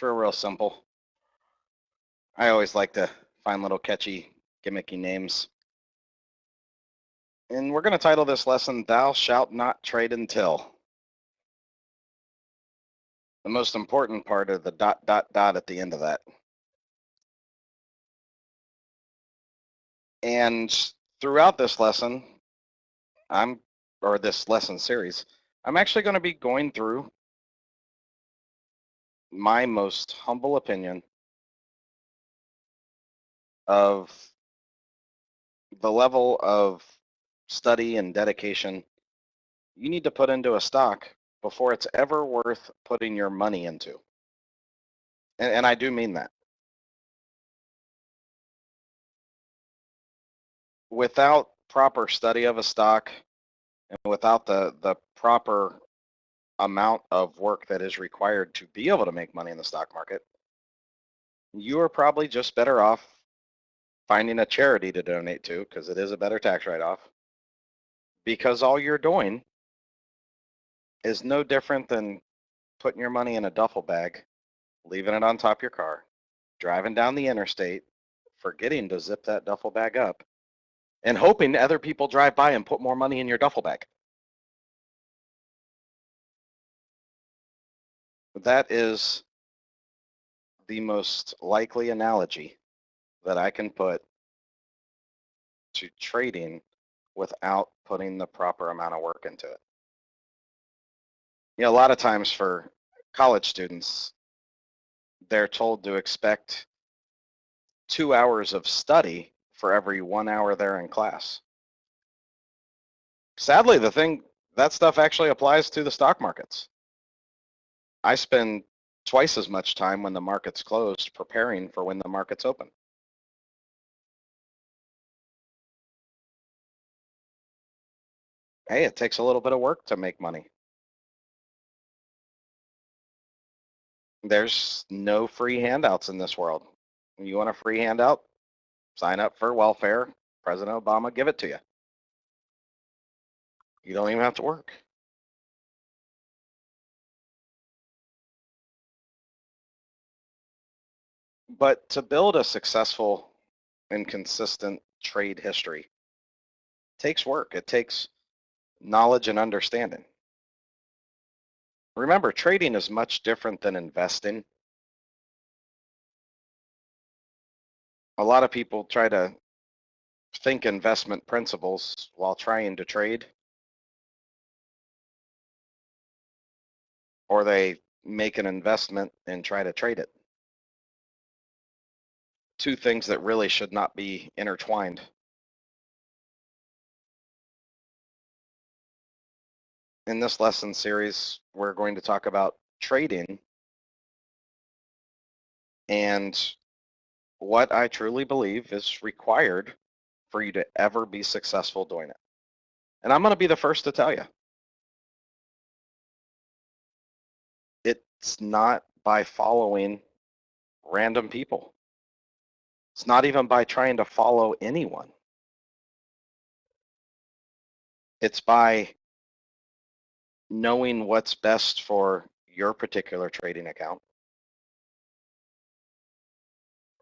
It's real simple. I always like to find little catchy, gimmicky names. And we're going to title this lesson, Thou Shalt Not Trade Until. The most important part of the ... at the end of that. And throughout this lesson, this lesson series, I'm actually going to be going through my most humble opinion of the level of study and dedication you need to put into a stock before it's ever worth putting your money into. And I do mean that. Without proper study of a stock and without the proper amount of work that is required to be able to make money in the stock market, you are probably just better off finding a charity to donate to, because it is a better tax write-off, because all you're doing is no different than putting your money in a duffel bag, leaving it on top of your car, driving down the interstate, forgetting to zip that duffel bag up, and hoping other people drive by and put more money in your duffel bag. That is the most likely analogy that I can put to trading without putting the proper amount of work into it. You know, a lot of times for college students, they're told to expect 2 hours of study for every 1 hour they're in class. Sadly, that stuff actually applies to the stock markets. I spend twice as much time when the market's closed preparing for when the market's open. Hey, it takes a little bit of work to make money. There's no free handouts in this world. You want a free handout? Sign up for welfare. President Obama give it to you. You don't even have to work. But to build a successful and consistent trade history takes work. It takes knowledge and understanding. Remember, trading is much different than investing. A lot of people try to think investment principles while trying to trade, or they make an investment and try to trade it. Two things that really should not be intertwined. In this lesson series, we're going to talk about trading and what I truly believe is required for you to ever be successful doing it. And I'm going to be the first to tell you, it's not by following random people. It's not even by trying to follow anyone. It's by knowing what's best for your particular trading account,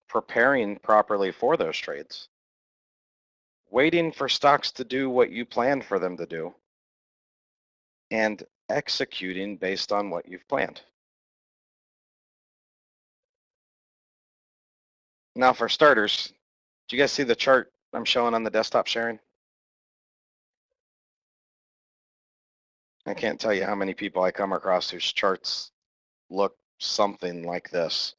preparing properly for those trades, waiting for stocks to do what you planned for them to do, and executing based on what you've planned. Now for starters, do you guys see the chart I'm showing on the desktop sharing? I can't tell you how many people I come across whose charts look something like this.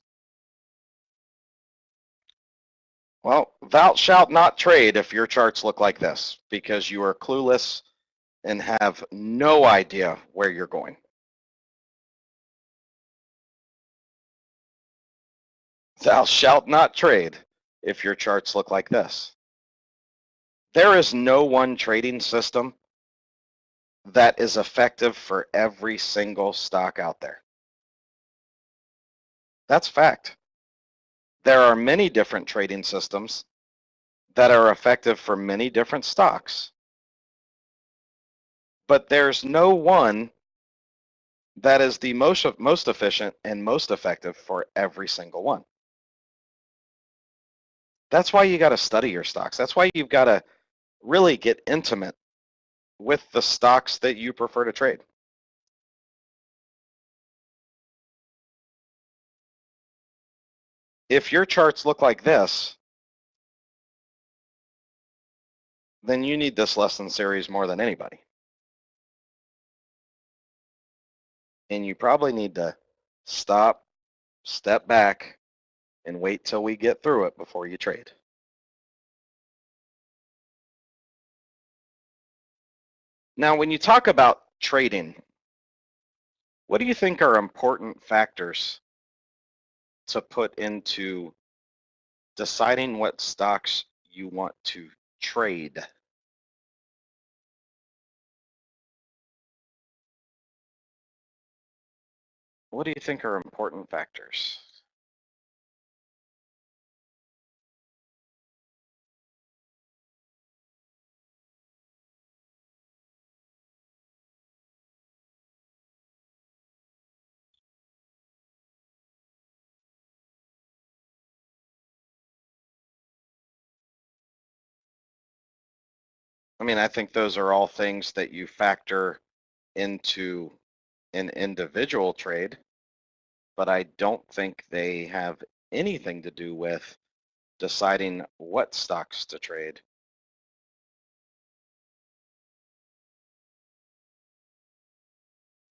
Well, thou shalt not trade if your charts look like this, because you are clueless and have no idea where you're going. Thou shalt not trade if your charts look like this. There is no one trading system that is effective for every single stock out there. That's fact. There are many different trading systems that are effective for many different stocks, but there's no one that is the most efficient and most effective for every single one. That's why you got to study your stocks. That's why you've got to really get intimate with the stocks that you prefer to trade. If your charts look like this, then you need this lesson series more than anybody. And you probably need to stop, step back, and wait till we get through it before you trade. Now, when you talk about trading, what do you think are important factors to put into deciding what stocks you want to trade? What do you think are important factors? I mean, I think those are all things that you factor into an individual trade, but I don't think they have anything to do with deciding what stocks to trade.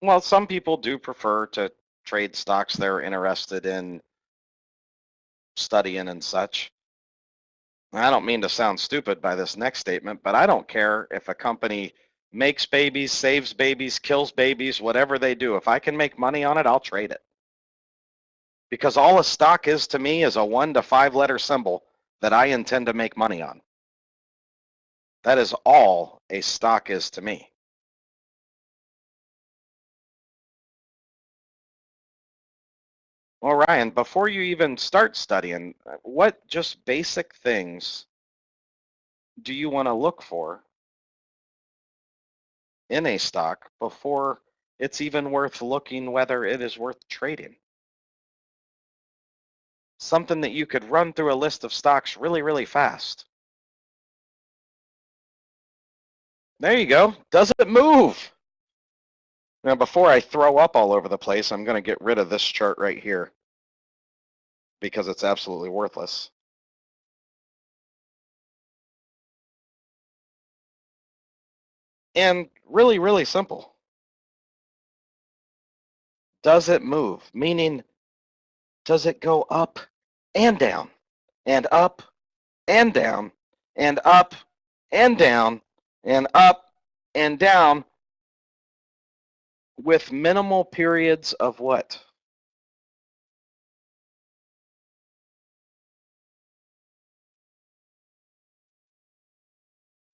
Well, some people do prefer to trade stocks they're interested in studying and such. I don't mean to sound stupid by this next statement, but I don't care if a company makes babies, saves babies, kills babies, whatever they do. If I can make money on it, I'll trade it. Because all a stock is to me is a 1 to 5 letter symbol that I intend to make money on. That is all a stock is to me. Well, Ryan, before you even start studying, what just basic things do you want to look for in a stock before it's even worth looking whether it is worth trading? Something that you could run through a list of stocks really, really fast. There you go. Does it move? Now, before I throw up all over the place, I'm going to get rid of this chart right here because it's absolutely worthless. And really, really simple. Does it move? Meaning, does it go up and down and up and down and up and down and up and down with minimal periods of what?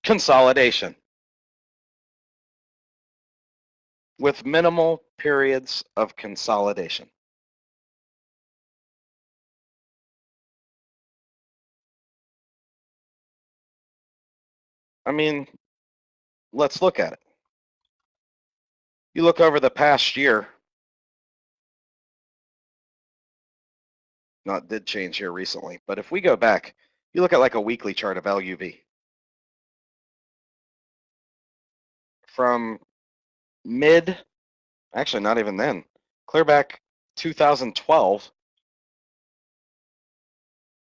Consolidation. With minimal periods of consolidation. I mean, let's look at it. You look over the past year. Now, it did change here recently, but if we go back, you look at like a weekly chart of LUV. From actually not even then, clear back 2012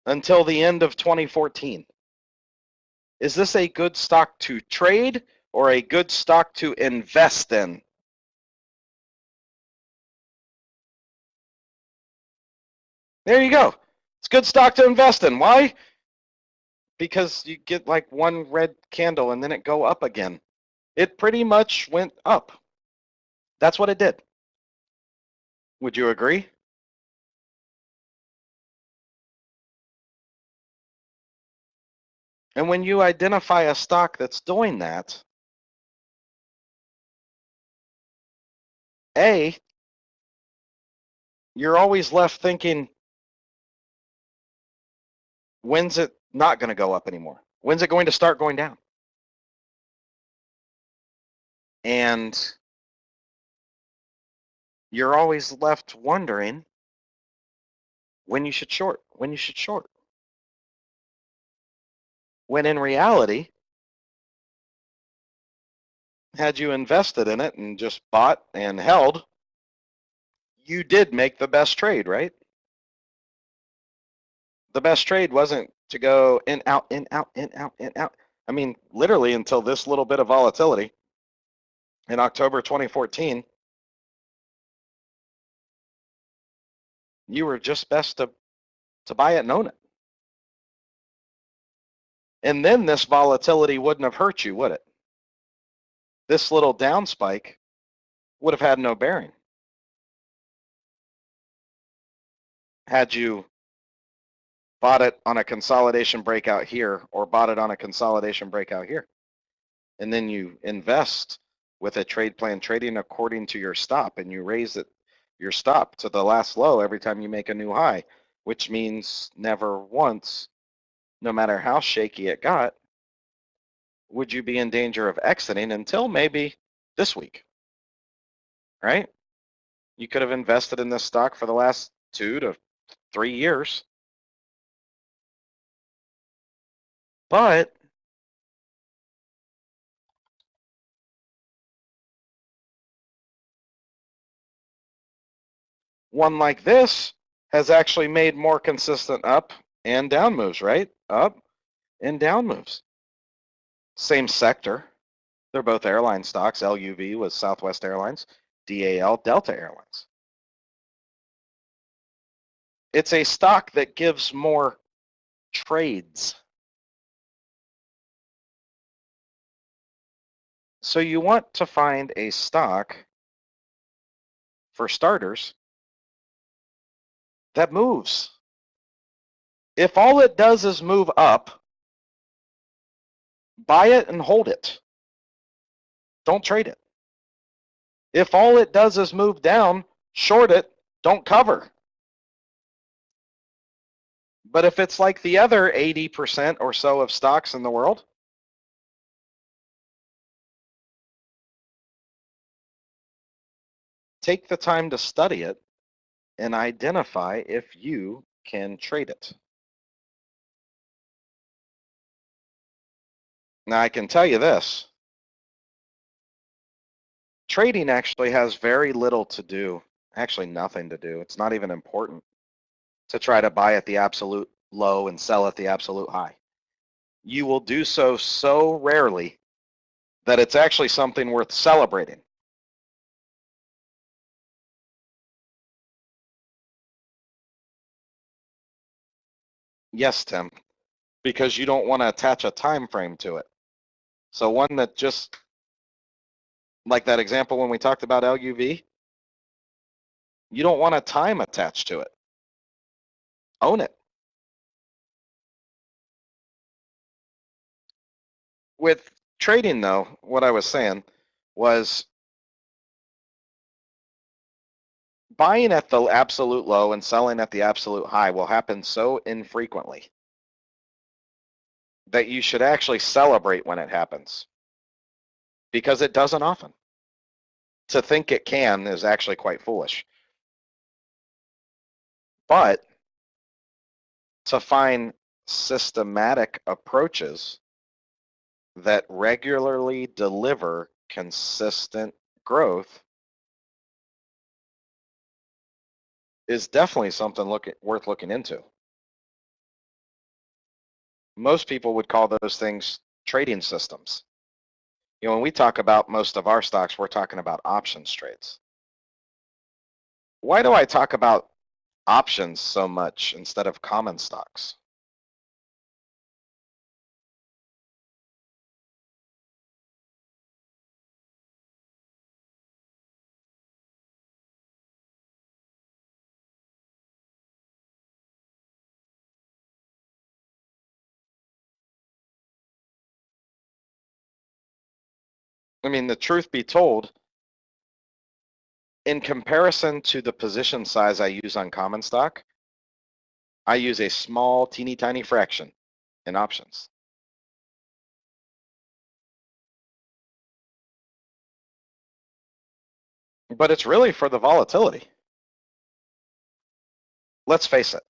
until the end of 2014. Is this a good stock to trade or a good stock to invest in? There you go. It's good stock to invest in. Why? Because you get like one red candle and then it go up again. It pretty much went up. That's what it did. Would you agree? And when you identify a stock that's doing that, A, you're always left thinking, when's it not going to go up anymore? When's it going to start going down? And you're always left wondering when you should short, when you should short. When in reality, had you invested in it and just bought and held, you did make the best trade, right? The best trade wasn't to go in, out, in, out, in, out, in, out. I mean, literally until this little bit of volatility in October 2014, you were just best to buy it and own it. And then this volatility wouldn't have hurt you, would it? This little down spike would have had no bearing. Had you bought it on a consolidation breakout here or bought it on a consolidation breakout here, and then you invest with a trade plan trading according to your stop, and you raise it, your stop to the last low every time you make a new high, which means never once, no matter how shaky it got, would you be in danger of exiting until maybe this week, right? You could have invested in this stock for the last 2 to 3 years, but one like this has actually made more consistent up and down moves, right? Up and down moves. Same sector. They're both airline stocks. LUV was Southwest Airlines, DAL, Delta Airlines. It's a stock that gives more trades. So you want to find a stock, for starters, that moves. If all it does is move up, buy it and hold it. Don't trade it. If all it does is move down, short it, don't cover. But if it's like the other 80% or so of stocks in the world, take the time to study it and identify if you can trade it. Now, I can tell you this. Trading actually has very little to do, actually nothing to do. It's not even important to try to buy at the absolute low and sell at the absolute high. You will do so rarely that it's actually something worth celebrating. Yes, Tim, because you don't want to attach a time frame to it. So one that just, like that example when we talked about LUV, you don't want a time attached to it. Own it. With trading, though, what I was saying was buying at the absolute low and selling at the absolute high will happen so infrequently that you should actually celebrate when it happens, because it doesn't often. To think it can is actually quite foolish. But to find systematic approaches that regularly deliver consistent growth is definitely something worth looking into. Most people would call those things trading systems. You know, when we talk about most of our stocks, we're talking about options trades. Why do I talk about options so much instead of common stocks? I mean, the truth be told, in comparison to the position size I use on common stock, I use a small, teeny tiny fraction in options. but it's really for the volatility. Let's face it.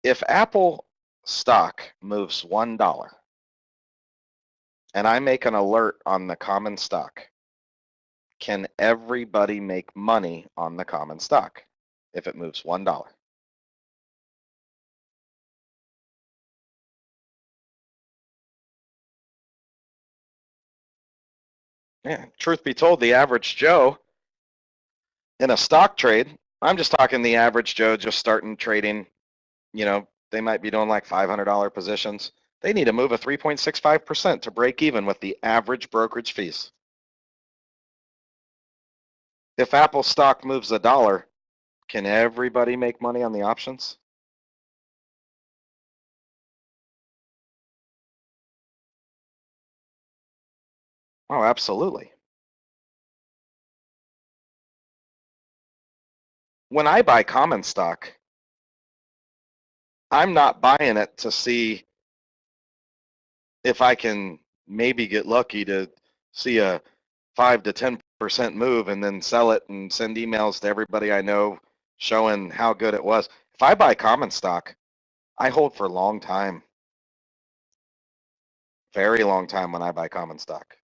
If Apple stock moves $1 and I make an alert on the common stock, can everybody make money on the common stock if it moves $1? Yeah, truth be told, the average Joe in a stock trade, I'm just talking the average Joe just starting trading, they might be doing like $500 positions. They need to move a 3.65% to break even with the average brokerage fees. If Apple stock moves $1, can everybody make money on the options? Oh, absolutely. When I buy common stock, I'm not buying it to see if I can maybe get lucky to see a 5 to 10% move and then sell it and send emails to everybody I know showing how good it was. If I buy common stock, I hold for a long time, very long time when I buy common stock.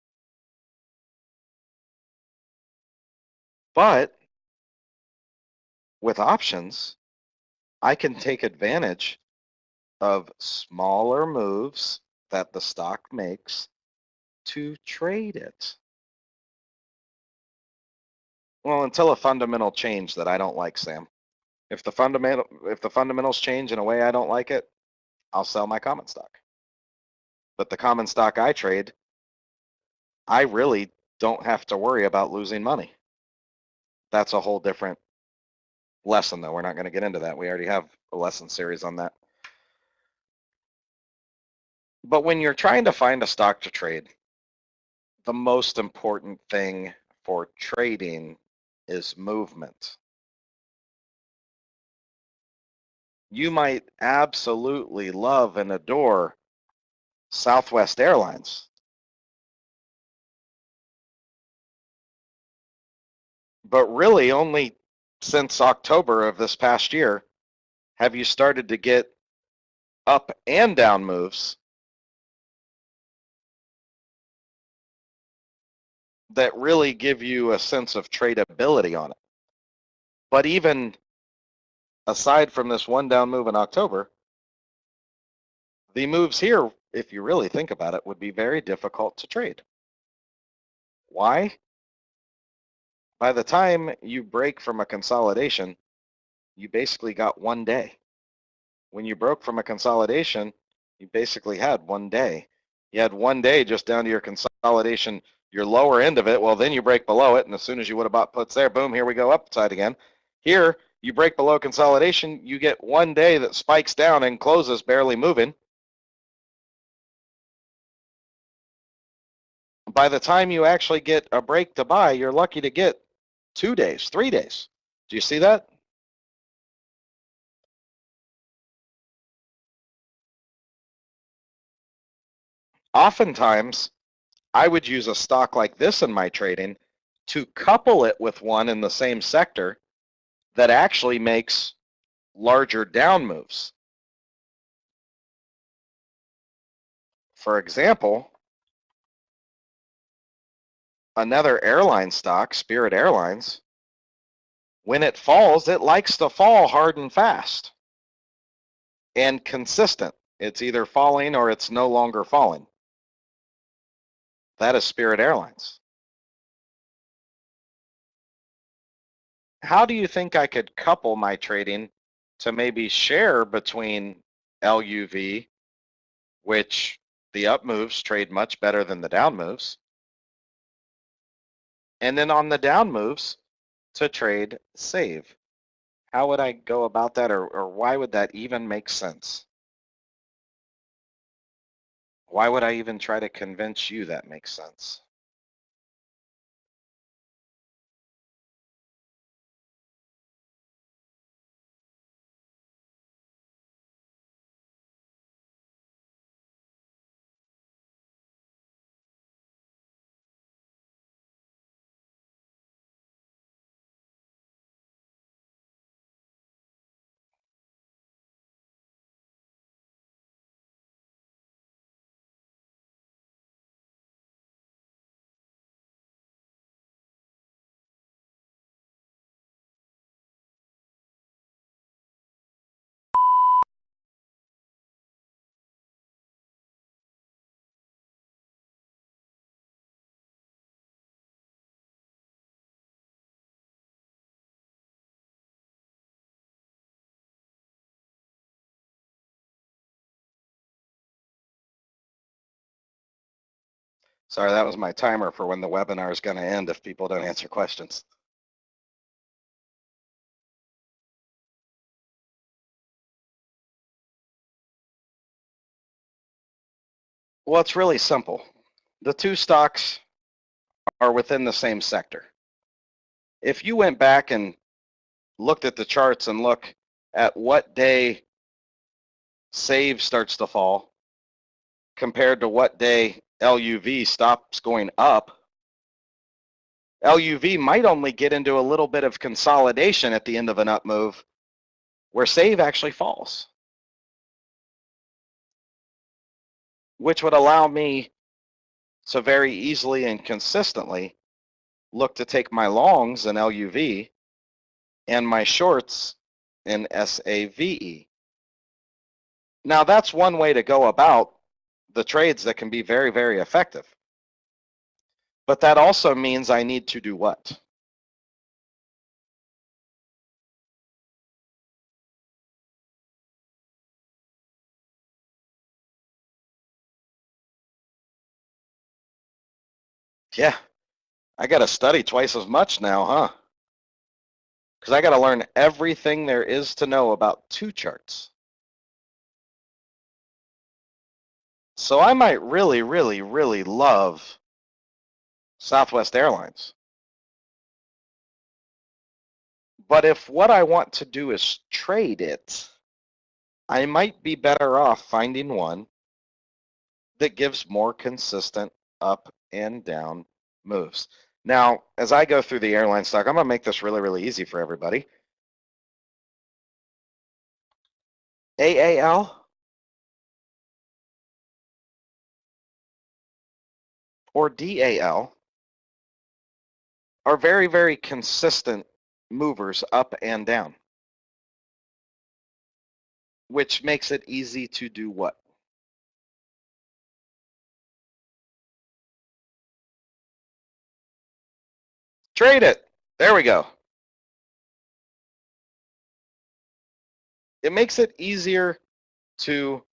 But with options, I can take advantage of smaller moves that the stock makes to trade it. Well, until a fundamental change that I don't like, Sam. If the fundamentals change in a way I don't like it, I'll sell my common stock. But the common stock I trade, I really don't have to worry about losing money. That's a whole different lesson, though. We're not going to get into that. We already have a lesson series on that. But when you're trying to find a stock to trade, the most important thing for trading is movement. You might absolutely love and adore Southwest Airlines, but really only since October of this past year have you started to get up and down moves that really give you a sense of tradability on it. But even aside from this one down move in October, the moves here, if you really think about it, would be very difficult to trade. Why? By the time you break from a consolidation, you basically got one day. When you broke from a consolidation, you basically had one day. You had one day just down to your consolidation, your lower end of it. Well, then you break below it, and as soon as you would have bought puts there, boom, here we go upside again. Here, you break below consolidation, you get one day that spikes down and closes barely moving. By the time you actually get a break to buy, you're lucky to get 2 days, 3 days. Do you see that? Oftentimes, I would use a stock like this in my trading to couple it with one in the same sector that actually makes larger down moves. For example, another airline stock, Spirit Airlines, when it falls, it likes to fall hard and fast and consistent. It's either falling or it's no longer falling. That is Spirit Airlines. How do you think I could couple my trading to maybe share between LUV, which the up moves trade much better than the down moves, and then on the down moves to trade save? How would I go about that, or why would that even make sense? Why would I even try to convince you that makes sense? Sorry, that was my timer for when the webinar is going to end if people don't answer questions. Well, it's really simple. The two stocks are within the same sector. If you went back and looked at the charts and look at what day SAVE starts to fall compared to what day LUV stops going up, LUV might only get into a little bit of consolidation at the end of an up move where SAVE actually falls, which would allow me to very easily and consistently look to take my longs in LUV and my shorts in SAVE. Now that's one way to go about the trades that can be very, very effective. But that also means I need to do what? Yeah, I got to study twice as much now, huh? Because I got to learn everything there is to know about two charts. So I might really, really, really love Southwest Airlines. But if what I want to do is trade it, I might be better off finding one that gives more consistent up and down moves. Now, as I go through the airline stock, I'm going to make this really, really easy for everybody. AAL or DAL are very, very consistent movers up and down, which makes it easy to do what? Trade it. There we go. It makes it easier to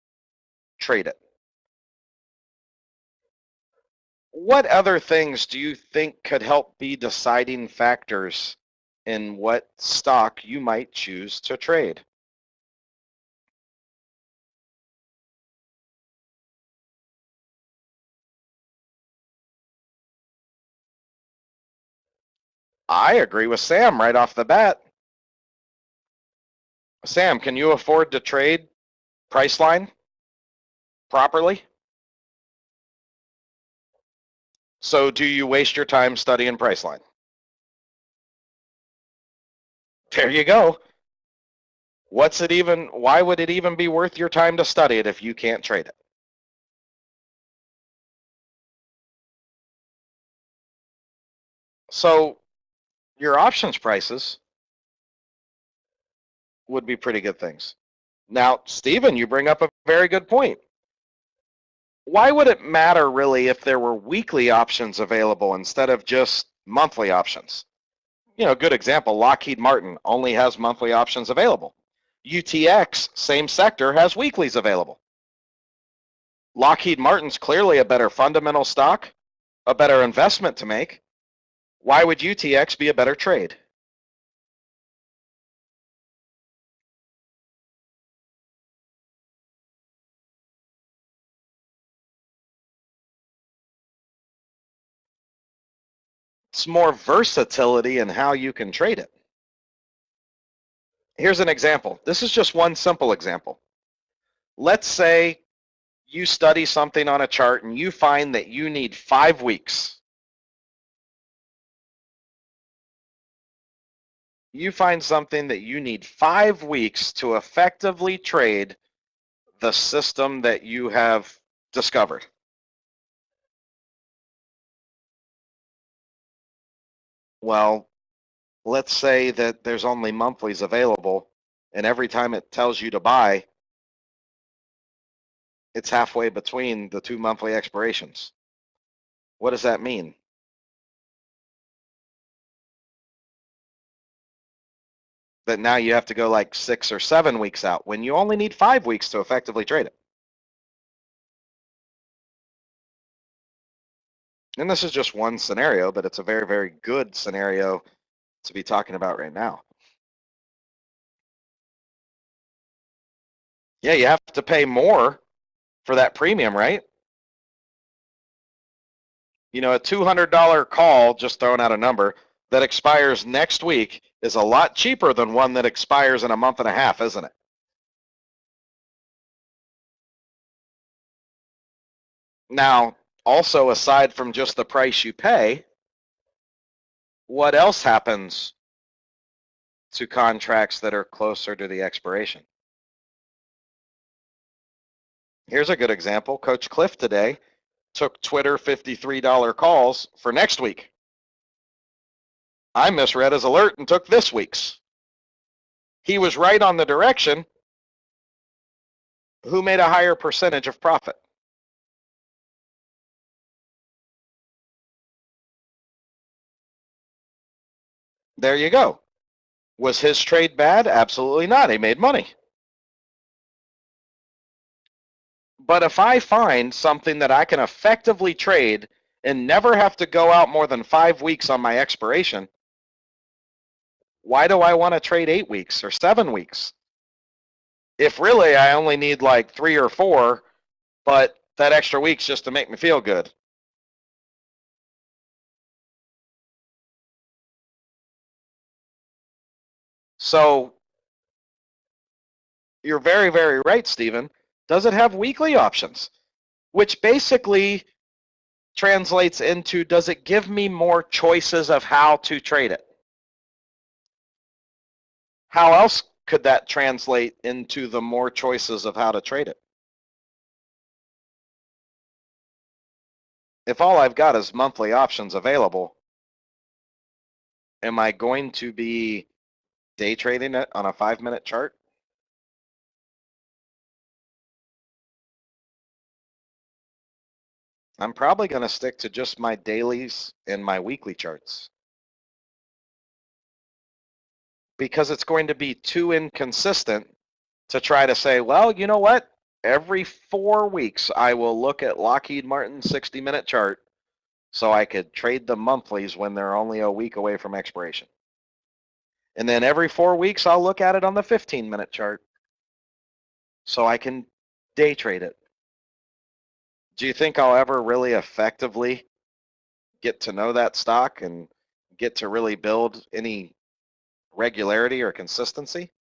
trade it. What other things do you think could help be deciding factors in what stock you might choose to trade? I agree with Sam right off the bat. Sam, can you afford to trade Priceline properly? So do you waste your time studying Priceline? There you go. Why would it even be worth your time to study it if you can't trade it? So your options prices would be pretty good things. Now, Stephen, you bring up a very good point. Why would it matter really if there were weekly options available instead of just monthly options? Good example, Lockheed Martin only has monthly options available. UTX, same sector, has weeklies available. Lockheed Martin's clearly a better fundamental stock, a better investment to make. Why would UTX be a better trade? It's more versatility in how you can trade it. Here's an example. This is just one simple example. Let's say you study something on a chart and you find that you need 5 weeks. You find something that you need 5 weeks to effectively trade the system that you have discovered. Well, let's say that there's only monthlies available, and every time it tells you to buy, it's halfway between the 2 monthly expirations. What does that mean? That now you have to go like 6 or 7 weeks out when you only need 5 weeks to effectively trade it. And this is just one scenario, but it's a very, very good scenario to be talking about right now. Yeah, you have to pay more for that premium, right? You know, a $200 call, just throwing out a number, that expires next week is a lot cheaper than one that expires in a month and a half, isn't it? Now, also aside from just the price you pay, what else happens to contracts that are closer to the expiration? Here's a good example. Coach Cliff today took Twitter $53 calls for next week. I misread his alert and took this week's. He was right on the direction. Who made a higher percentage of profit? There you go. Was his trade bad? Absolutely not. He made money. But if I find something that I can effectively trade and never have to go out more than 5 weeks on my expiration, why do I want to trade 8 weeks or 7 weeks? If really I only need like 3 or 4, but that extra week's just to make me feel good. So you're very, very right, Stephen. Does it have weekly options? Which basically translates into, does it give me more choices of how to trade it? How else could that translate into the more choices of how to trade it? If all I've got is monthly options available, am I going to be day trading it on a 5-minute chart? I'm probably going to stick to just my dailies and my weekly charts because it's going to be too inconsistent to try to say, well, you know what? Every 4 weeks, I will look at Lockheed Martin's 60-minute chart so I could trade the monthlies when they're only a week away from expiration. And then every 4 weeks, I'll look at it on the 15-minute chart so I can day trade it. Do you think I'll ever really effectively get to know that stock and get to really build any regularity or consistency?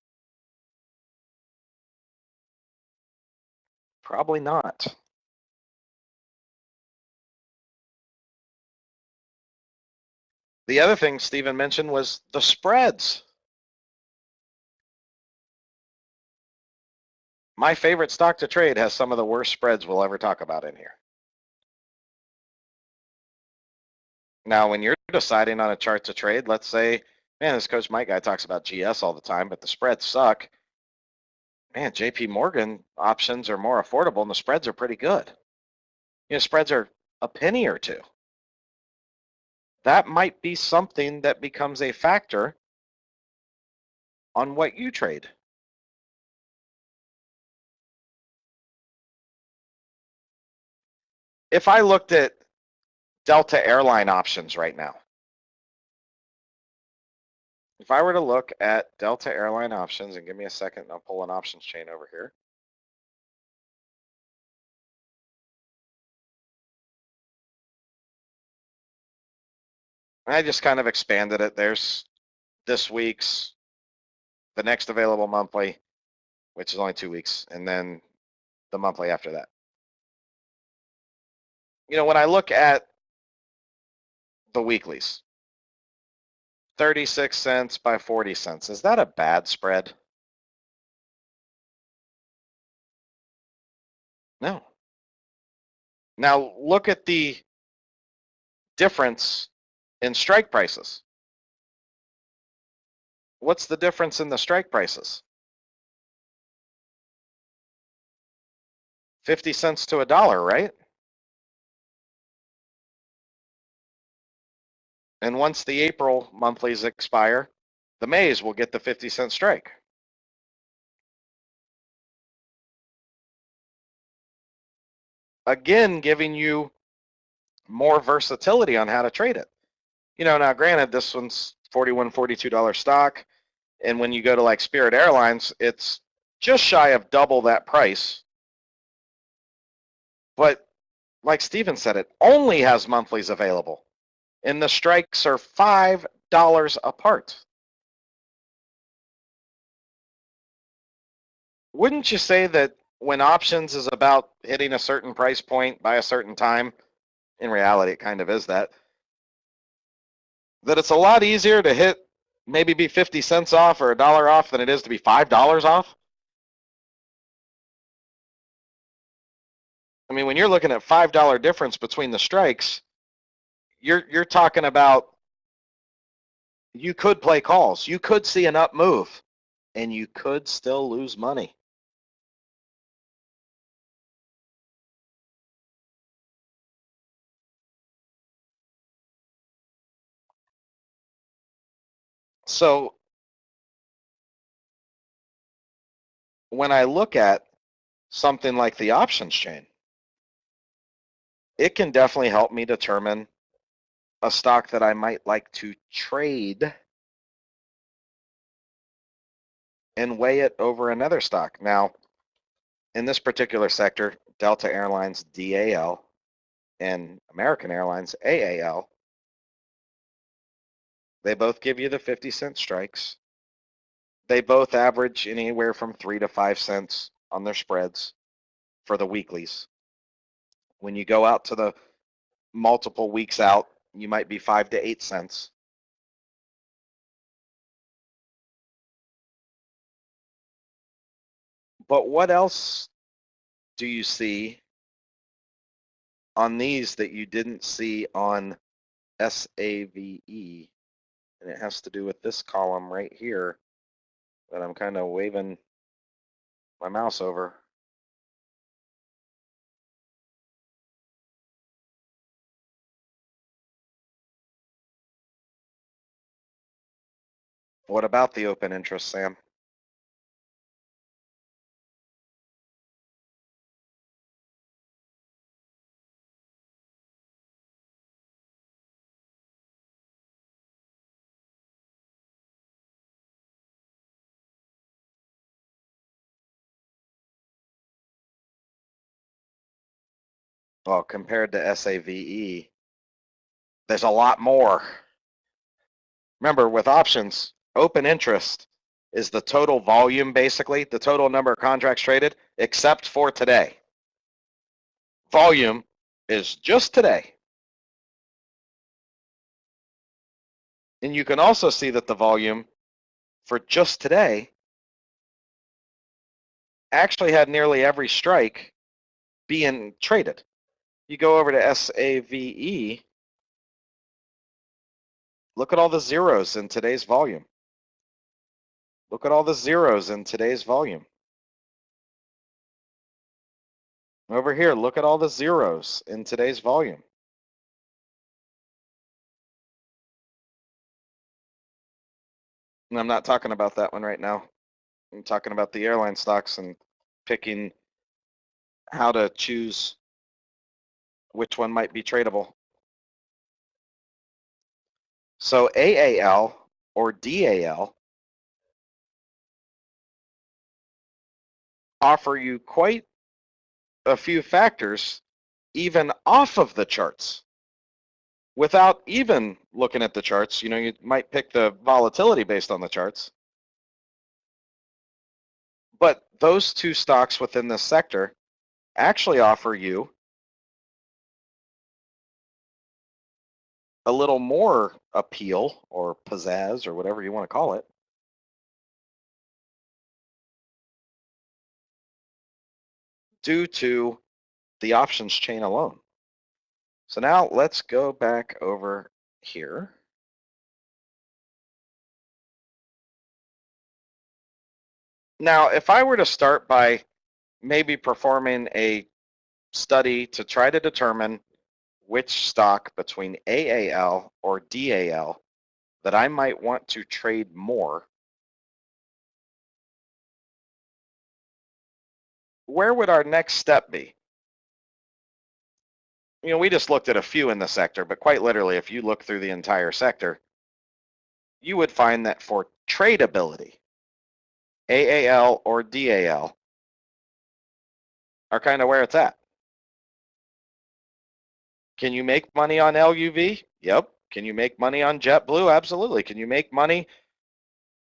Probably not. The other thing Stephen mentioned was the spreads. My favorite stock to trade has some of the worst spreads we'll ever talk about in here. Now, when you're deciding on a chart to trade, let's say, man, this Coach Mike guy talks about GS all the time, but the spreads suck. Man, JP Morgan options are more affordable and the spreads are pretty good. You know, spreads are a penny or two. That might be something that becomes a factor on what you trade. If I looked at Delta airline options right now, if I were to look at Delta airline options, and give me a second, I'll pull an options chain over here. I just kind of expanded it. There's this week's, the next available monthly, which is only 2 weeks, and then the monthly after that. You know, when I look at the weeklies, 36 cents by 40 cents, is that a bad spread? No. Now look at the difference in strike prices. What's the difference in the strike prices? 50 cents to $1, right? And once the April monthlies expire, the Mays will get the 50-cent strike. Again, giving you more versatility on how to trade it. Now granted, this one's $41, $42 stock, and when you go to like Spirit Airlines, it's just shy of double that price. But like Steven said, it only has monthlies available, and the strikes are $5 apart. Wouldn't you say that when options is about hitting a certain price point by a certain time, in reality it kind of is that it's a lot easier to hit, maybe be 50 cents off or $1 off than it is to be $5 off? I mean, when you're looking at $5 difference between the strikes, you're talking about, you could play calls, you could see an up move, and you could still lose money. So when I look at something like the options chain, it can definitely help me determine a stock that I might like to trade and weigh it over another stock. Now, in this particular sector, Delta Airlines, DAL, and American Airlines, AAL, they both give you the 50-cent strikes. They both average anywhere from 3 to 5 cents on their spreads for the weeklies. When you go out to the multiple weeks out, you might be 5 to 8 cents. But what else do you see on these that you didn't see on SAVE? And it has to do with this column right here that I'm kind of waving my mouse over. What about the open interest, Sam? Well, compared to SAVE, there's a lot more. Remember, with options, open interest is the total volume, basically, the total number of contracts traded, except for today. Volume is just today. And you can also see that the volume for just today actually had nearly every strike being traded. You go over to SAVE, look at all the zeros in today's volume. Look at all the zeros in today's volume. Over here, look at all the zeros in today's volume. And I'm not talking about that one right now. I'm talking about the airline stocks and picking how to choose which one might be tradable. So AAL or DAL offer you quite a few factors even off of the charts. Without even looking at the charts, you might pick the volatility based on the charts. But those two stocks within this sector actually offer you a little more appeal or pizzazz or whatever you want to call it due to the options chain alone. So now let's go back over here. Now, if I were to start by maybe performing a study to try to determine which stock between AAL or DAL that I might want to trade more, where would our next step be? we just looked at a few in the sector, but quite literally, if you look through the entire sector, you would find that for tradability, AAL or DAL are kind of where it's at. Can you make money on LUV? Yep. Can you make money on JetBlue? Absolutely. Can you make money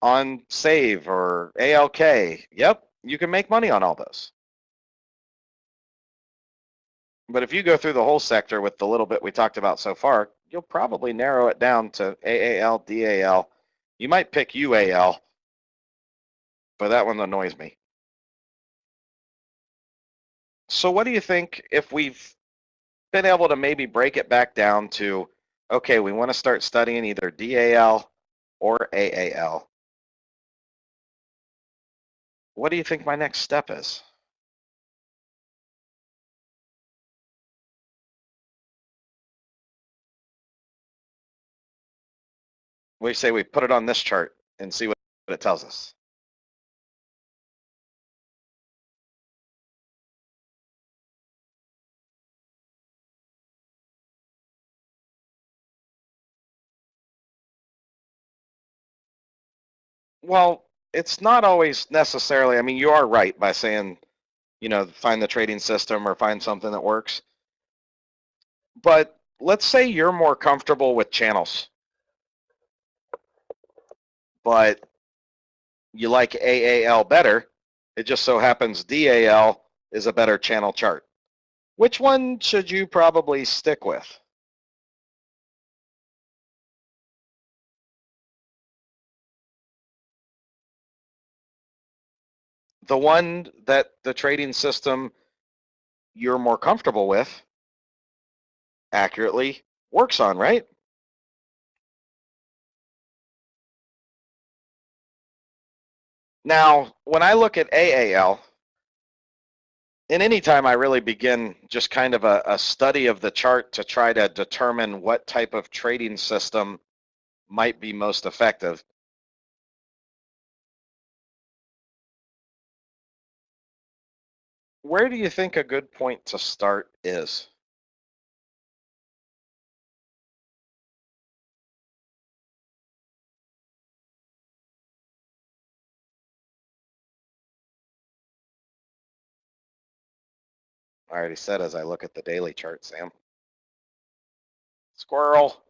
on SAVE or ALK? Yep. You can make money on all those. But if you go through the whole sector with the little bit we talked about so far, you'll probably narrow it down to AAL, DAL. You might pick UAL, but that one annoys me. So what do you think if we've been able to maybe break it back down to, okay, we want to start studying either DAL or AAL. What do you think my next step is? We say we put it on this chart and see what it tells us. Well, it's not always necessarily, I mean, you are right by saying, find the trading system or find something that works. But let's say you're more comfortable with channels, but you like AAL better. It just so happens DAL is a better channel chart. Which one should you probably stick with? The one that the trading system you're more comfortable with accurately works on, right? Now, when I look at AAL, and anytime I really begin just kind of a study of the chart to try to determine what type of trading system might be most effective, where do you think a good point to start is? I already said as I look at the daily chart, Sam. Squirrel.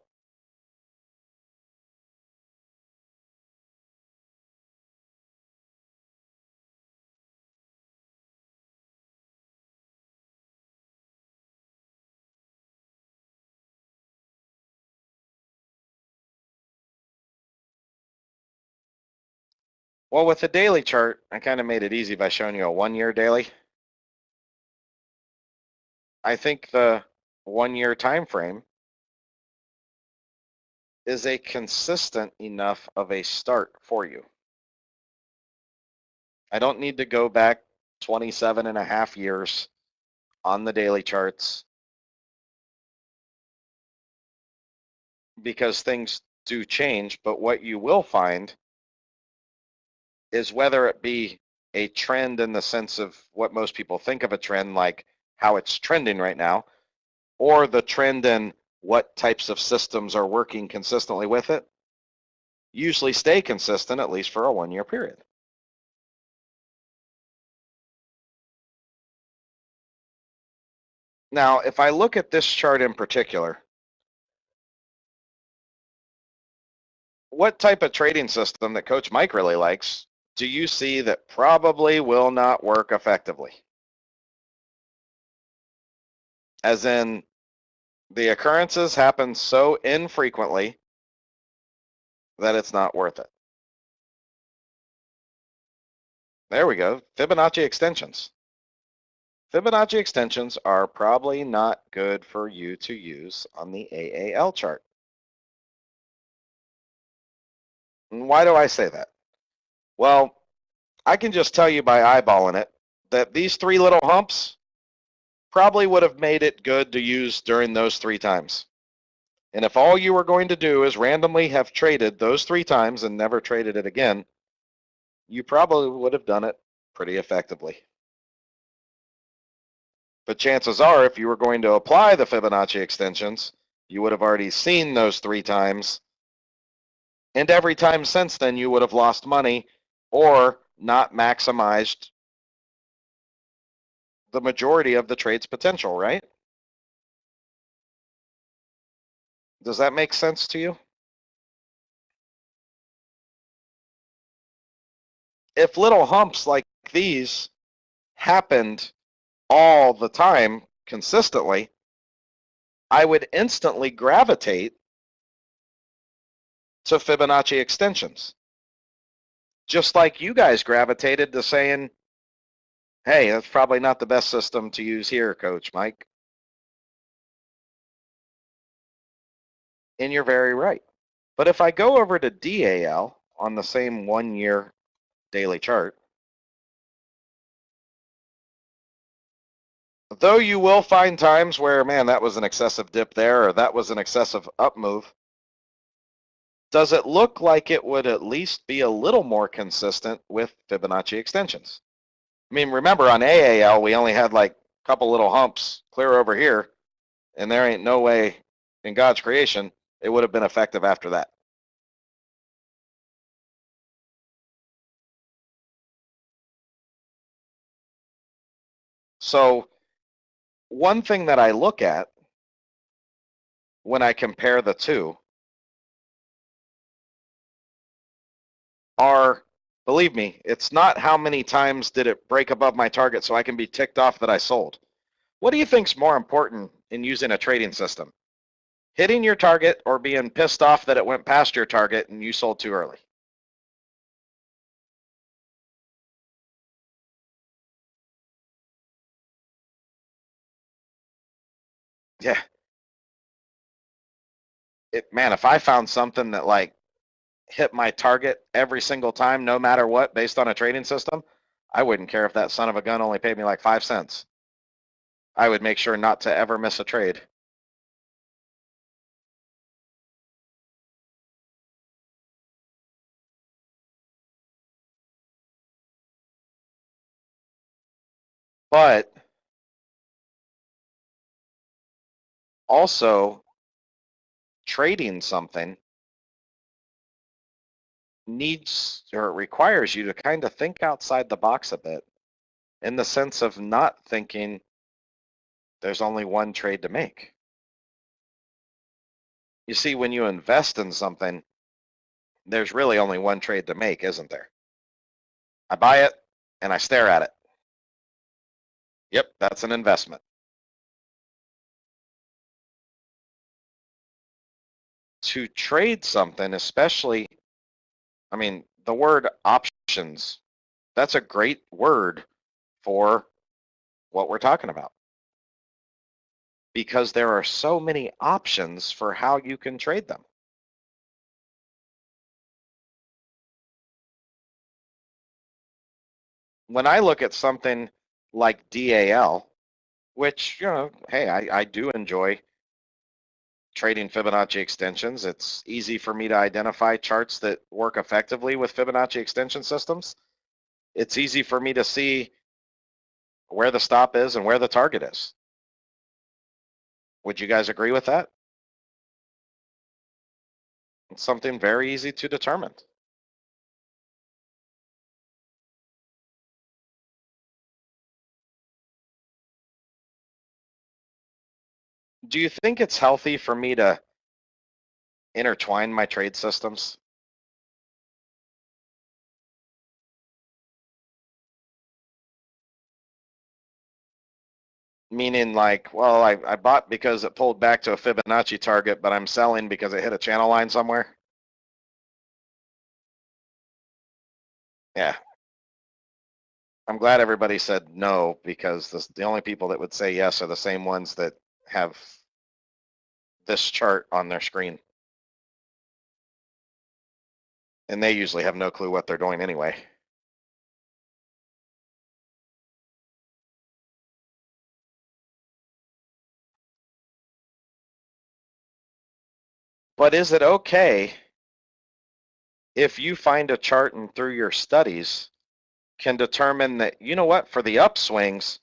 Well, with the daily chart, I kind of made it easy by showing you a 1-year daily. I think the 1-year time frame is a consistent enough of a start for you. I don't need to go back 27 and a half years on the daily charts because things do change, but what you will find is whether it be a trend in the sense of what most people think of a trend, like how it's trending right now, or the trend in what types of systems are working consistently with it, usually stay consistent at least for a 1-year period. Now, if I look at this chart in particular, what type of trading system that Coach Mike really likes do you see that probably will not work effectively? As in, the occurrences happen so infrequently that it's not worth it. There we go. Fibonacci extensions. Fibonacci extensions are probably not good for you to use on the AAL chart. And why do I say that? Well, I can just tell you by eyeballing it that these 3 little humps probably would have made it good to use during those 3 times. And if all you were going to do is randomly have traded those 3 times and never traded it again, you probably would have done it pretty effectively. But chances are, if you were going to apply the Fibonacci extensions, you would have already seen those 3 times. And every time since then, you would have lost money or not maximized the majority of the trade's potential, right? Does that make sense to you? If little humps like these happened all the time consistently, I would instantly gravitate to Fibonacci extensions. Just like you guys gravitated to saying, hey, that's probably not the best system to use here, Coach Mike. And you're very right. But if I go over to DAL on the same 1-year daily chart, though you will find times where, man, that was an excessive dip there, or that was an excessive up move, does it look like it would at least be a little more consistent with Fibonacci extensions? I mean, remember on AAL, we only had like a couple little humps clear over here, and there ain't no way in God's creation it would have been effective after that. So one thing that I look at when I compare the two are, believe me, it's not how many times did it break above my target so I can be ticked off that I sold. What do you think's more important in using a trading system? Hitting your target or being pissed off that it went past your target and you sold too early? Yeah. Man, if I found something that like hit my target every single time, no matter what, based on a trading system, I wouldn't care if that son of a gun only paid me like 5 cents. I would make sure not to ever miss a trade. But also, trading something needs or requires you to kind of think outside the box a bit, in the sense of not thinking there's only one trade to make. You see, when you invest in something, there's really only one trade to make, isn't there? I buy it and I stare at it. Yep, that's an investment. To trade something, especially, I mean, the word options, that's a great word for what we're talking about, because there are so many options for how you can trade them. When I look at something like DAL, which, hey, I do enjoy trading Fibonacci extensions. It's easy for me to identify charts that work effectively with Fibonacci extension systems. It's easy for me to see where the stop is and where the target is. Would you guys agree with that? It's something very easy to determine. Do you think it's healthy for me to intertwine my trade systems? Meaning like, well, I bought because it pulled back to a Fibonacci target, but I'm selling because it hit a channel line somewhere? Yeah. I'm glad everybody said no, because the only people that would say yes are the same ones that have this chart on their screen. And they usually have no clue what they're doing anyway. But is it okay if you find a chart and through your studies can determine that, you know what, for the upswings,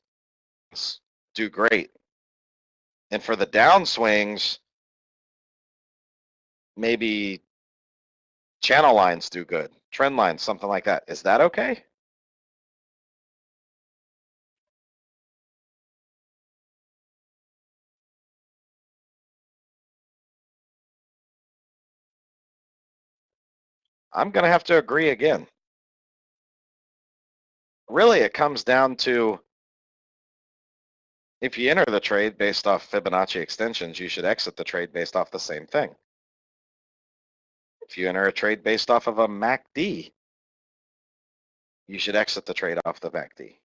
do great. And for the downswings, maybe channel lines do good, trend lines, something like that. Is that okay? I'm going to have to agree again. Really, it comes down to, if you enter the trade based off Fibonacci extensions, you should exit the trade based off the same thing. If you enter a trade based off of a MACD, you should exit the trade off the MACD.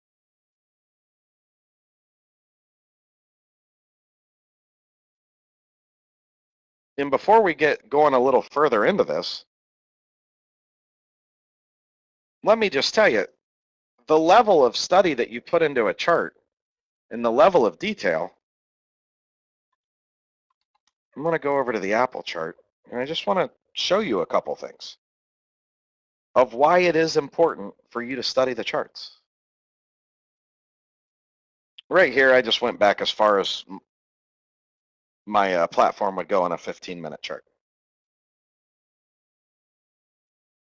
And before we get going a little further into this, let me just tell you, the level of study that you put into a chart and the level of detail. I'm going to go over to the Apple chart, and I just want to show you a couple things of why it is important for you to study the charts. Right here, I just went back as far as my platform would go on a 15-minute chart.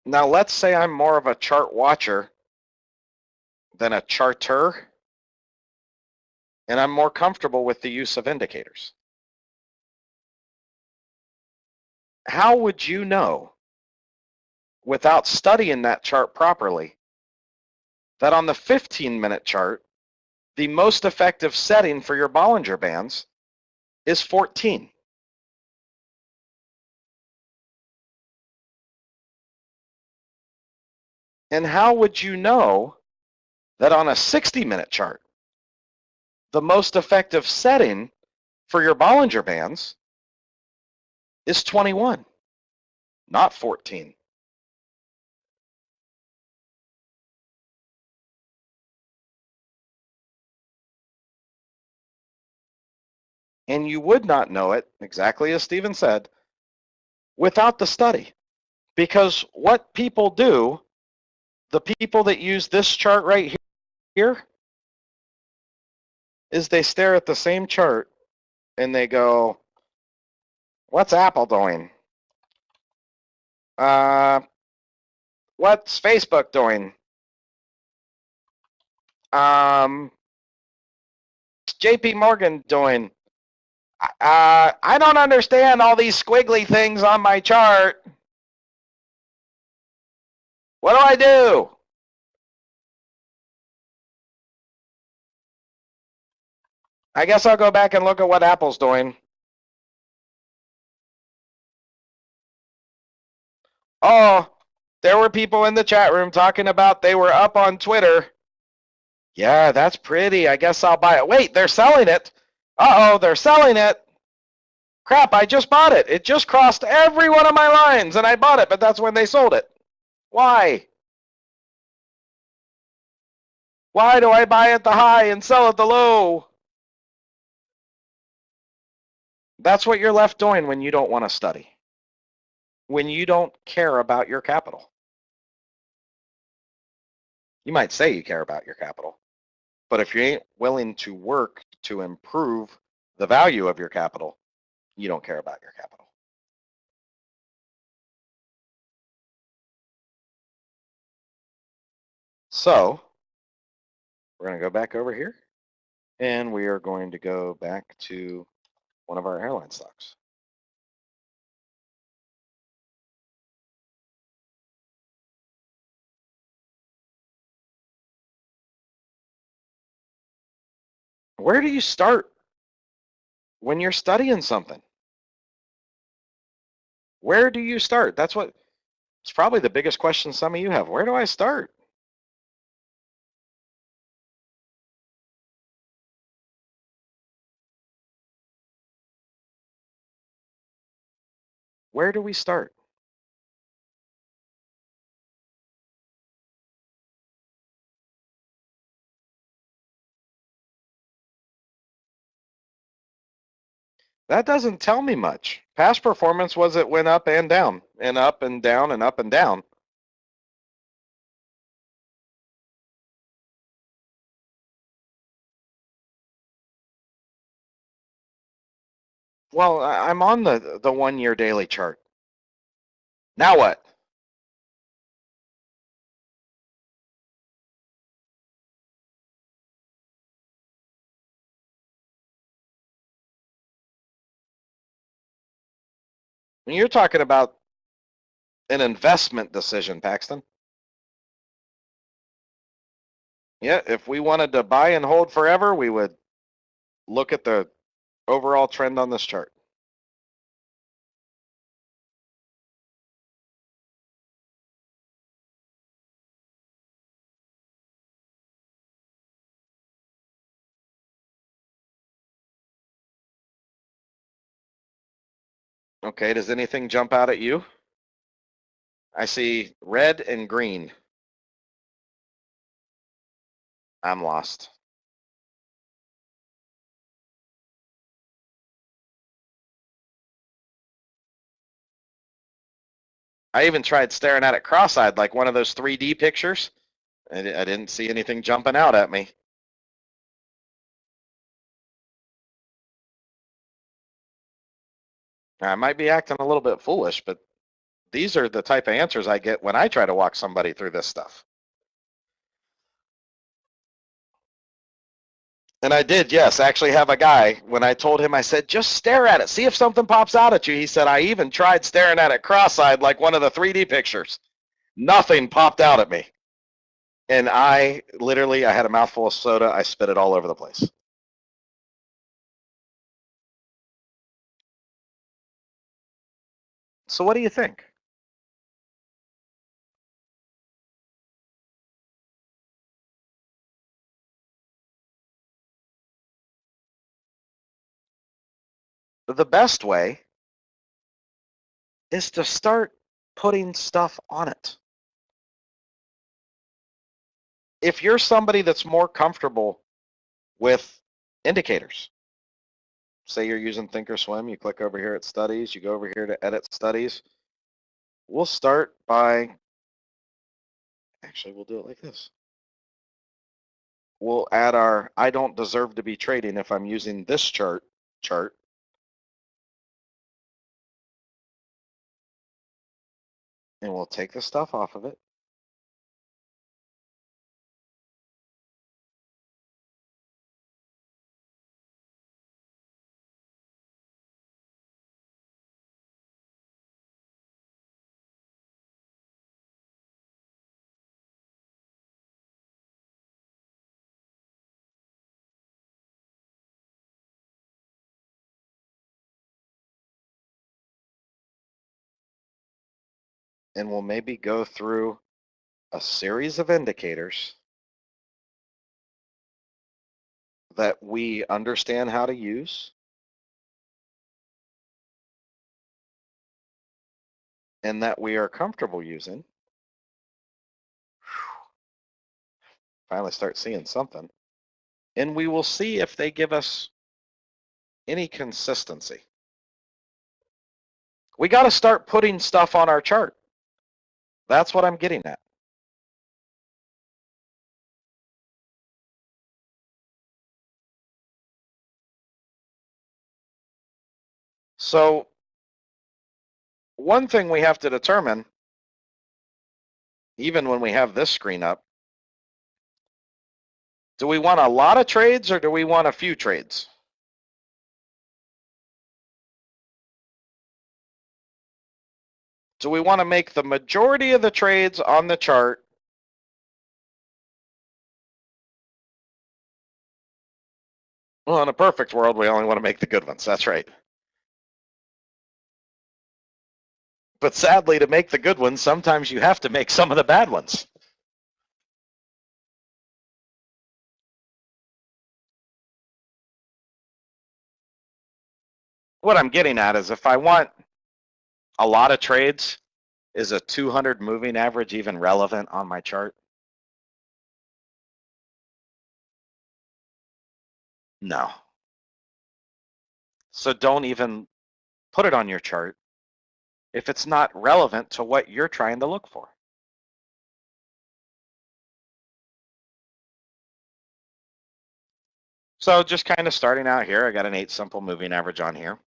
Now, let's say I'm more of a chart watcher than a charter, and I'm more comfortable with the use of indicators. How would you know, without studying that chart properly, that on the 15-minute chart, the most effective setting for your Bollinger Bands is 14? And how would you know that on a 60-minute chart, the most effective setting for your Bollinger Bands is 21, not 14? And you would not know it, exactly as Stephen said, without the study. Because what people do, the people that use this chart right here, is they stare at the same chart and they go, what's Apple doing? What's Facebook doing? JP Morgan doing? I don't understand all these squiggly things on my chart. What do I do? I guess I'll go back and look at what Apple's doing. Oh, there were people in the chat room talking about they were up on Twitter. Yeah, that's pretty. I guess I'll buy it. Wait, they're selling it. Uh-oh, they're selling it. Crap, I just bought it. It just crossed every one of my lines, and I bought it, but that's when they sold it. Why? Why do I buy at the high and sell at the low? That's what you're left doing when you don't want to study, when you don't care about your capital. You might say you care about your capital, but if you ain't willing to work to improve the value of your capital, you don't care about your capital. So we're going to go back over here, and we are going to go back to one of our airline stocks. Where do you start when you're studying something? Where do you start? That's what, it's probably the biggest question some of you have. Where do I start? Where do we start? That doesn't tell me much. Past performance was it went up and down and up and down and up and down. Well, I'm on the 1 year daily chart. Now what? You're talking about an investment decision, Paxton. Yeah, if we wanted to buy and hold forever, we would look at the overall trend on this chart. Okay, does anything jump out at you? I see red and green. I'm lost. I even tried staring at it cross-eyed like one of those 3D pictures. I didn't see anything jumping out at me. I might be acting a little bit foolish, but these are the type of answers I get when I try to walk somebody through this stuff. And I did, yes, actually have a guy, when I told him, I said, just stare at it, see if something pops out at you. He said, I even tried staring at it cross-eyed like one of the 3D pictures. Nothing popped out at me. And I had a mouthful of soda. I spit it all over the place. So what do you think? The best way is to start putting stuff on it. If you're somebody that's more comfortable with indicators, say you're using Thinkorswim, you click over here at studies, you go over here to edit studies. We'll start by, actually we'll do it like this. We'll add our I don't deserve to be trading if I'm using this chart, and we'll take the stuff off of it. And we'll maybe go through a series of indicators that we understand how to use and that we are comfortable using. Finally start seeing something. And we will see if they give us any consistency. We got to start putting stuff on our chart. That's what I'm getting at. So one thing we have to determine, even when we have this screen up, do we want a lot of trades or do we want a few trades? Do we want to make the majority of the trades on the chart Well, in a perfect world, we only want to make the good ones. That's right. But sadly, to make the good ones, sometimes you have to make some of the bad ones. What I'm getting at is if I want a lot of trades, is a 200 moving average even relevant on my chart? No. So don't even put it on your chart if it's not relevant to what you're trying to look for. So just kind of starting out here, I got an 8 simple moving average on here.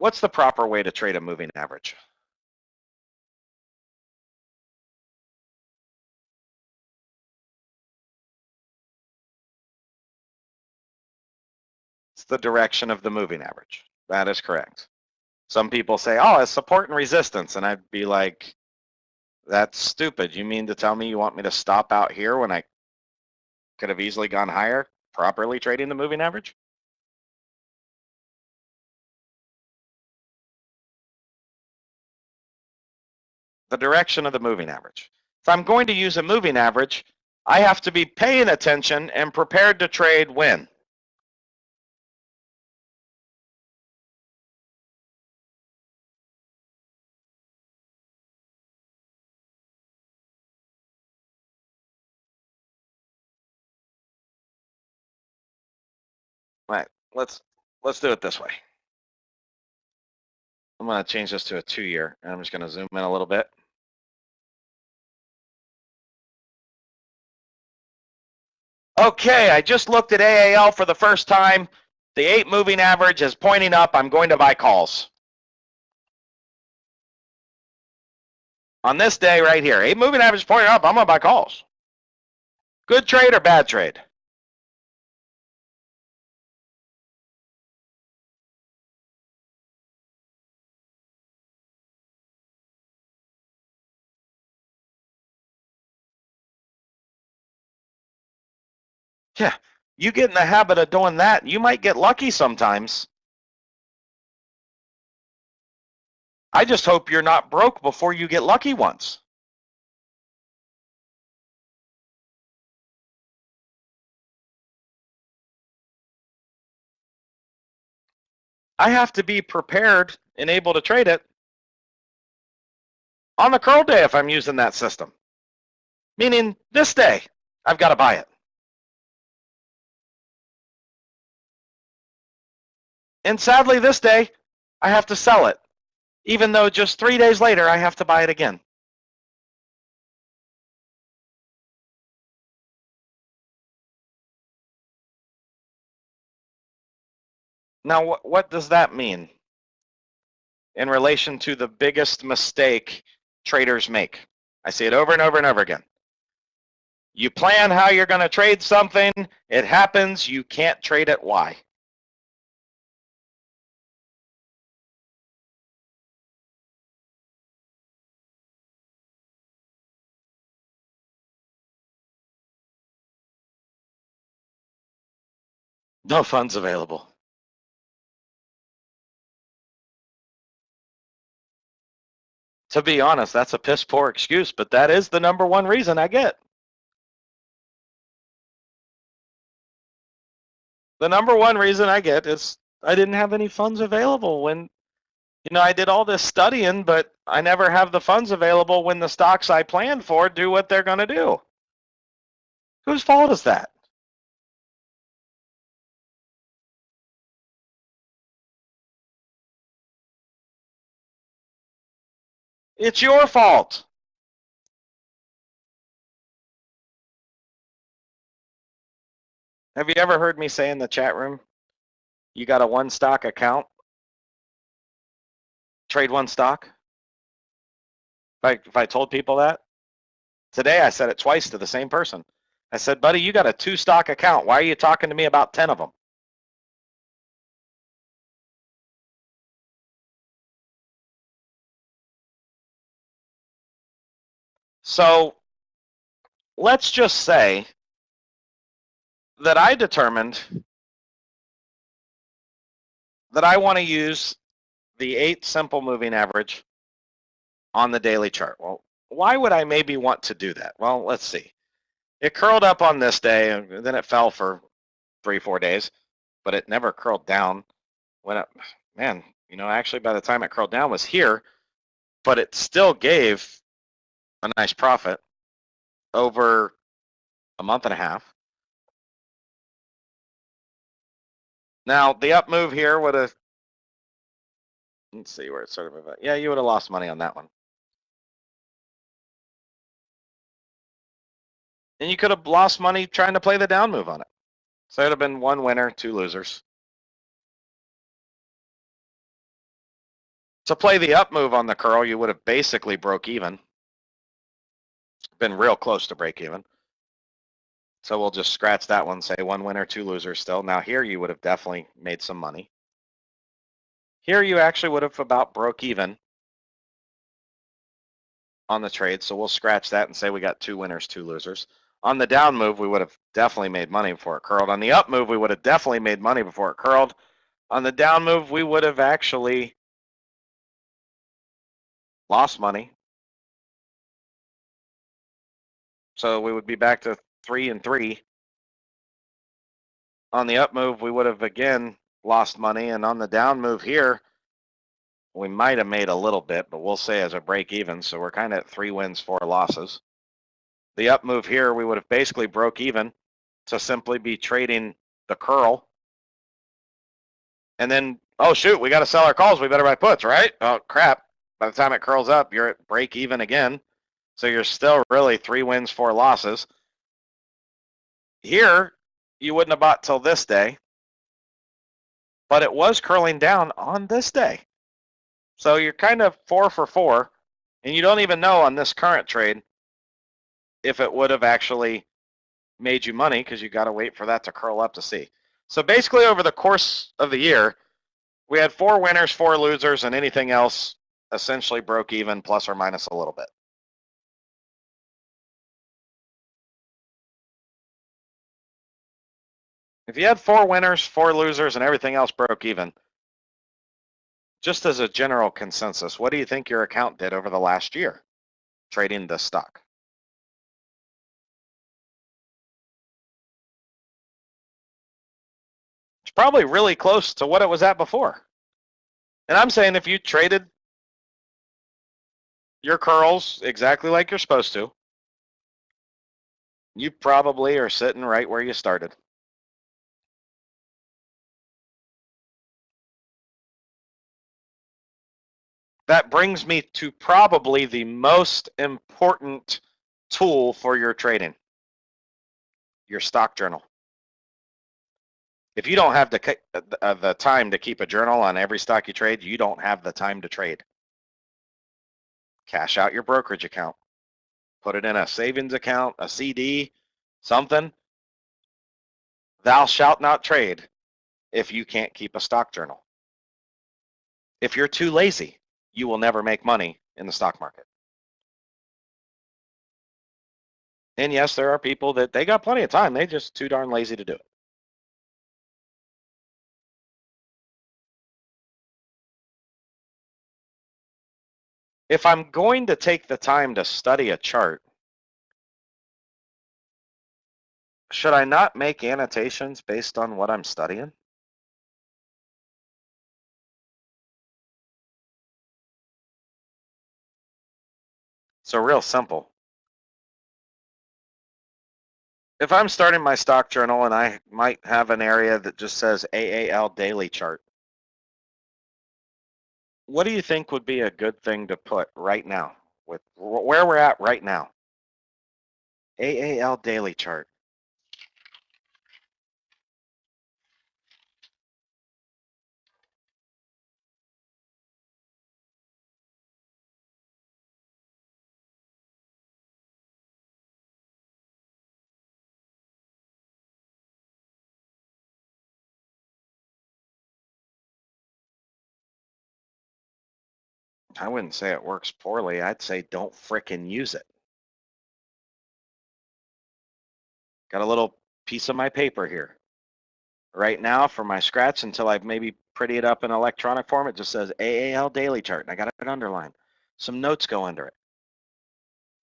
what's the proper way to trade a moving average? It's the direction of the moving average. That is correct. Some people say, oh, it's support and resistance. And I'd be like, that's stupid. You mean to tell me you want me to stop out here when I could have easily gone higher, properly trading the moving average? The direction of the moving average. If I'm going to use a moving average, I have to be paying attention and prepared to trade when? All right, let's do it this way. I'm going to change this to a 2-year, and I'm just going to zoom in a little bit. Okay, I just looked at AAL for the first time. The 8 moving average is pointing up. I'm going to buy calls. On this day right here, 8 moving average is pointing up. I'm going to buy calls. Good trade or bad trade? Yeah, you get in the habit of doing that, you might get lucky sometimes. I just hope you're not broke before you get lucky once. I have to be prepared and able to trade it on the curl day if I'm using that system. Meaning this day, I've got to buy it. And sadly, this day, I have to sell it, even though just 3 days later, I have to buy it again. Now, what does that mean in relation to the biggest mistake traders make? I see it over and over and over again. You plan how you're going to trade something, it happens, you can't trade it. Why? No funds available. To be honest, that's a piss poor excuse, but that is the number one reason I get. The number one reason I get is I didn't have any funds available when, I did all this studying, but I never have the funds available when the stocks I planned for do what they're going to do. Whose fault is that? It's your fault. Have you ever heard me say in the chat room, you got a one stock account? Trade one stock? If I told people that? Today I said it twice to the same person. I said, buddy, you got a 2 stock account. Why are you talking to me about 10 of them? So let's just say that I determined that I want to use the 8 simple moving average on the daily chart. Well, why would I maybe want to do that? Well, let's see. It curled up on this day, and then it fell for 3-4 days, but it never curled down. When it, man, actually by the time it curled down was here, but it still gave a nice profit over a month and a half. Now, the up move here would have, let's see where it's sort of about. Yeah, you would have lost money on that one. And you could have lost money trying to play the down move on it. So it would have been 1 winner, 2 losers. To play the up move on the curl, you would have basically broke even. Been real close to break even. So we'll just scratch that one, say 1 winner, 2 losers still. Now here you would have definitely made some money. Here you actually would have about broke even on the trade. So we'll scratch that and say we got 2 winners, 2 losers. On the down move, we would have definitely made money before it curled. On the up move, we would have definitely made money before it curled. On the down move, we would have actually lost money. So we would be back to 3 and 3. On the up move, we would have again lost money. And on the down move here, we might have made a little bit, but we'll say as a break even. So we're kind of at 3 wins, 4 losses. The up move here, we would have basically broke even to simply be trading the curl. And then, oh shoot, we got to sell our calls. We better buy puts, right? Oh crap. By the time it curls up, you're at break even again. So you're still really 3 wins, 4 losses. Here, you wouldn't have bought till this day, but it was curling down on this day. So you're kind of 4 for 4, and you don't even know on this current trade if it would have actually made you money because you got to wait for that to curl up to see. So basically over the course of the year, we had 4 winners, 4 losers, and anything else essentially broke even plus or minus a little bit. If you had 4 winners, 4 losers, and everything else broke even, just as a general consensus, what do you think your account did over the last year trading this stock? It's probably really close to what it was at before. And I'm saying if you traded your curls exactly like you're supposed to, you probably are sitting right where you started. That brings me to probably the most important tool for your trading, your stock journal. If you don't have the time to keep a journal on every stock you trade, you don't have the time to trade. Cash out your brokerage account. Put it in a savings account, a CD, something. Thou shalt not trade if you can't keep a stock journal. If you're too lazy, you will never make money in the stock market. And yes, there are people that they got plenty of time. They're just too darn lazy to do it. If I'm going to take the time to study a chart, should I not make annotations based on what I'm studying? So real simple. If I'm starting my stock journal and I might have an area that just says AAL daily chart, what do you think would be a good thing to put right now with where we're at right now? AAL daily chart. I wouldn't say it works poorly. I'd say don't frickin' use it. Got a little piece of my paper here. Right now for my scratch until I've maybe pretty it up in electronic form, it just says AAL daily chart and I got it underlined. Some notes go under it.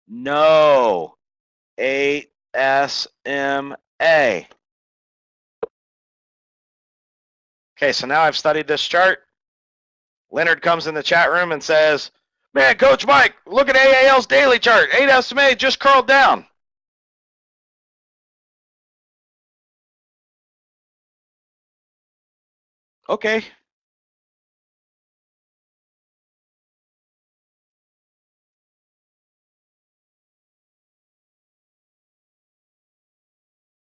No. ASMA. Okay, so now I've studied this chart. Leonard comes in the chat room and says, man, Coach Mike, look at AAL's daily chart. 8 SMA just curled down. Okay.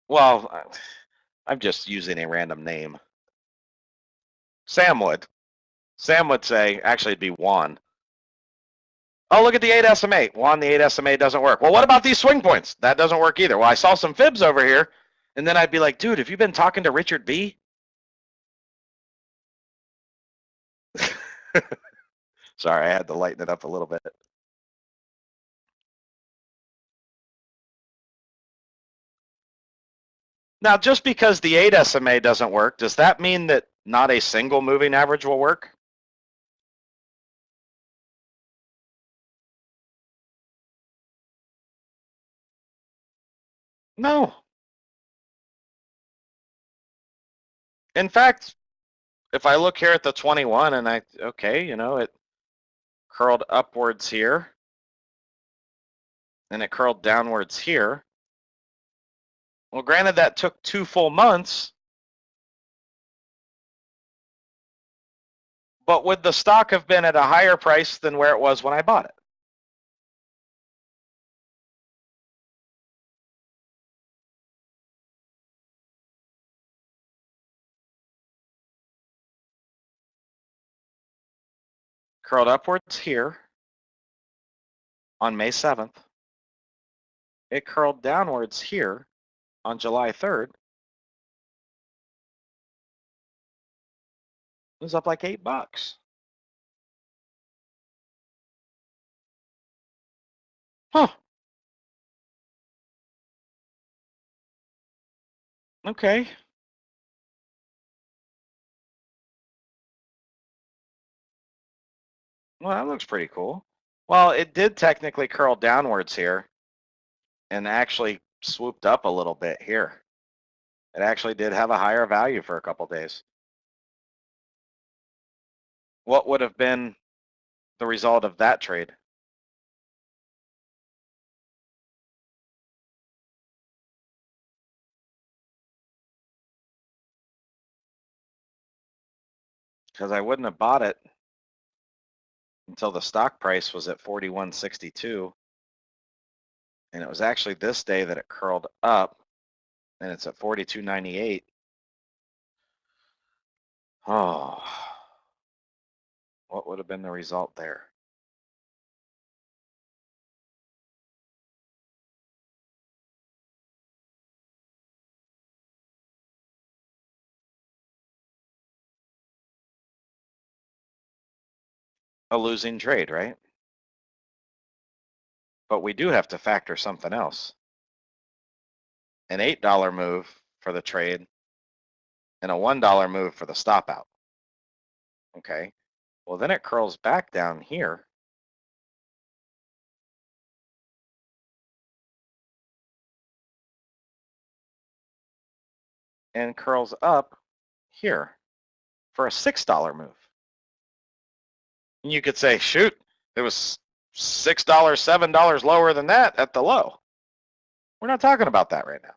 Well, I'm just using a random name. Sam would. Sam would say, actually it'd be Juan. Oh, look at the 8 SMA. Juan, the 8 SMA doesn't work. Well, what about these swing points? That doesn't work either. Well, I saw some fibs over here. And then I'd be like, dude, have you been talking to Richard B? Sorry, I had to lighten it up a little bit. Now, just because the 8 SMA doesn't work, does that mean that not a single moving average will work? No. In fact, if I look here at the 21 and okay, it curled upwards here and it curled downwards here. Well, granted, that took 2 full months, but would the stock have been at a higher price than where it was when I bought it? Curled upwards here on May 7th. It curled downwards here on July 3rd. It was up like $8. Huh. Okay. Well, that looks pretty cool. Well, it did technically curl downwards here and actually swooped up a little bit here. It actually did have a higher value for a couple days. What would have been the result of that trade? Because I wouldn't have bought it until the stock price was at 41.62. And it was actually this day that it curled up and it's at 42.98. Oh, what would have been the result there? A losing trade, right? But we do have to factor something else. An $8 move for the trade and a $1 move for the stop out. Okay. Well, then it curls back down here. And curls up here for a $6 move. And you could say, shoot, it was $6, $7 lower than that at the low. We're not talking about that right now.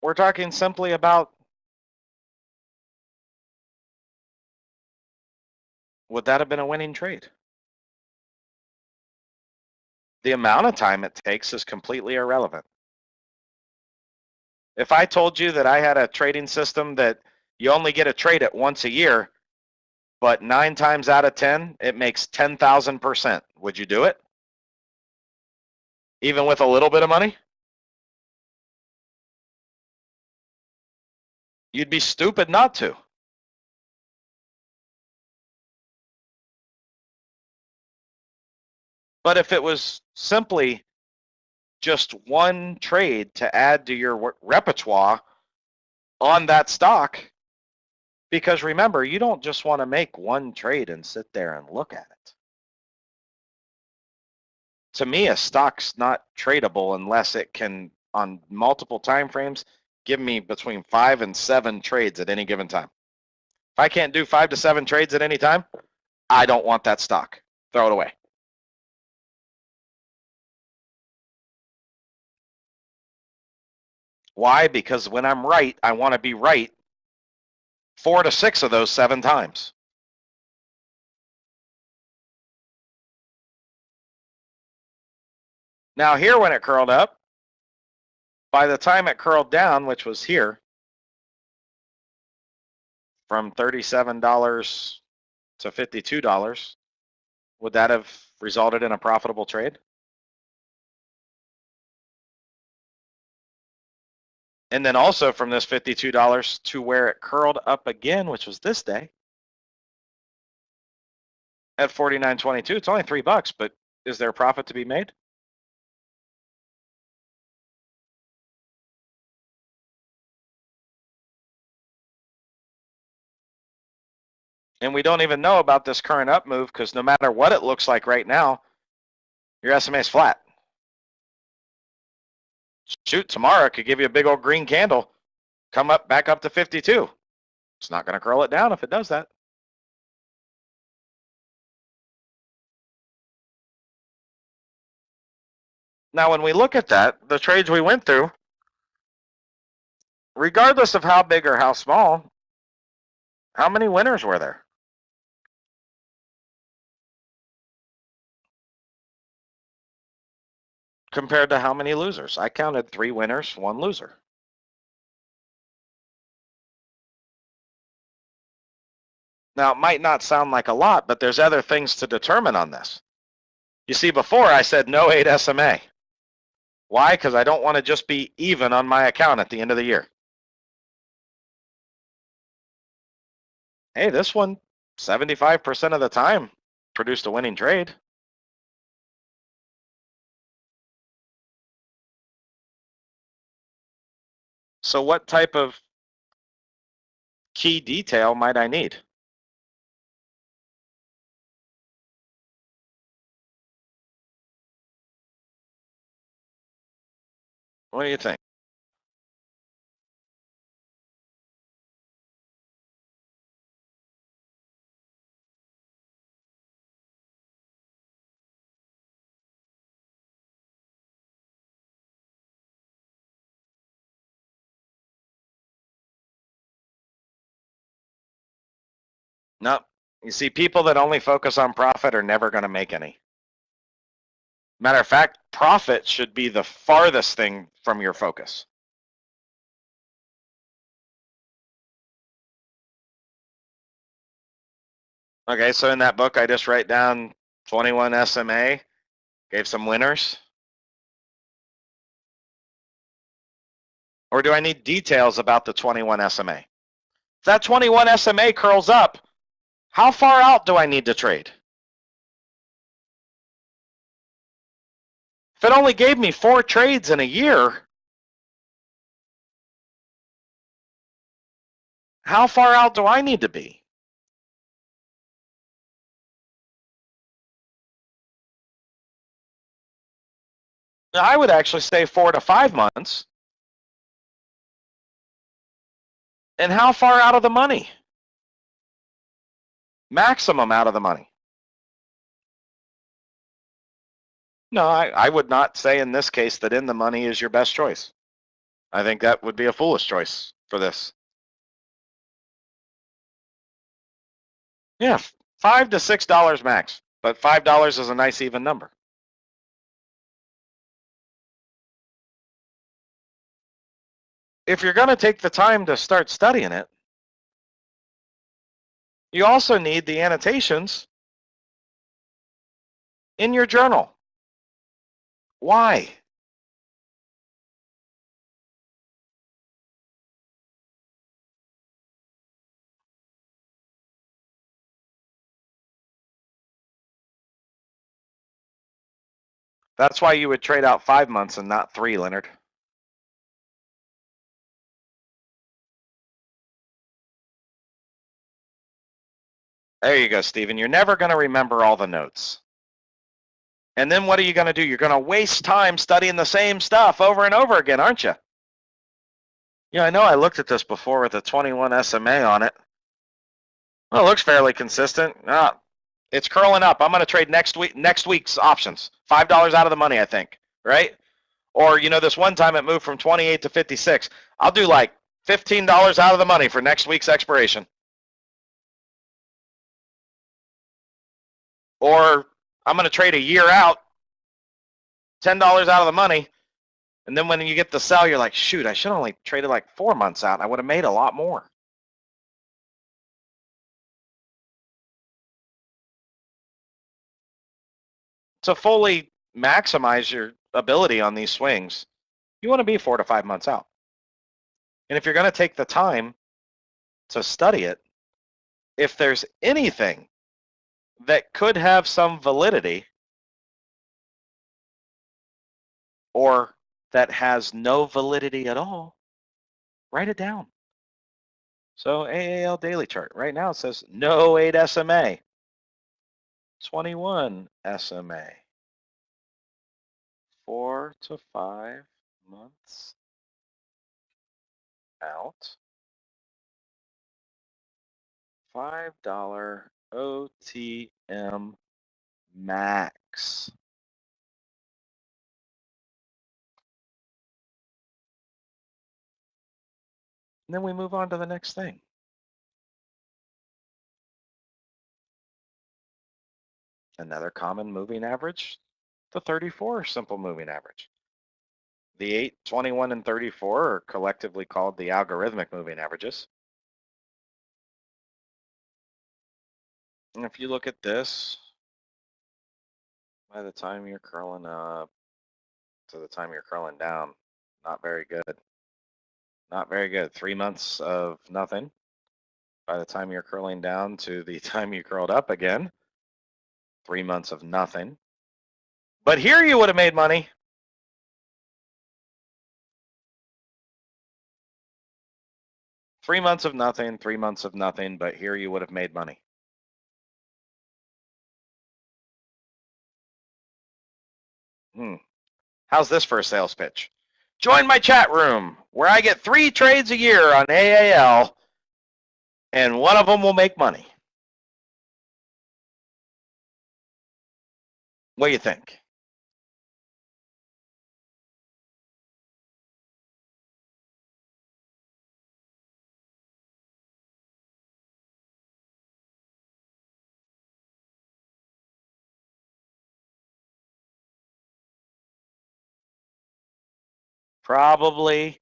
We're talking simply about, would that have been a winning trade? The amount of time it takes is completely irrelevant. If I told you that I had a trading system that you only get a trade it once a year, but 9 times out of 10, it makes 10,000%, would you do it? Even with a little bit of money? You'd be stupid not to. But if it was simply just one trade to add to your repertoire on that stock, because remember, you don't just want to make one trade and sit there and look at it. To me, a stock's not tradable unless it can, on multiple time frames, give me between 5 and 7 trades at any given time. If I can't do 5 to 7 trades at any time, I don't want that stock. Throw it away. Why? Because when I'm right, I want to be right 4 to 6 of those 7 times. Now here when it curled up, by the time it curled down, which was here, from $37 to $52, would that have resulted in a profitable trade? And then also from this $52 to where it curled up again, which was this day at $49.22. It's only $3, but is there a profit to be made? And we don't even know about this current up move because no matter what it looks like right now, your SMA is flat. Shoot, tomorrow it could give you a big old green candle, come up back up to 52. It's not going to curl it down if it does that. Now, when we look at that, the trades we went through, regardless of how big or how small, how many winners were there? Compared to how many losers? I counted 3 winners, 1 loser. Now, it might not sound like a lot, but there's other things to determine on this. You see, before I said no 8 SMA. Why? Because I don't want to just be even on my account at the end of the year. Hey, this one, 75% of the time, produced a winning trade. So what type of key detail might I need? What do you think? No, you see, people that only focus on profit are never going to make any. Matter of fact, profit should be the farthest thing from your focus. Okay, so in that book, I just write down 21 SMA, gave some winners. Or do I need details about the 21 SMA? If that 21 SMA curls up, how far out do I need to trade? If it only gave me 4 trades in a year, how far out do I need to be? I would actually say 4 to 5 months. And how far out of the money? Maximum out of the money. No, I would not say in this case that in the money is your best choice. I think that would be a foolish choice for this. Yeah, $5 to $6 max, but $5 is a nice even number. If you're going to take the time to start studying it, you also need the annotations in your journal. Why? That's why you would trade out 5 months and not 3, Leonard. There you go, Stephen. You're never going to remember all the notes. And then what are you going to do? You're going to waste time studying the same stuff over and over again, aren't you? Yeah, I know I looked at this before with the 21 SMA on it. Well, it looks fairly consistent. It's curling up. I'm going to trade next week's options. $5 out of the money, I think, right? Or, this one time it moved from 28 to 56. I'll do like $15 out of the money for next week's expiration. Or I'm going to trade a year out, $10 out of the money. And then when you get the sell, you're like, shoot, I should have only traded like 4 months out. I would have made a lot more. to fully maximize your ability on these swings, you want to be 4 to 5 months out. And if you're going to take the time to study it, if there's anything that could have some validity or that has no validity at all, write it down. So AAL daily chart, right now it says no 8 SMA, 21 SMA, 4 to 5 months out, $5 OTM max. And then we move on to the next thing. Another common moving average, the 34 simple moving average. The 8, 21, and 34 are collectively called the algorithmic moving averages. And if you look at this, by the time you're curling up to the time you're curling down, not very good. Not very good. 3 months of nothing. By the time you're curling down to the time you curled up again, 3 months of nothing. But here you would have made money. Three months of nothing, 3 months of nothing, but here you would have made money. How's this for a sales pitch? Join my chat room where I get 3 trades a year on AAL and one of them will make money. What do you think? Probably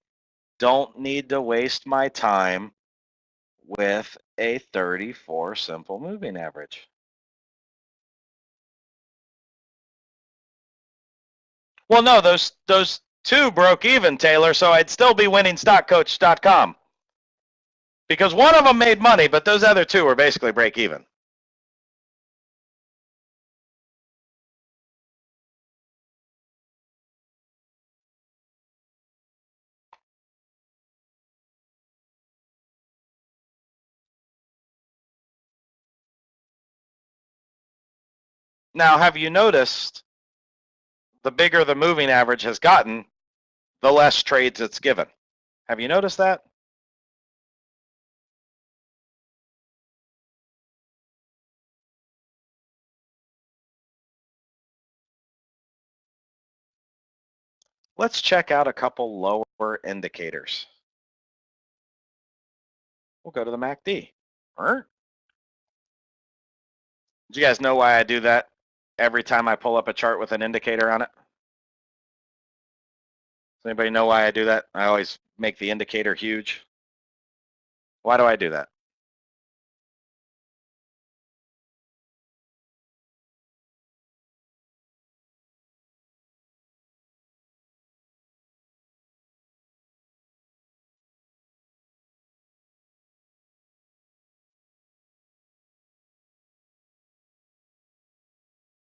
don't need to waste my time with a 34 simple moving average. Well, no, those 2 broke even, Taylor, so I'd still be winning stockcoach.com. Because one of them made money, but those other 2 were basically break even. Now, have you noticed the bigger the moving average has gotten, the less trades it's given? Have you noticed that? Let's check out a couple lower indicators. We'll go to the MACD. Do you guys know why I do that every time I pull up a chart with an indicator on it? Does anybody know why I do that? I always make the indicator huge. Why do I do that?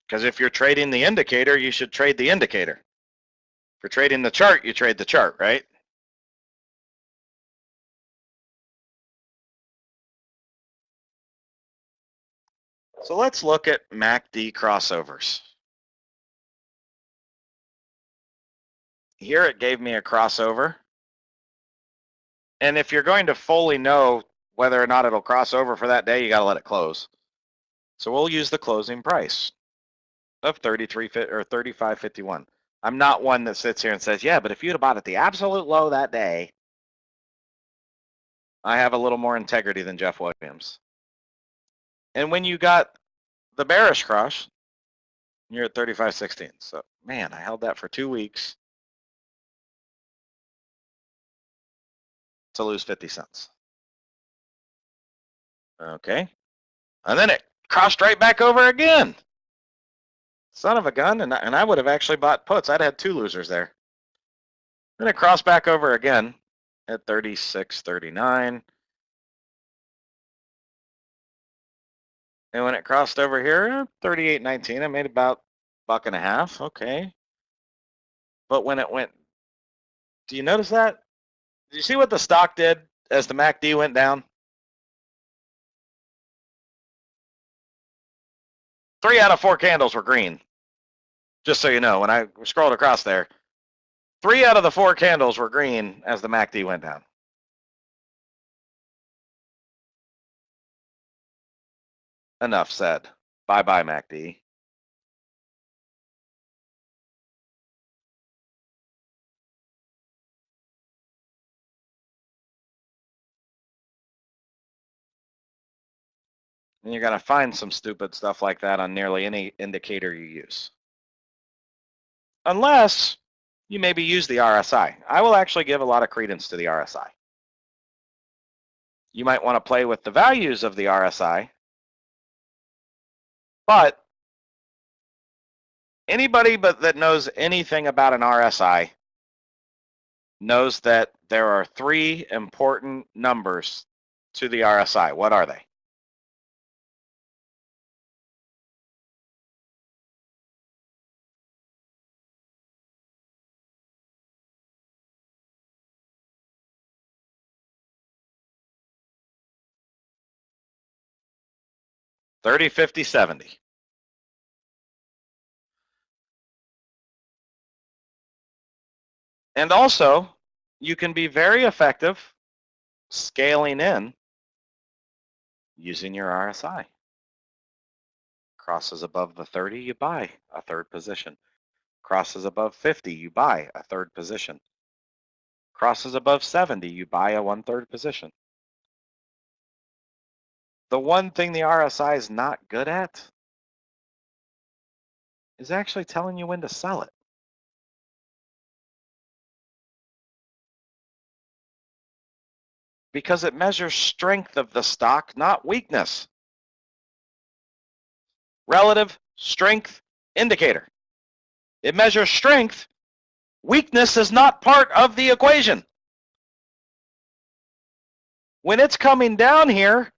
Because if you're trading the indicator, you should trade the indicator. If you're trading the chart, you trade the chart, right? So let's look at MACD crossovers. Here it gave me a crossover. And if you're going to fully know whether or not it'll cross over for that day, you got to let it close. So we'll use the closing price of 33 or 35.51. I'm not one that sits here and says, yeah, but if you'd have bought at the absolute low that day, I have a little more integrity than Jeff Williams. And when you got the bearish crush, you're at 35.16. So, man, I held that for 2 weeks to lose 50 cents. Okay. And then it crossed right back over again. Son of a gun, and I would have actually bought puts. I'd had 2 losers there. Then it crossed back over again at 36.39. And when it crossed over here, 38.19, I made about $1.50. Okay. But when it went, do you notice that? Did you see what the stock did as the MACD went down? 3 out of 4 candles were green. Just so you know, when I scrolled across there, 3 out of the 4 candles were green as the MACD went down. Enough said. Bye-bye, MACD. And you're going to find some stupid stuff like that on nearly any indicator you use. Unless you maybe use the RSI. I will actually give a lot of credence to the RSI. You might want to play with the values of the RSI, but anybody that knows anything about an RSI knows that there are 3 important numbers to the RSI. What are they? $30, $50, $70. And also, you can be very effective scaling in using your RSI. Crosses above the 30, you buy a 3rd position. Crosses above 50, you buy a 3rd position. Crosses above 70, you buy a 1/3 position. The one thing the RSI is not good at is actually telling you when to sell it. Because it measures strength of the stock, not weakness. Relative strength indicator. It measures strength. Weakness is not part of the equation. When it's coming down here,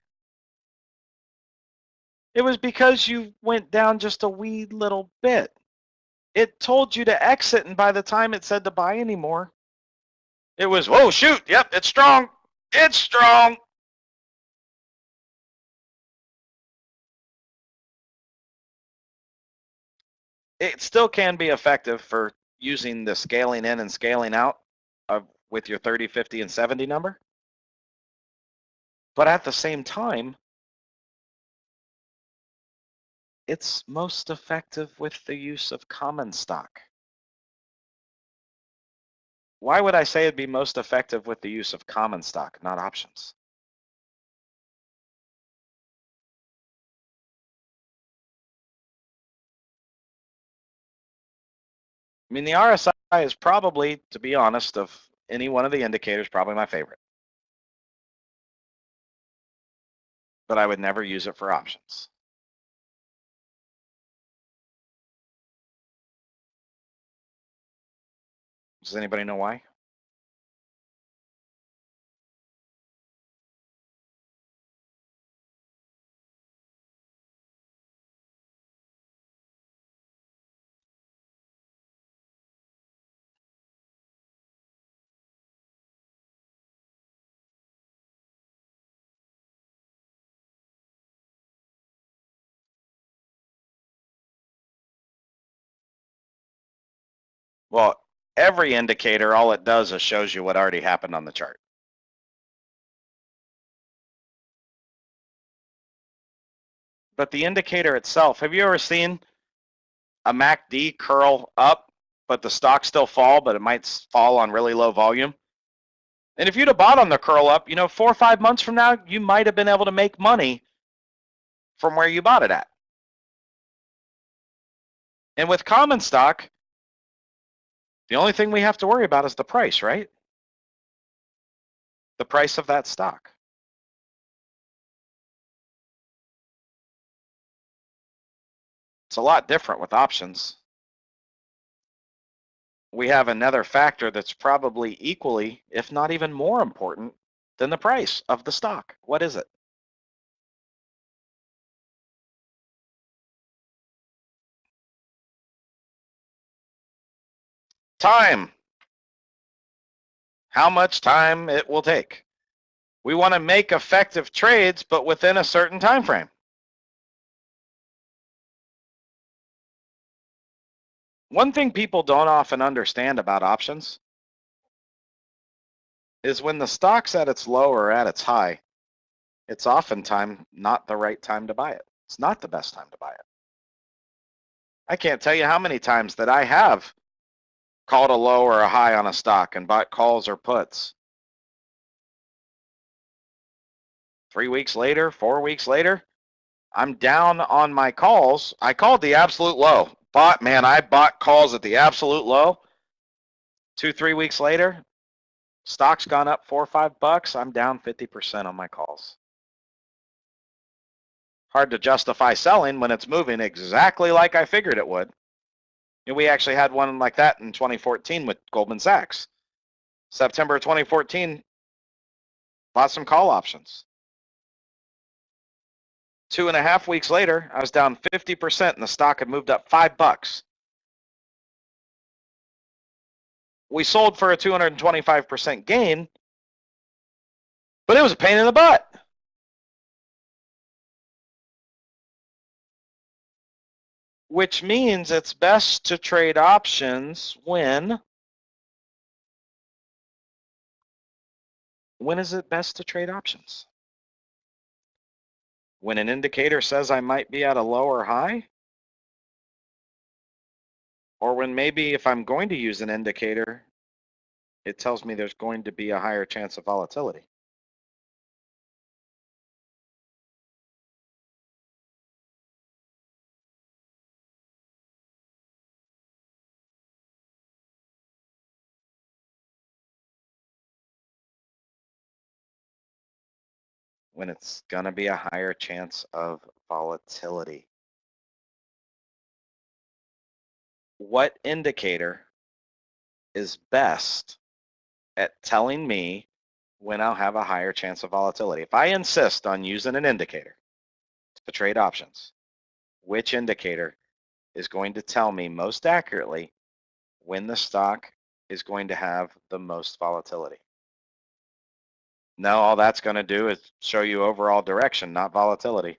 it was because you went down just a wee little bit. It told you to exit, and by the time it said to buy anymore, it was, whoa, shoot, yep, it's strong. It's strong. It still can be effective for using the scaling in and scaling out with your 30, 50, and 70 number. But at the same time, it's most effective with the use of common stock. Why would I say it'd be most effective with the use of common stock, not options? I mean, the RSI is probably, to be honest, of any one of the indicators, probably my favorite. But I would never use it for options. Does anybody know why? Well, every indicator, all it does is shows you what already happened on the chart. But the indicator itself, have you ever seen a MACD curl up, but the stock still fall, but it might fall on really low volume? And if you'd have bought on the curl up, 4 or 5 months from now, you might have been able to make money from where you bought it at. And with common stock, the only thing we have to worry about is the price, right? The price of that stock. It's a lot different with options. We have another factor that's probably equally, if not even more important than the price of the stock. What is it? Time. How much time it will take. We want to make effective trades, but within a certain time frame. One thing people don't often understand about options is when the stock's at its low or at its high, it's oftentimes not the right time to buy it. It's not the best time to buy it. I can't tell you how many times that I have called a low or a high on a stock and bought calls or puts. 3 weeks later, 4 weeks later, I'm down on my calls. I called the absolute low. I bought calls at the absolute low. 2, 3 weeks later, stock's gone up $4 or $5. I'm down 50% on my calls. Hard to justify selling when it's moving exactly like I figured it would. And we actually had one like that in 2014 with Goldman Sachs. September 2014, bought some call options. 2.5 weeks later, I was down 50% and the stock had moved up $5. We sold for a 225% gain, but it was a pain in the butt. Which means it's best to trade options when is it best to trade options? When an indicator says I might be at a low or high? Or when maybe if I'm going to use an indicator, it tells me there's going to be a higher chance of volatility. When it's going to be a higher chance of volatility. What indicator is best at telling me when I'll have a higher chance of volatility? If I insist on using an indicator to trade options, which indicator is going to tell me most accurately when the stock is going to have the most volatility? No, all that's going to do is show you overall direction, not volatility.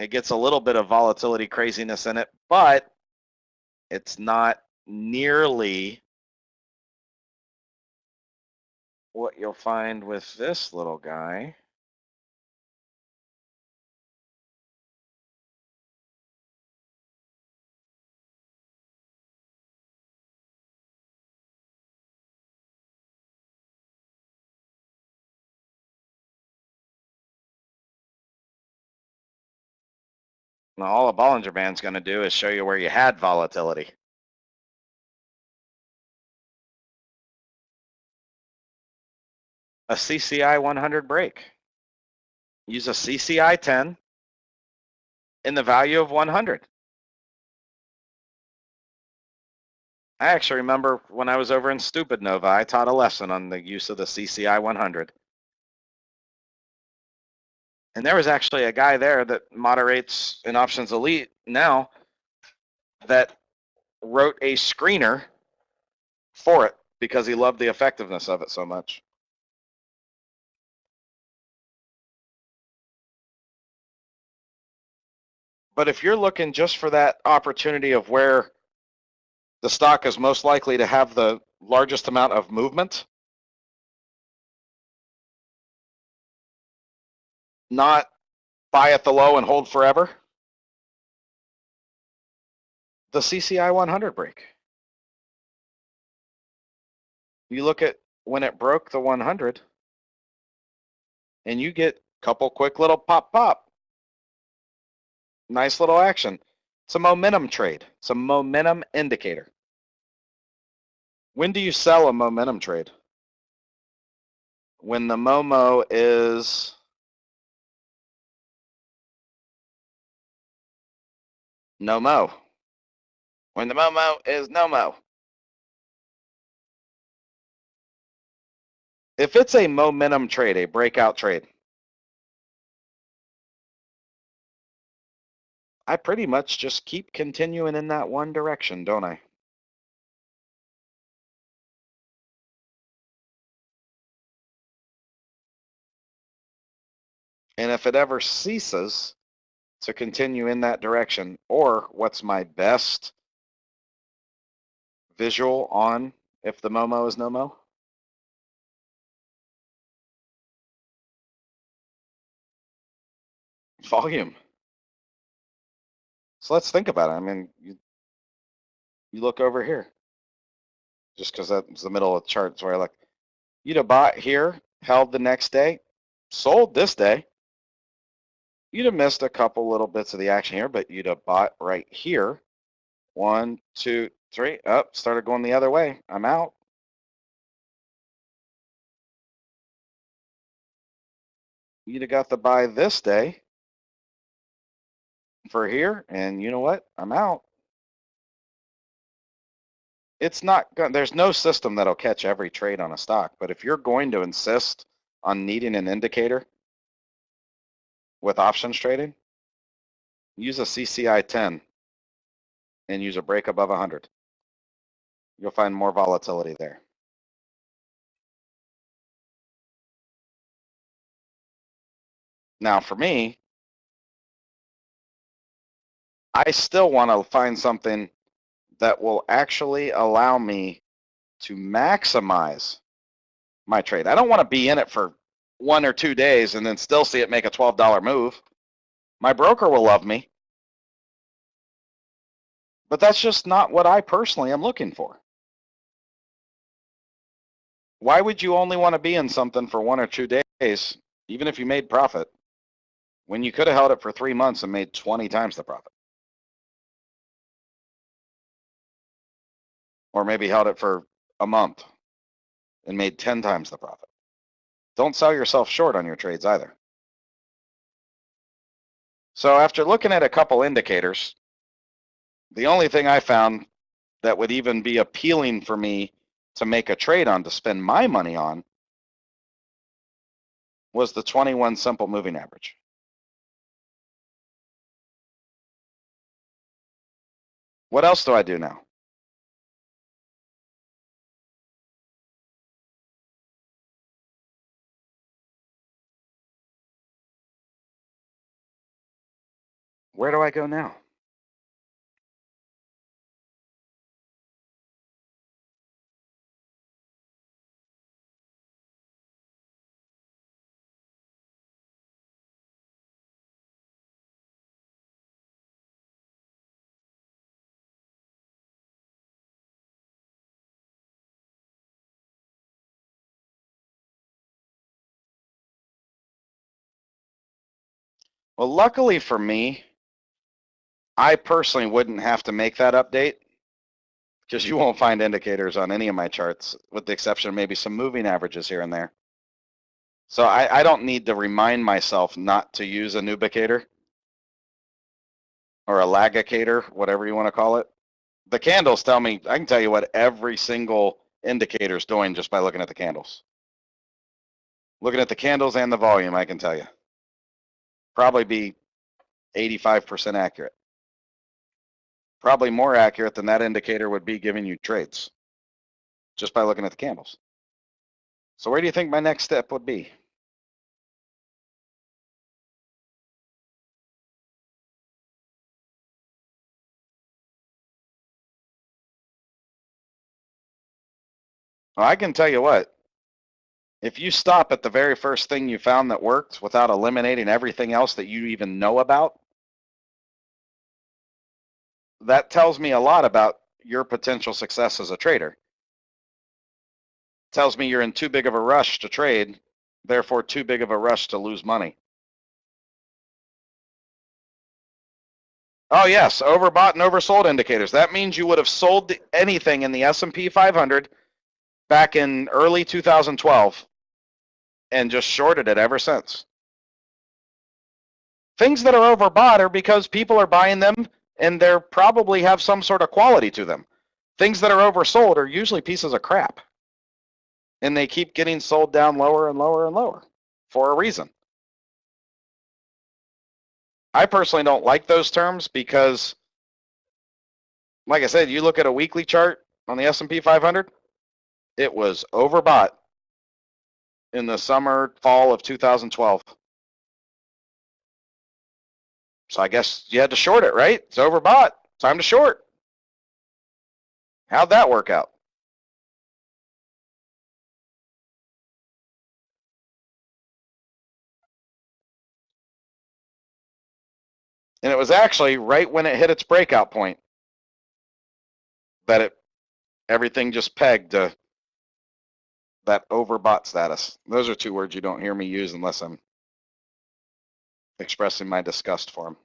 It gets a little bit of volatility craziness in it, but it's not nearly what you'll find with this little guy. Now, all a Bollinger Band's going to do is show you where you had volatility. A CCI 100 break. Use a CCI 10 in the value of 100. I actually remember when I was over in Stupid Nova, I taught a lesson on the use of the CCI 100. And there was actually a guy there that moderates in Options Elite now that wrote a screener for it because he loved the effectiveness of it so much. But if you're looking just for that opportunity of where the stock is most likely to have the largest amount of movement, not buy at the low and hold forever, the CCI 100 break. You look at when it broke the 100 and you get a couple quick little pop. Nice little action. It's a momentum trade. It's a momentum indicator. When do you sell a momentum trade? When the Momo is No mo. When the Momo is no mo. If it's a momentum trade, a breakout trade, I pretty much just keep continuing in that one direction, don't I? And if it ever ceases to continue in that direction, or what's my best visual on if the Momo is no mo? Volume. So let's think about it. I mean, you look over here, just because that's the middle of the chart. That's where I look. You'd have bought here, held the next day, sold this day. You'd have missed a couple little bits of the action here, but you'd have bought right here. 1, 2, 3, up, started going the other way. I'm out. You'd have got the buy this day for here, and you know what? I'm out. It's not, there's no system that'll catch every trade on a stock, but if you're going to insist on needing an indicator with options trading, use a CCI 10 and use a break above 100. You'll find more volatility there. Now, for me, I still want to find something that will actually allow me to maximize my trade. I don't want to be in it for 1 or 2 days and then still see it make a $12 move. My broker will love me, but that's just not what I personally am looking for. Why would you only want to be in something for 1 or 2 days, even if you made profit, when you could have held it for 3 months and made 20 times the profit? Or maybe held it for a month and made 10 times the profit. Don't sell yourself short on your trades either. So after looking at a couple indicators, the only thing I found that would even be appealing for me to make a trade on, to spend my money on, was the 21 simple moving average. What else do I do now? Where do I go now? Well, luckily for me, I personally wouldn't have to make that update, because you won't find indicators on any of my charts, with the exception of maybe some moving averages here and there. So I don't need to remind myself not to use a nubicator or a lagicator, whatever you want to call it. The candles tell me, I can tell you what every single indicator is doing just by looking at the candles. Looking at the candles and the volume, I can tell you. Probably be 85% accurate. Probably more accurate than that indicator would be giving you trades, just by looking at the candles. So where do you think my next step would be? Well, I can tell you what, if you stop at the very first thing you found that worked without eliminating everything else that you even know about, that tells me a lot about your potential success as a trader. Tells me you're in too big of a rush to trade, therefore too big of a rush to lose money. Oh yes, overbought and oversold indicators. That means you would have sold anything in the S&P 500 back in early 2012 and just shorted it ever since. Things that are overbought are because people are buying them and they probably have some sort of quality to them. Things that are oversold are usually pieces of crap, and they keep getting sold down lower and lower and lower for a reason. I personally don't like those terms because, like I said, you look at a weekly chart on the S&P 500, it was overbought in the summer, fall of 2012. So I guess you had to short it, right? It's overbought. Time to short. How'd that work out? And it was actually right when it hit its breakout point that everything just pegged to that overbought status. Those are two words you don't hear me use unless I'm expressing my disgust for them.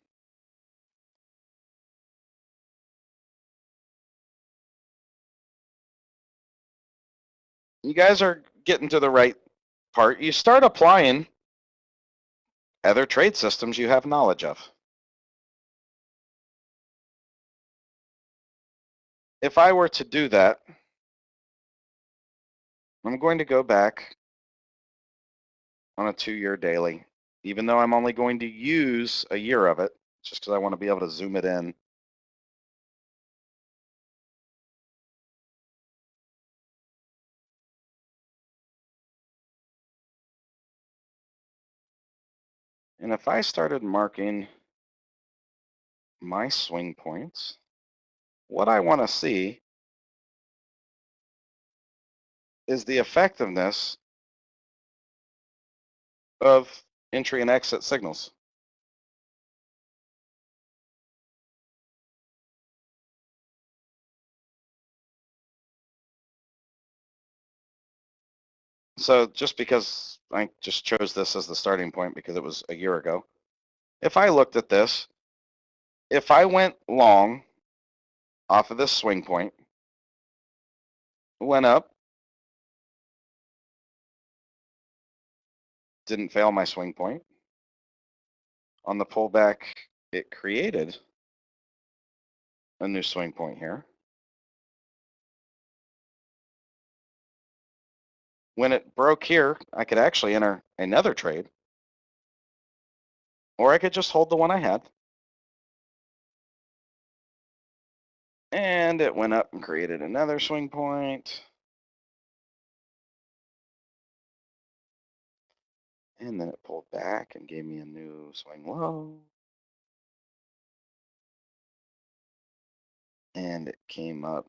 You guys are getting to the right part. You start applying other trade systems you have knowledge of. If I were to do that, I'm going to go back on a 2-year daily, even though I'm only going to use a year of it, just because I want to be able to zoom it in. And if I started marking my swing points, what I want to see is the effectiveness of entry and exit signals. So just because I just chose this as the starting point because it was a year ago, if I looked at this, if I went long off of this swing point, went up, didn't fail my swing point, on the pullback, it created a new swing point here. When it broke here, I could actually enter another trade, or I could just hold the one I had. And it went up and created another swing point. And then it pulled back and gave me a new swing low. And it came up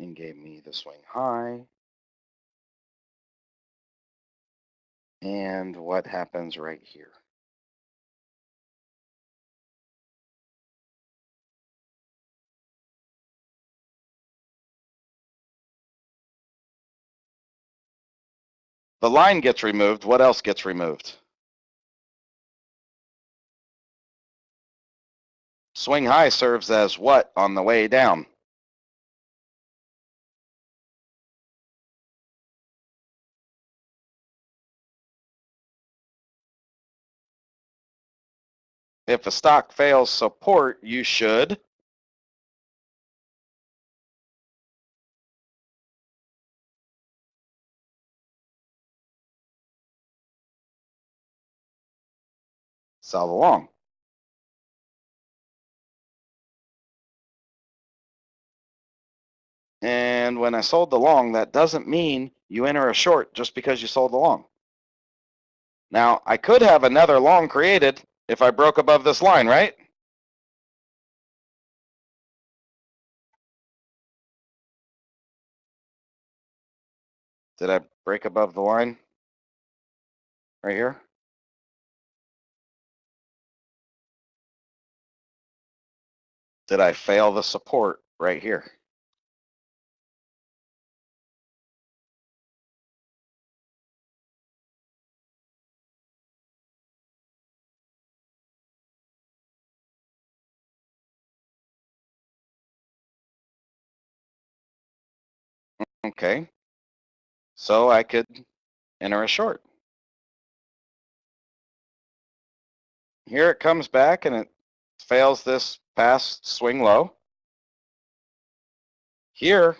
and gave me the swing high. And what happens right here? The line gets removed. What else gets removed? Swing high serves as what on the way down? If a stock fails support, you should sell the long. And when I sold the long, that doesn't mean you enter a short just because you sold the long. Now, I could have another long created if I broke above this line, right? Did I break above the line right here? Did I fail the support right here? Okay, so I could enter a short. Here it comes back and it fails this past swing low. Here,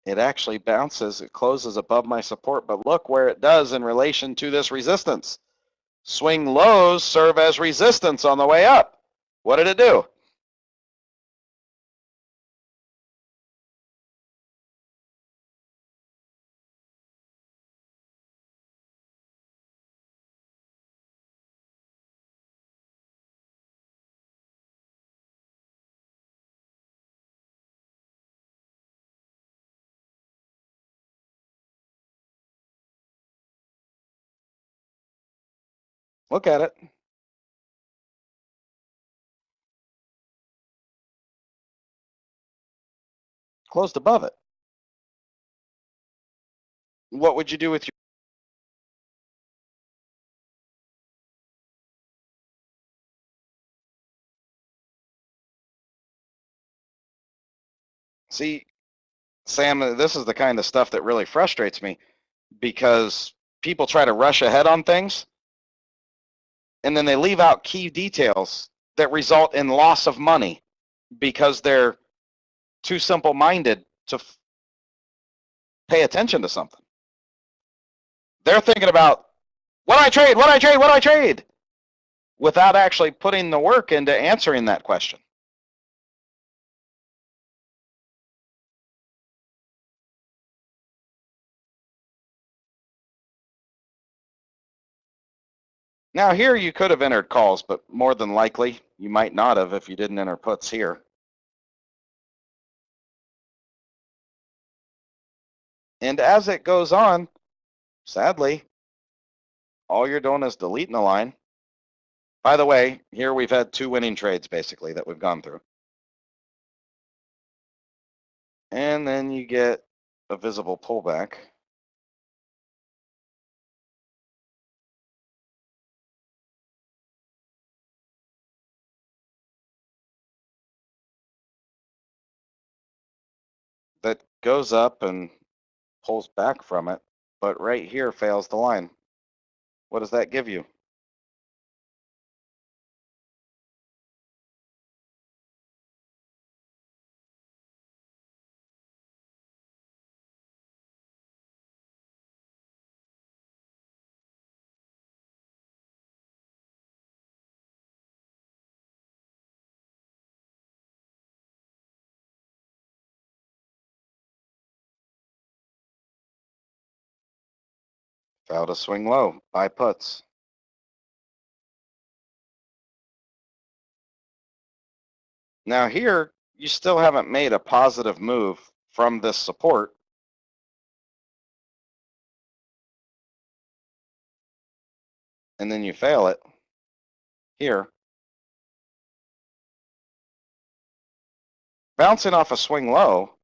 it actually bounces, it closes above my support, but look where it does in relation to this resistance. Swing lows serve as resistance on the way up. What did it do? Look at it. Closed above it. What would you do with your... See, Sam, this is the kind of stuff that really frustrates me because people try to rush ahead on things and then they leave out key details that result in loss of money because they're too simple-minded to pay attention to something. They're thinking about, what do I trade, what do I trade, what do I trade? Without actually putting the work into answering that question. Now here you could have entered calls, but more than likely you might not have if you didn't enter puts here. And as it goes on, sadly, all you're doing is deleting the line. By the way, here we've had 2 winning trades basically that we've gone through. And then you get a visible pullback. That goes up and pulls back from it, but right here fails the line. What does that give you? Failed to swing low, buy puts. Now here, you still haven't made a positive move from this support. And then you fail it here. Bouncing off a swing low,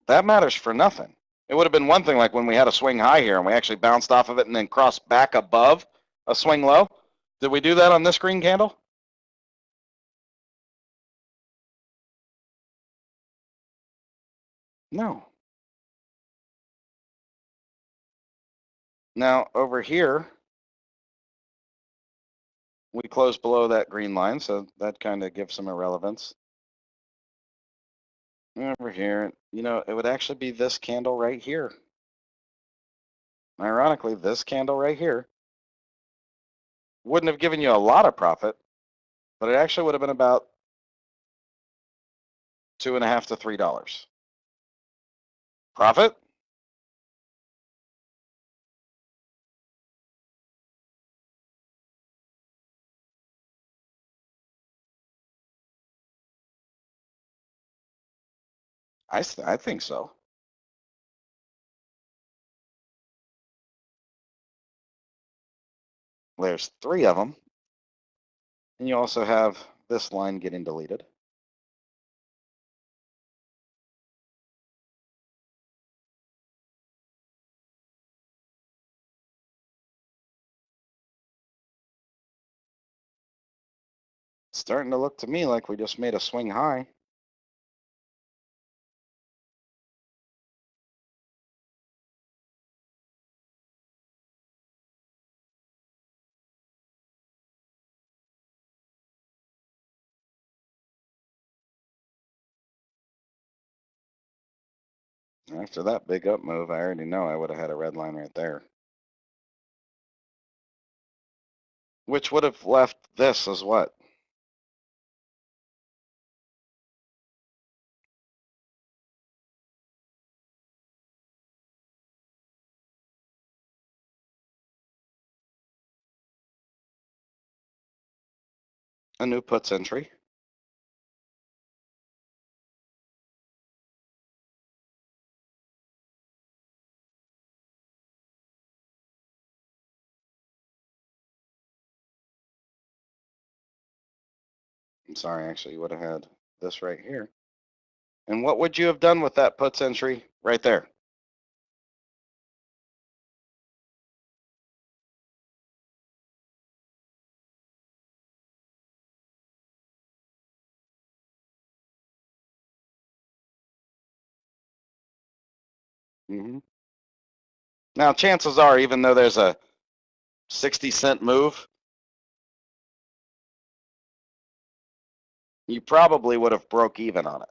that matters for nothing. It would have been one thing like when we had a swing high here and we actually bounced off of it and then crossed back above a swing low. Did we do that on this green candle? No. Now over here, we closed below that green line, so that kind of gives some irrelevance. Over here, you know, it would actually be this candle right here. Ironically, this candle right here wouldn't have given you a lot of profit, but it actually would have been about $2.50 to $3. Profit? I think so. There's 3 of them. And you also have this line getting deleted. It's starting to look to me like we just made a swing high. After that big up move, I already know I would have had a red line right there. Which would have left this as what? A new puts entry. I'm sorry, actually, you would have had this right here. And what would you have done with that puts entry right there? Mm-hmm. Now, chances are, even though there's a 60-cent move, you probably would have broke even on it.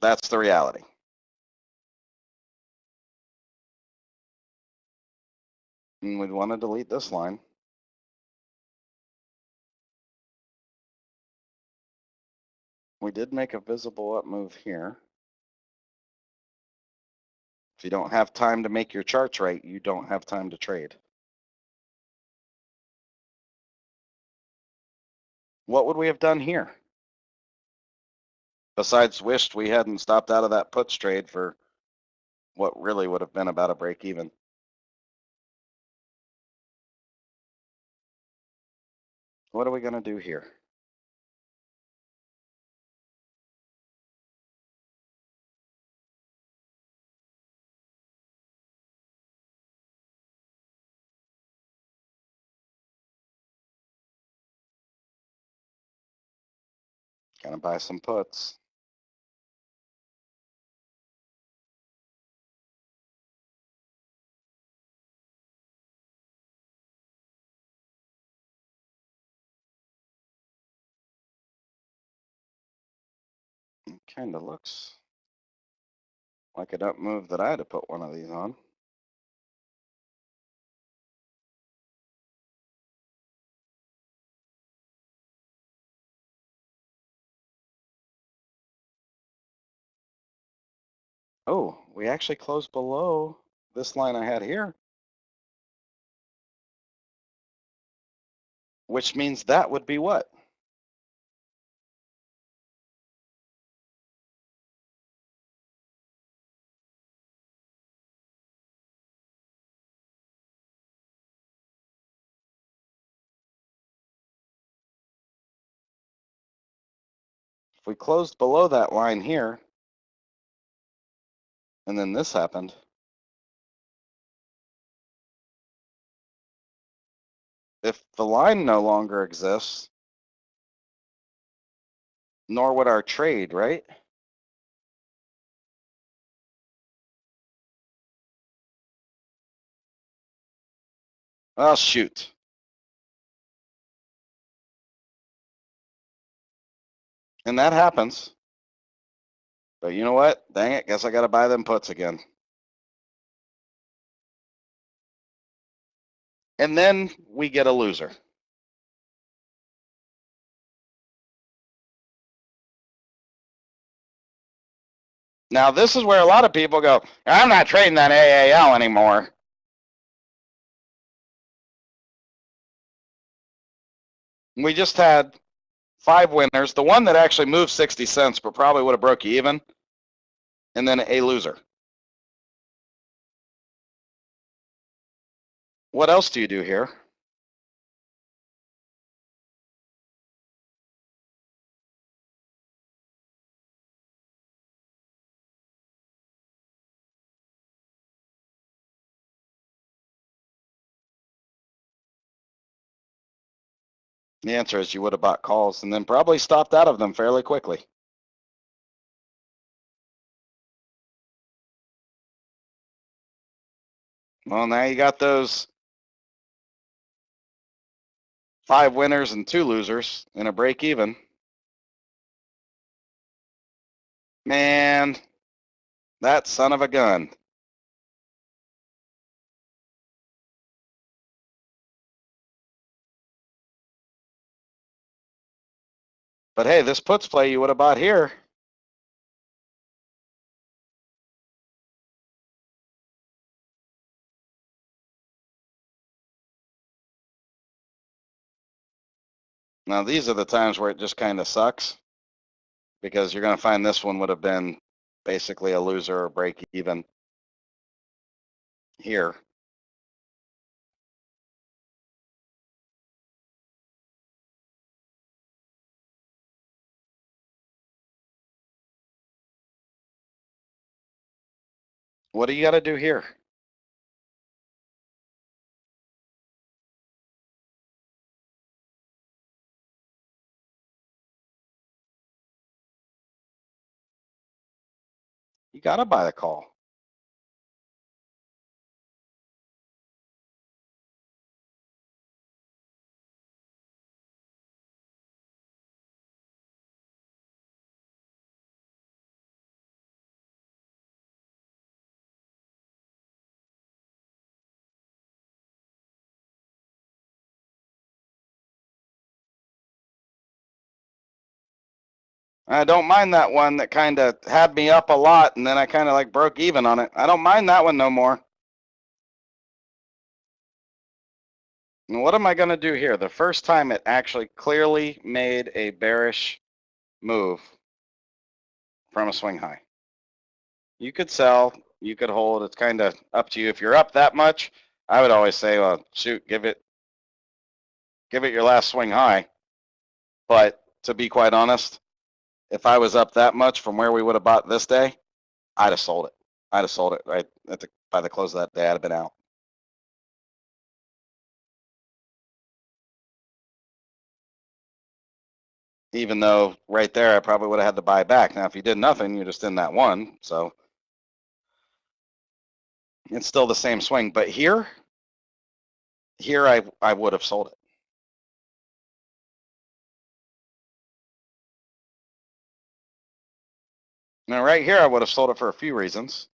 That's the reality. And we'd want to delete this line. We did make a visible up move here. If you don't have time to make your charts right, you don't have time to trade. What would we have done here? Besides wished we hadn't stopped out of that puts trade for what really would have been about a break even. What are we going to do here? Gonna buy some puts. It kind of looks like an up move that I had to put one of these on. Oh, we actually closed below this line I had here, which means that would be what? If we closed below that line here, and then this happened, if the line no longer exists, nor would our trade, right? Oh, shoot. And that happens. But you know what? Dang it, guess I got to buy them puts again. And then we get a loser. Now, this is where a lot of people go, I'm not trading that AAL anymore. We just had 5 winners. The one that actually moved 60 cents, but probably would have broke you even. And then a loser. What else do you do here? The answer is you would have bought calls and then probably stopped out of them fairly quickly. Well, now you got those 5 winners and 2 losers in a break even. Man, that son of a gun. But hey, this puts play you would have bought here. Now, these are the times where it just kind of sucks because you're going to find this one would have been basically a loser or break even here. What do you got to do here? You got to buy the call. I don't mind that one that kind of had me up a lot and then I kind of like broke even on it. I don't mind that one no more. And what am I going to do here? The first time it actually clearly made a bearish move from a swing high. You could sell, you could hold. It's kind of up to you. If you're up that much, I would always say, well, shoot, give it your last swing high. But to be quite honest, if I was up that much from where we would have bought this day, I'd have sold it. I'd have sold it right by the close of that day. I'd have been out. Even though right there, I probably would have had to buy back. Now, if you did nothing, you're just in that one. So it's still the same swing. But here I would have sold it. Now, right here, I would have sold it for a few reasons.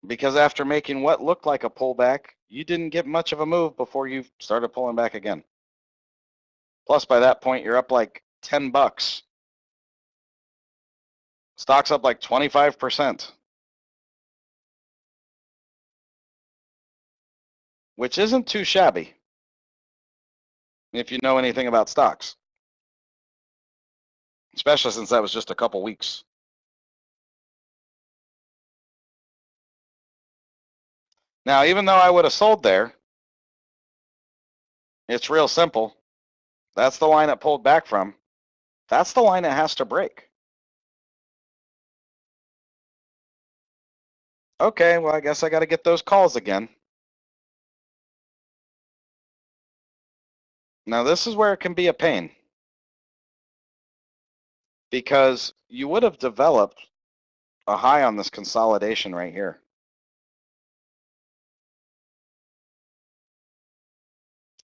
Because after making what looked like a pullback, you didn't get much of a move before you started pulling back again. Plus, by that point, you're up like $10. Stock's up like 25%, which isn't too shabby if you know anything about stocks, especially since that was just a couple weeks. Now, even though I would have sold there, it's real simple. That's the line it pulled back from. That's the line it has to break. Okay, well, I guess I got to get those calls again. Now, this is where it can be a pain because you would have developed a high on this consolidation right here.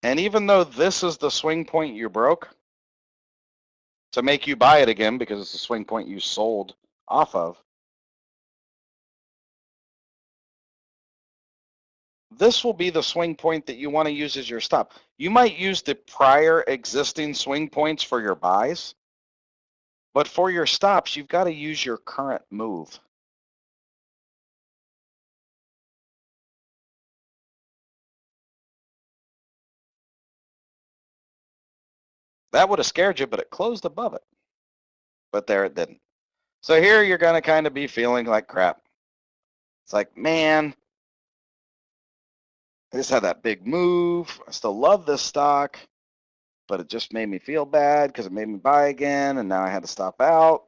And even though this is the swing point you broke to make you buy it again because it's the swing point you sold off of, this will be the swing point that you want to use as your stop. You might use the prior existing swing points for your buys, but for your stops, you've got to use your current move. That would have scared you, but it closed above it. But there it didn't. So here you're going to kind of be feeling like crap. It's like, man, I just had that big move. I still love this stock, but it just made me feel bad because it made me buy again, and now I had to stop out.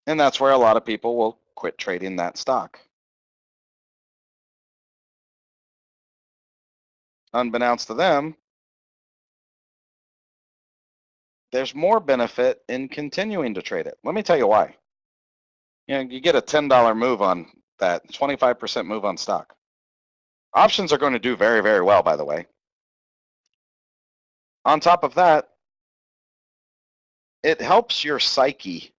And that's where a lot of people will quit trading that stock. Unbeknownst to them, there's more benefit in continuing to trade it. Let me tell you why. You know, you get a $10 move on that, 25% move on stock. Options are going to do very, very well, by the way. On top of that, it helps your psyche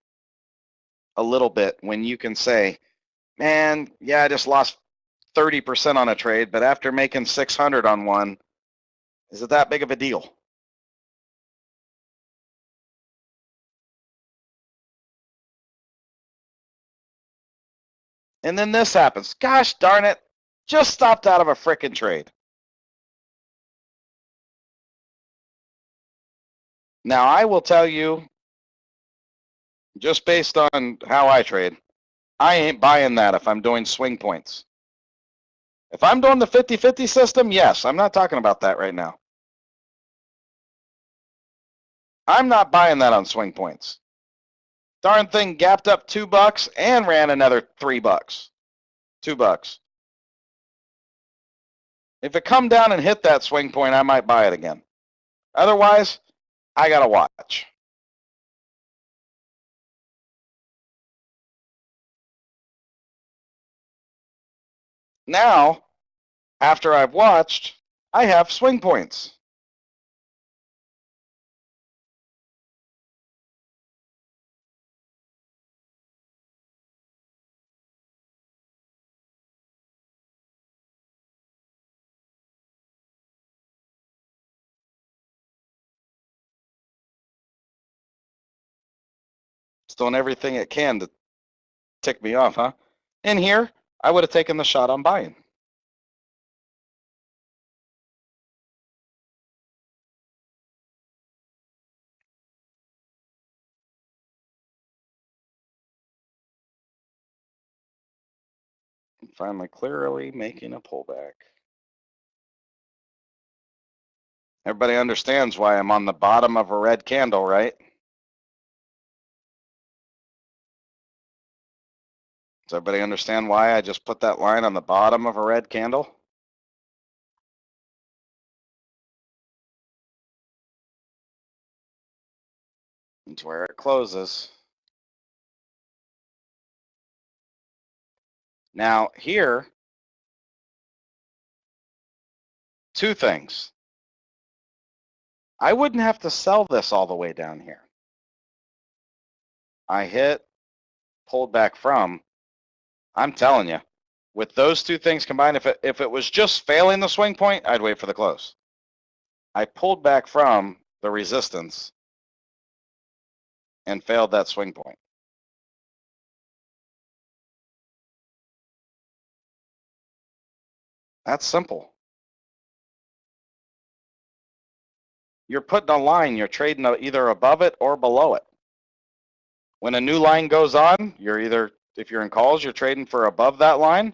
a little bit when you can say, man, yeah, I just lost 30% on a trade, but after making 600 on one, is it that big of a deal? And then this happens. Gosh darn it, just stopped out of a frickin' trade. Now, I will tell you, just based on how I trade, I ain't buying that if I'm doing swing points. If I'm doing the 50-50 system, yes, I'm not talking about that right now. I'm not buying that on swing points. Darn thing gapped up $2 and ran another $3. $2. If it come down and hit that swing point, I might buy it again. Otherwise, I gotta watch. Now, after I've watched, I have swing points. It's doing everything it can to tick me off, huh? In here, I would have taken the shot on buying. Finally, clearly making a pullback. Everybody understands why I'm on the bottom of a red candle, right? Does everybody understand why I just put that line on the bottom of a red candle? It's where it closes. Now here, two things. I wouldn't have to sell this all the way down here. I hit, pulled back from. I'm telling you, with those two things combined, if it was just failing the swing point, I'd wait for the close. I pulled back from the resistance and failed that swing point. That's simple. You're putting a line, you're trading either above it or below it. When a new line goes on, you're either, if you're in calls, you're trading for above that line.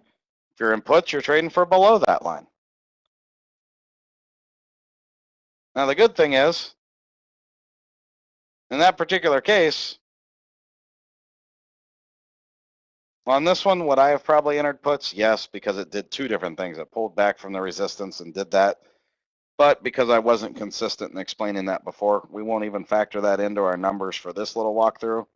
If you're in puts, you're trading for below that line. Now, the good thing is, in that particular case, on this one, would I have probably entered puts? Yes, because it did two different things. It pulled back from the resistance and did that. But because I wasn't consistent in explaining that before, we won't even factor that into our numbers for this little walkthrough.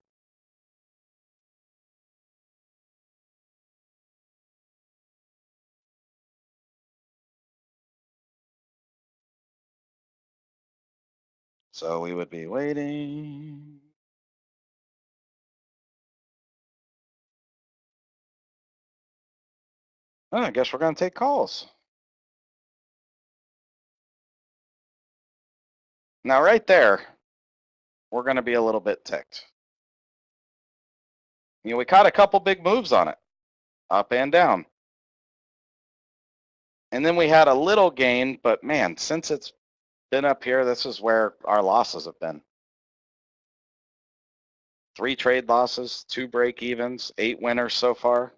So we would be waiting. Oh, I guess we're going to take calls. Now, right there, we're going to be a little bit ticked. You know, we caught a couple big moves on it, up and down. And then we had a little gain, but man, since it's been up here, this is where our losses have been. 3 trade losses, 2 break evens, 8 winners so far.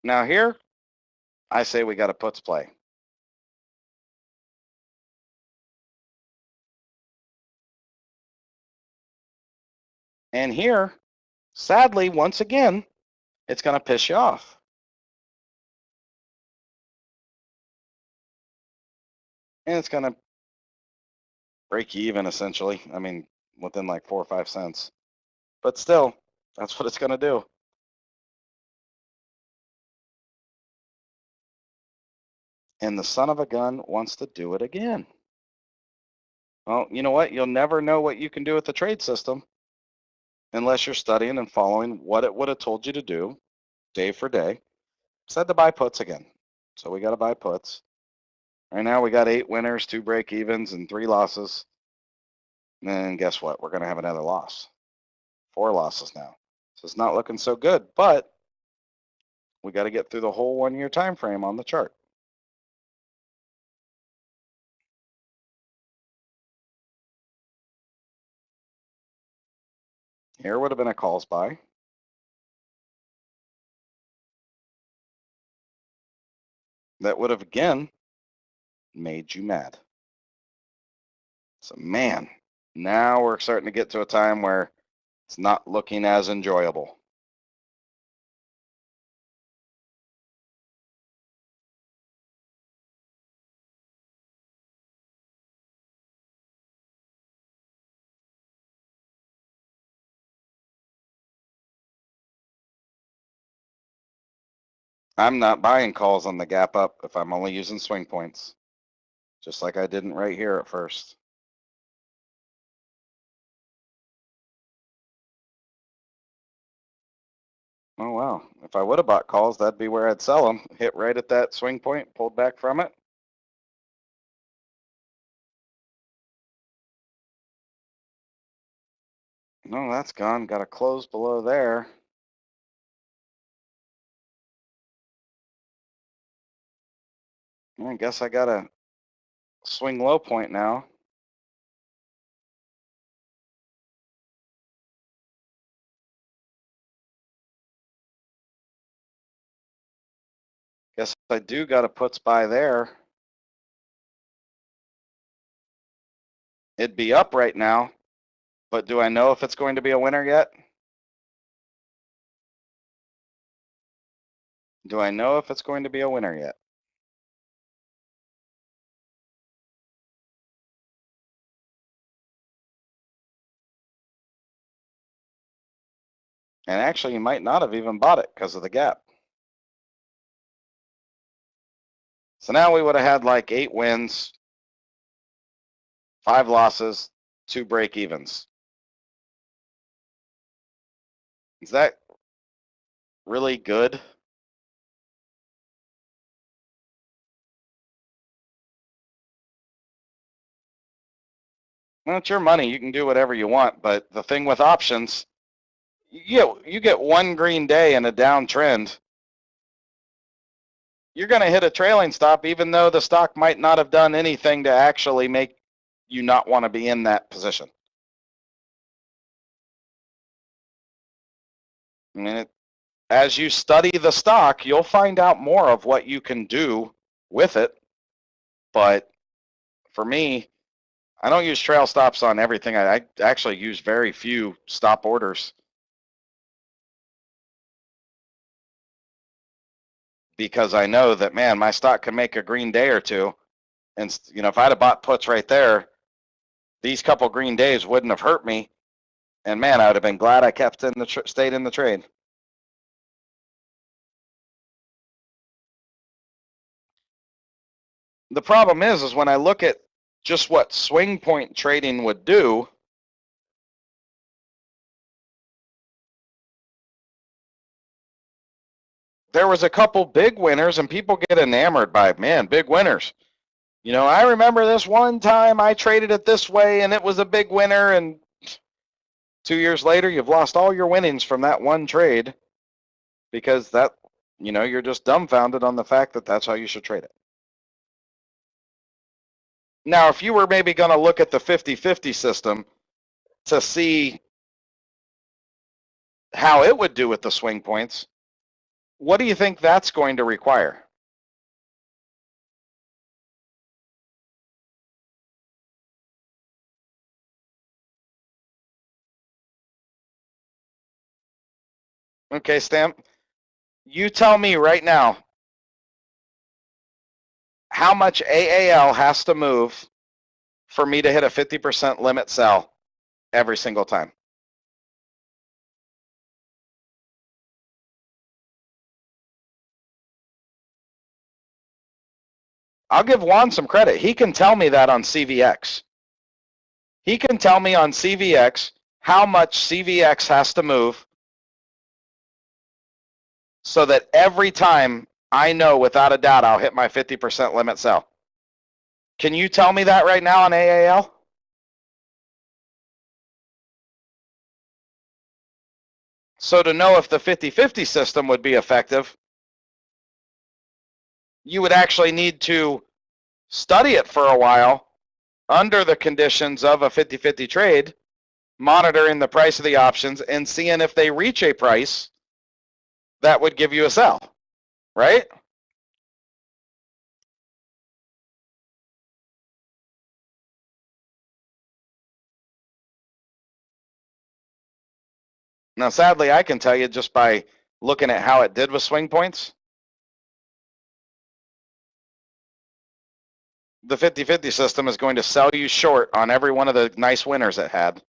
Now here, I say we got a puts play. And here, sadly, once again, it's going to piss you off. And it's going to break even, essentially. I mean, within like 4 or 5 cents. But still, that's what it's going to do. And the son of a gun wants to do it again. Well, you know what? You'll never know what you can do with the trade system unless you're studying and following what it would have told you to do day for day. Said to buy puts again. So we got to buy puts. Right now we got 8 winners, 2 break evens, and 3 losses. And then guess what? We're going to have another loss. 4 losses now. So it's not looking so good, but we got to get through the whole 1-year time frame on the chart. Here would have been a calls buy. That would have, again, made you mad. So, man, now we're starting to get to a time where it's not looking as enjoyable. I'm not buying calls on the gap up if I'm only using swing points, just like I didn't right here at first. Oh, wow. If I would have bought calls, that'd be where I'd sell them. Hit right at that swing point, pulled back from it. No, that's gone. Got a close below there. I guess I got a swing low point now. Guess I do got a puts buy there. It'd be up right now, but do I know if it's going to be a winner yet? Do I know if it's going to be a winner yet? And actually, you might not have even bought it because of the gap. So now we would have had like 8 wins, 5 losses, 2 break evens. Is that really good? Well, it's your money. You can do whatever you want. But the thing with options, you get one green day in a downtrend, you're going to hit a trailing stop, even though the stock might not have done anything to actually make you not want to be in that position. I mean, as you study the stock, you'll find out more of what you can do with it. But for me, I don't use trail stops on everything. I actually use very few stop orders because I know that, man, my stock can make a green day or two. And, if I'd have bought puts right there, these couple green days wouldn't have hurt me. And, man, I would have been glad I kept in the stayed in the trade. The problem is when I look at just what swing point trading would do, there was a couple big winners, and people get enamored by, man, big winners. I remember this one time I traded it this way and it was a big winner, and 2 years later you've lost all your winnings from that one trade because you're just dumbfounded on the fact that that's how you should trade it. Now, if you were maybe going to look at the 50-50 system to see how it would do with the swing points, what do you think that's going to require? Okay, Stamp, you tell me right now how much AAL has to move for me to hit a 50% limit sell every single time. I'll give Juan some credit. He can tell me that on CVX. He can tell me on CVX how much CVX has to move so that every time I know without a doubt I'll hit my 50% limit sell. Can you tell me that right now on AAL? So to know if the 50-50 system would be effective, you would actually need to study it for a while under the conditions of a 50-50 trade, monitoring the price of the options and seeing if they reach a price that would give you a sell, right? Now, sadly, I can tell you just by looking at how it did with swing points, the 50-50 system is going to sell you short on every one of the nice winners it had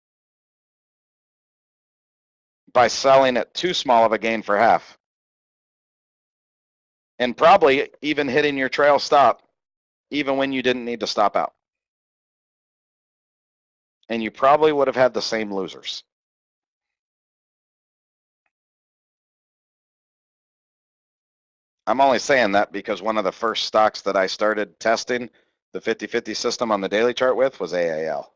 by selling at too small of a gain for half. And probably even hitting your trail stop, even when you didn't need to stop out. And you probably would have had the same losers. I'm only saying that because one of the first stocks that I started testing the 50-50 system on the daily chart with was AAL.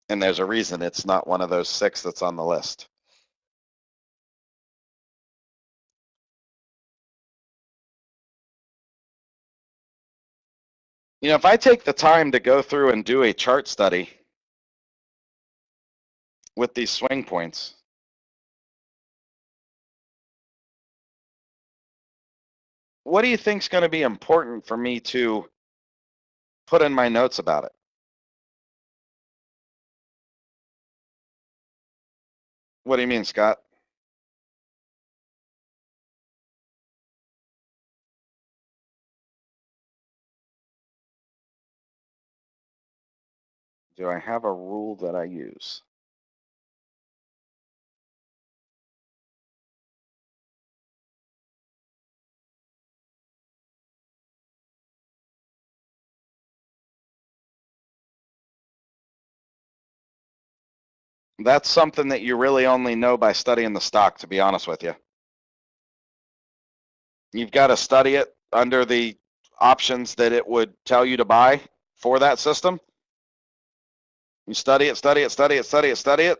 And there's a reason it's not one of those 6 that's on the list. You know, if I take the time to go through and do a chart study with these swing points, what do you think is going to be important for me to put in my notes about it? What do you mean, Scott? Do I have a rule that I use? That's something that you really only know by studying the stock, to be honest with you. You've got to study it under the options that it would tell you to buy for that system. You study it, study it, study it, study it, study it,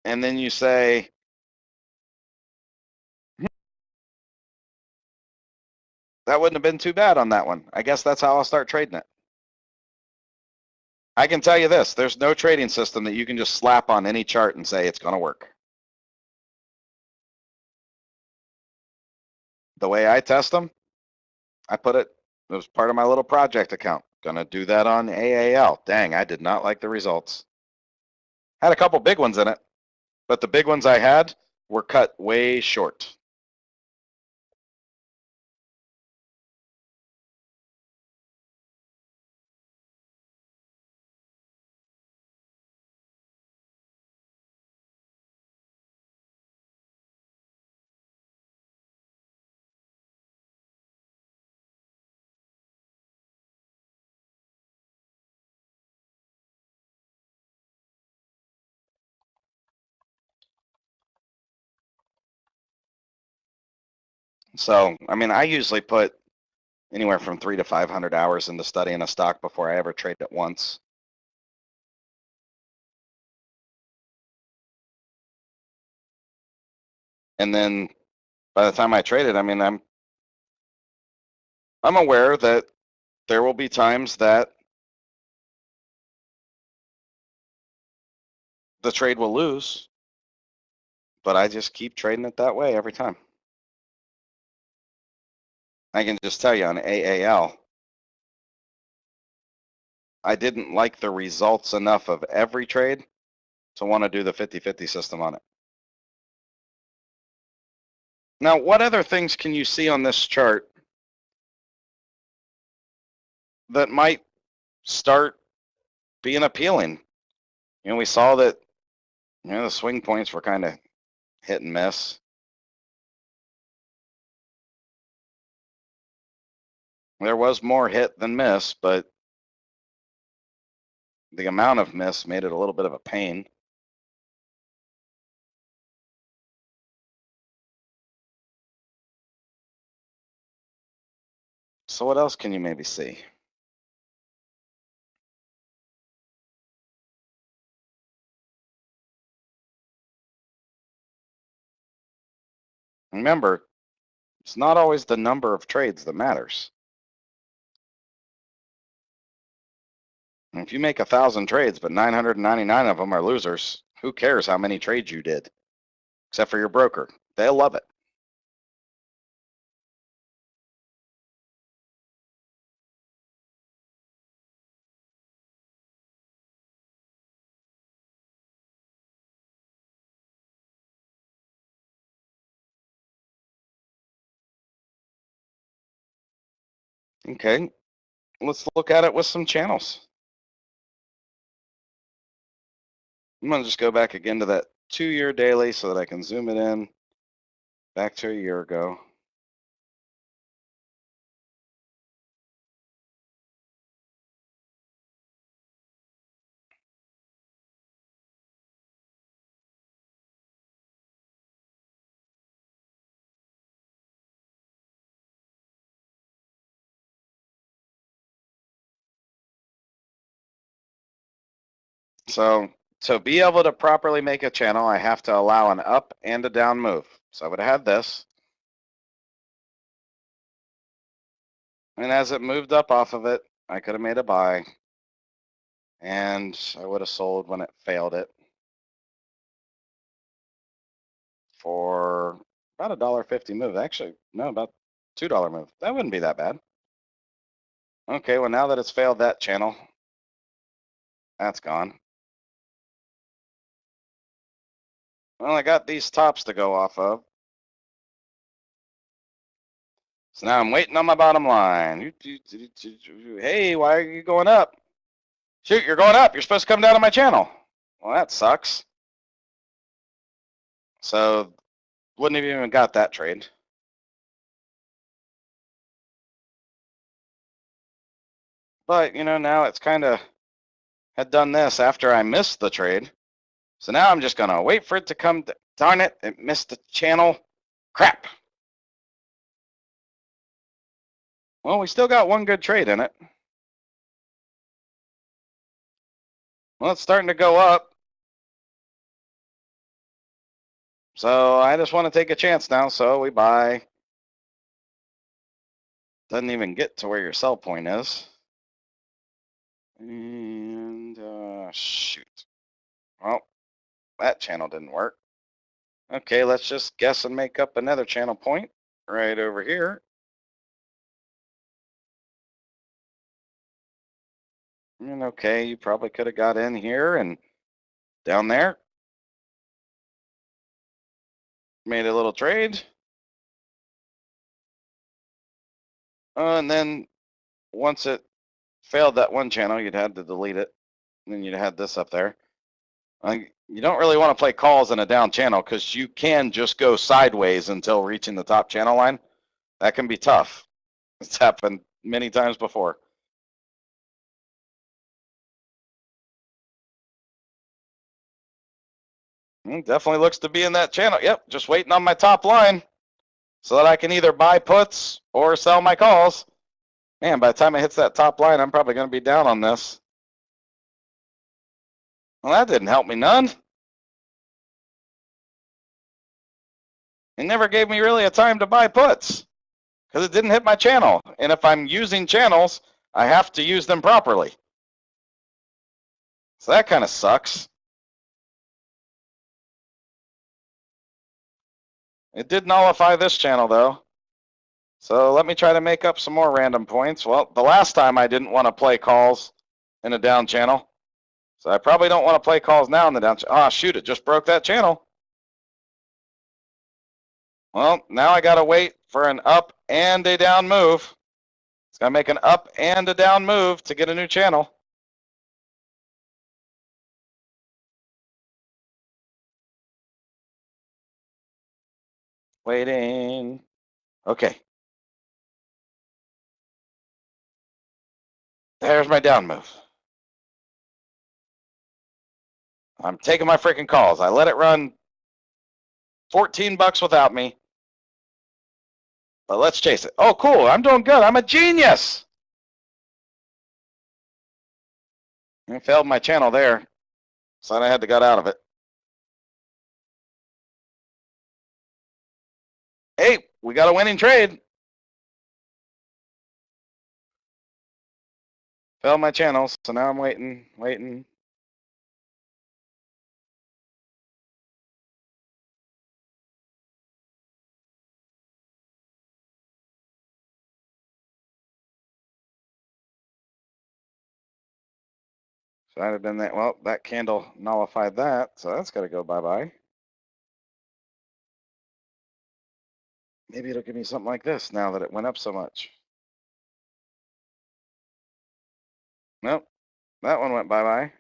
and then you say, that wouldn't have been too bad on that one. I guess that's how I'll start trading it. I can tell you this, there's no trading system that you can just slap on any chart and say it's going to work. The way I test them, I put it was part of my little project account. Gonna do that on AAL. Dang, I did not like the results. Had a couple big ones in it, but the big ones I had were cut way short. So, I mean, I usually put anywhere from 300 to 500 hours into studying a stock before I ever trade it once. And then by the time I trade it, I mean, I'm aware that there will be times that the trade will lose, but I just keep trading it that way every time. I can just tell you on AAL, I didn't like the results enough of every trade to want to do the 50-50 system on it. Now, what other things can you see on this chart that might start being appealing? You know, we saw that, you know, the swing points were kind of hit and miss. There was more hit than miss, but the amount of miss made it a little bit of a pain. So what else can you maybe see? Remember, it's not always the number of trades that matters. If you make 1,000 trades, but 999 of them are losers, who cares how many trades you did? Except for your broker. They'll love it. Okay, let's look at it with some channels. I'm going to just go back again to that 2-year daily so that I can zoom it in back to a year ago. So to be able to properly make a channel, I have to allow an up and a down move. So I would have had this. And as it moved up off of it, I could have made a buy. And I would have sold when it failed it for about $1.50 move. Actually, no, about $2 move. That wouldn't be that bad. Okay, well, now that it's failed that channel, that's gone. Well, I got these tops to go off of. So now I'm waiting on my bottom line. Hey, why are you going up? Shoot, you're going up. You're supposed to come down to my channel. Well, that sucks. So wouldn't have even got that trade. But, now it's kind of had done this after I missed the trade. So now I'm just going to wait for it to come. Darn it, it missed the channel. Crap. Well, we still got one good trade in it. Well, it's starting to go up. So I just want to take a chance now. So we buy. Doesn't even get to where your sell point is. And shoot. Well, that channel didn't work. Okay, let's just guess and make up another channel point right over here. And okay, you probably could have got in here and down there. Made a little trade. And then once it failed that one channel, you'd had to delete it. And then you'd had this up there. You don't really want to play calls in a down channel because you can just go sideways until reaching the top channel line. That can be tough. It's happened many times before. Definitely looks to be in that channel. Yep, just waiting on my top line so that I can either buy puts or sell my calls. Man, by the time it hits that top line, I'm probably going to be down on this. Well, that didn't help me none. It never gave me really a time to buy puts because it didn't hit my channel. And if I'm using channels, I have to use them properly. So that kind of sucks. It did nullify this channel though. So let me try to make up some more random points. Well, the last time I didn't want to play calls in a down channel. So I probably don't want to play calls now in the down channel. Oh, shoot, it just broke that channel. Well, now I got to wait for an up and a down move. It's got to make an up and a down move to get a new channel. Waiting. Okay. there's my down move. I'm taking my freaking calls. I let it run 14 bucks without me. But let's chase it. Oh, cool. I'm doing good. I'm a genius. I failed my channel there, so I had to get out of it. Hey, we got a winning trade. Failed my channel, so now I'm waiting. So I'd have been that. Well, that candle nullified that, so that's got to go bye-bye. Maybe it'll give me something like this now that it went up so much. Nope, that one went bye-bye.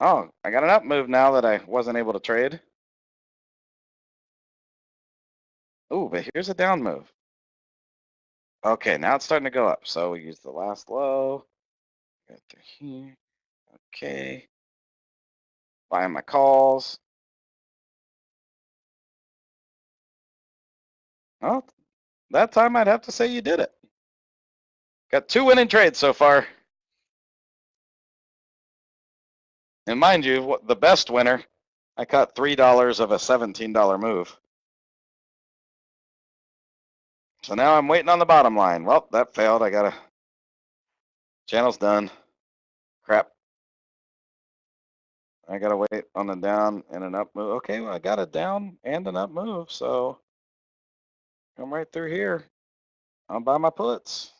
Oh, I got an up move now that I wasn't able to trade. Oh, but here's a down move. Okay, now it's starting to go up. So we use the last low. Got through here. Okay. Buying my calls. Oh, that time I'd have to say you did it. Got 2 winning trades so far. And mind you, the best winner, I caught $3 of a $17 move. So now I'm waiting on the bottom line. Well, that failed. I gotta, channel's done. Crap. I gotta wait on the down and an up move. Okay, well, I got a down and an up move, so come right through here. I'll buy my puts.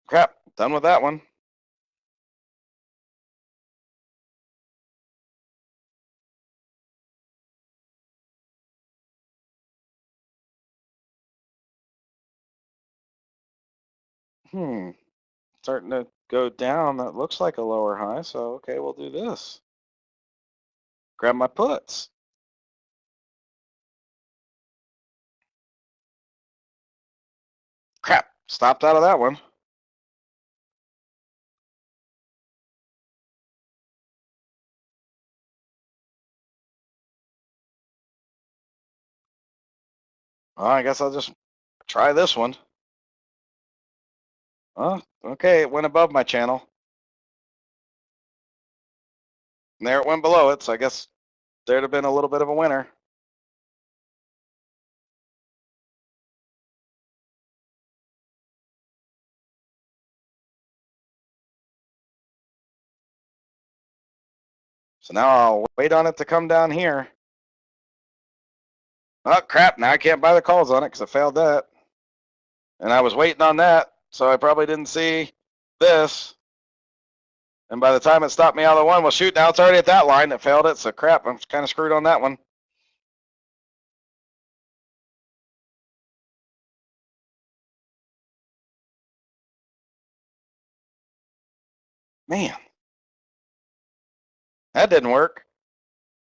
Crap, done with that one. Starting to go down. That looks like a lower high, so okay, we'll do this. Grab my puts. Crap, stopped out of that one. Well, I guess I'll just try this one. Oh, okay, it went above my channel. And there it went below it, so I guess there'd have been a little bit of a winner. So now I'll wait on it to come down here. Oh, crap, now I can't buy the calls on it because I failed that. And I was waiting on that, so I probably didn't see this. And by the time it stopped me out of the one, well, shoot, now it's already at that line that failed it, so crap, I'm kind of screwed on that one. Man, that didn't work.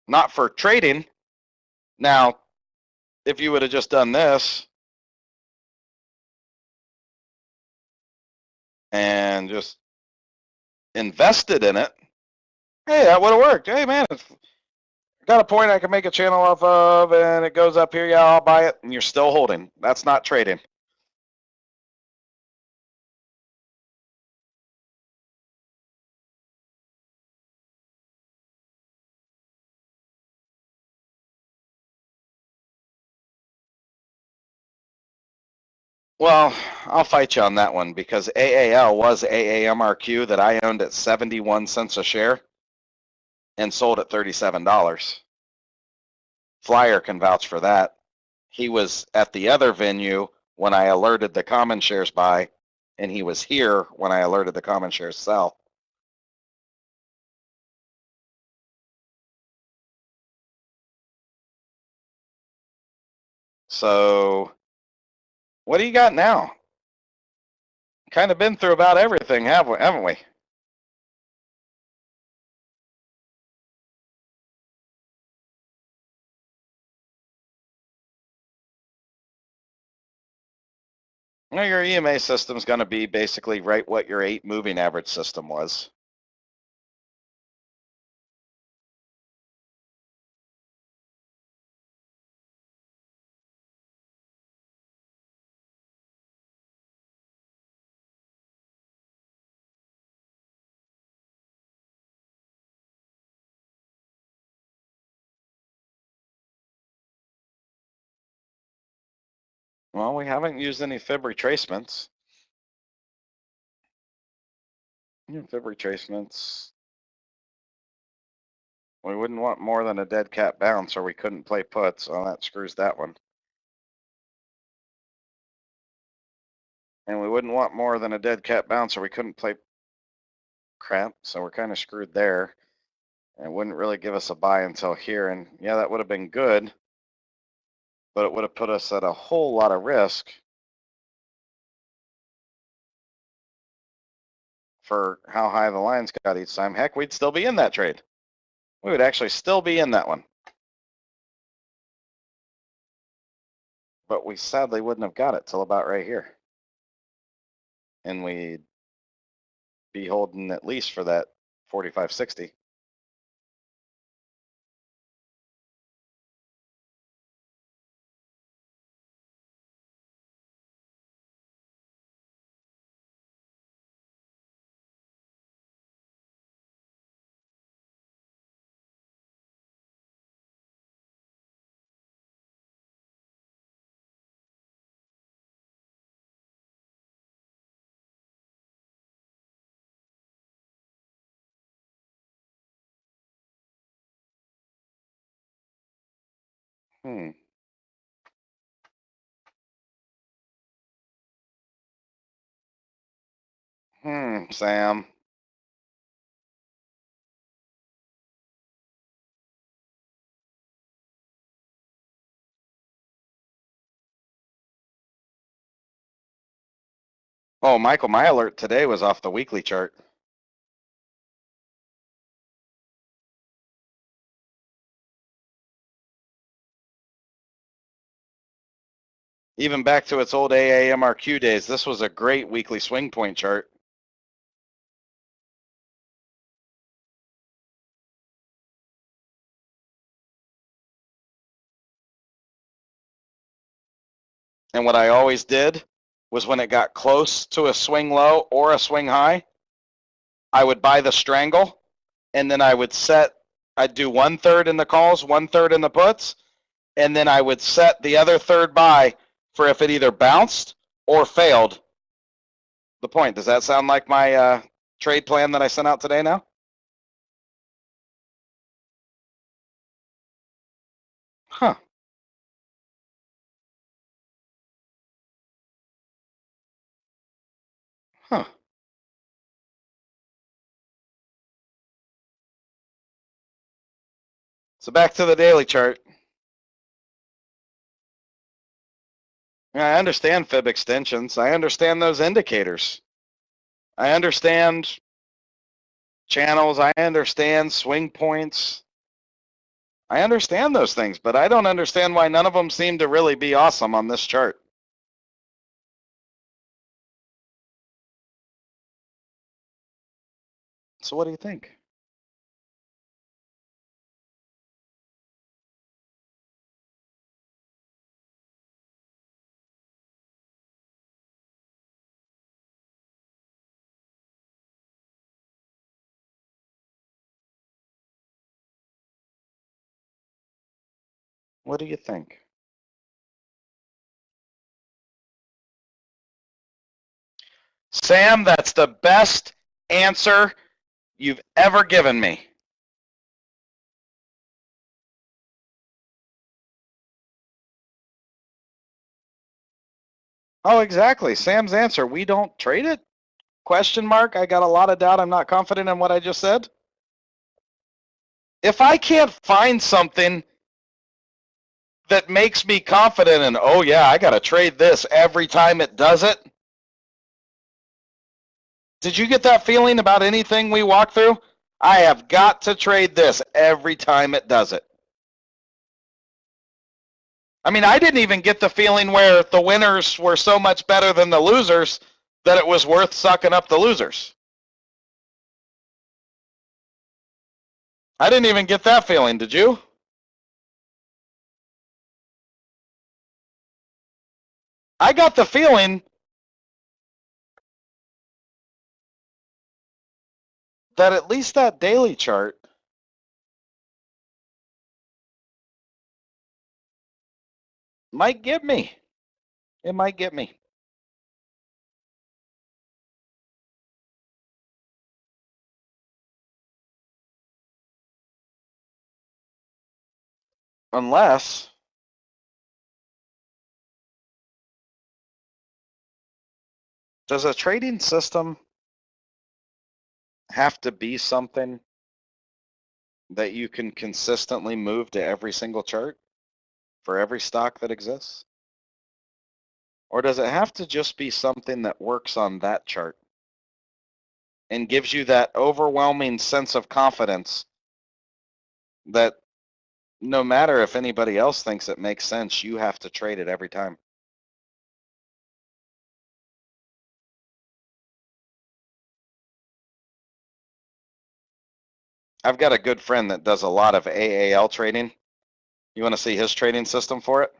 Not for trading. Now, if you would have just done this and just invested in it, hey, that would have worked. Hey, man, I got a point I can make a channel off of, and it goes up here. Yeah, I'll buy it, and you're still holding. That's not trading. Well, I'll fight you on that one because AAL was AAMRQ that I owned at 71 cents a share and sold at $37. Flyer can vouch for that. He was at the other venue when I alerted the common shares buy, and he was here when I alerted the common shares sell. So what do you got now? Kind of been through about everything, haven't we? Well, your EMA system is going to be basically right what your 8 moving average system was. Well, we haven't used any fib retracements. Fib retracements. We wouldn't want more than a dead cat bounce or we couldn't play puts. So that screws that one. And we wouldn't want more than a dead cat bounce or we couldn't play crap. So we're kind of screwed there. And it wouldn't really give us a buy until here. And yeah, that would have been good. But it would have put us at a whole lot of risk for how high the lines got each time. Heck, we'd still be in that trade. We would actually still be in that one. But we sadly wouldn't have got it till about right here. And we'd be holding at least for that 45.60. Sam. Oh, Michael, my alert today was off the weekly chart. Even back to its old AAMRQ days, this was a great weekly swing point chart. And what I always did was when it got close to a swing low or a swing high, I would buy the strangle, and then I would set, I'd do 1/3 in the calls, 1/3 in the puts, and then I would set the other third buy for if it either bounced or failed the point. Does that sound like my trade plan that I sent out today now? Huh. Huh. So back to the daily chart. I understand fib extensions. I understand those indicators. I understand channels. I understand swing points. I understand those things, but I don't understand why none of them seem to really be awesome on this chart. So what do you think? What do you think? Sam, that's the best answer you've ever given me. Oh, exactly. Sam's answer. We don't trade it? Question mark. I got a lot of doubt. I'm not confident in what I just said. If I can't find something that makes me confident in, oh yeah, I got to trade this every time it does it. Did you get that feeling about anything we walk through? I have got to trade this every time it does it. I mean, I didn't even get the feeling where the winners were so much better than the losers that it was worth sucking up the losers. I didn't even get that feeling, did you? I got the feeling that at least that daily chart might get me. It might get me. Unless does a trading system have to be something that you can consistently move to every single chart for every stock that exists? Or does it have to just be something that works on that chart and gives you that overwhelming sense of confidence that no matter if anybody else thinks it makes sense, you have to trade it every time? I've got a good friend that does a lot of AAL trading. You want to see his trading system for it?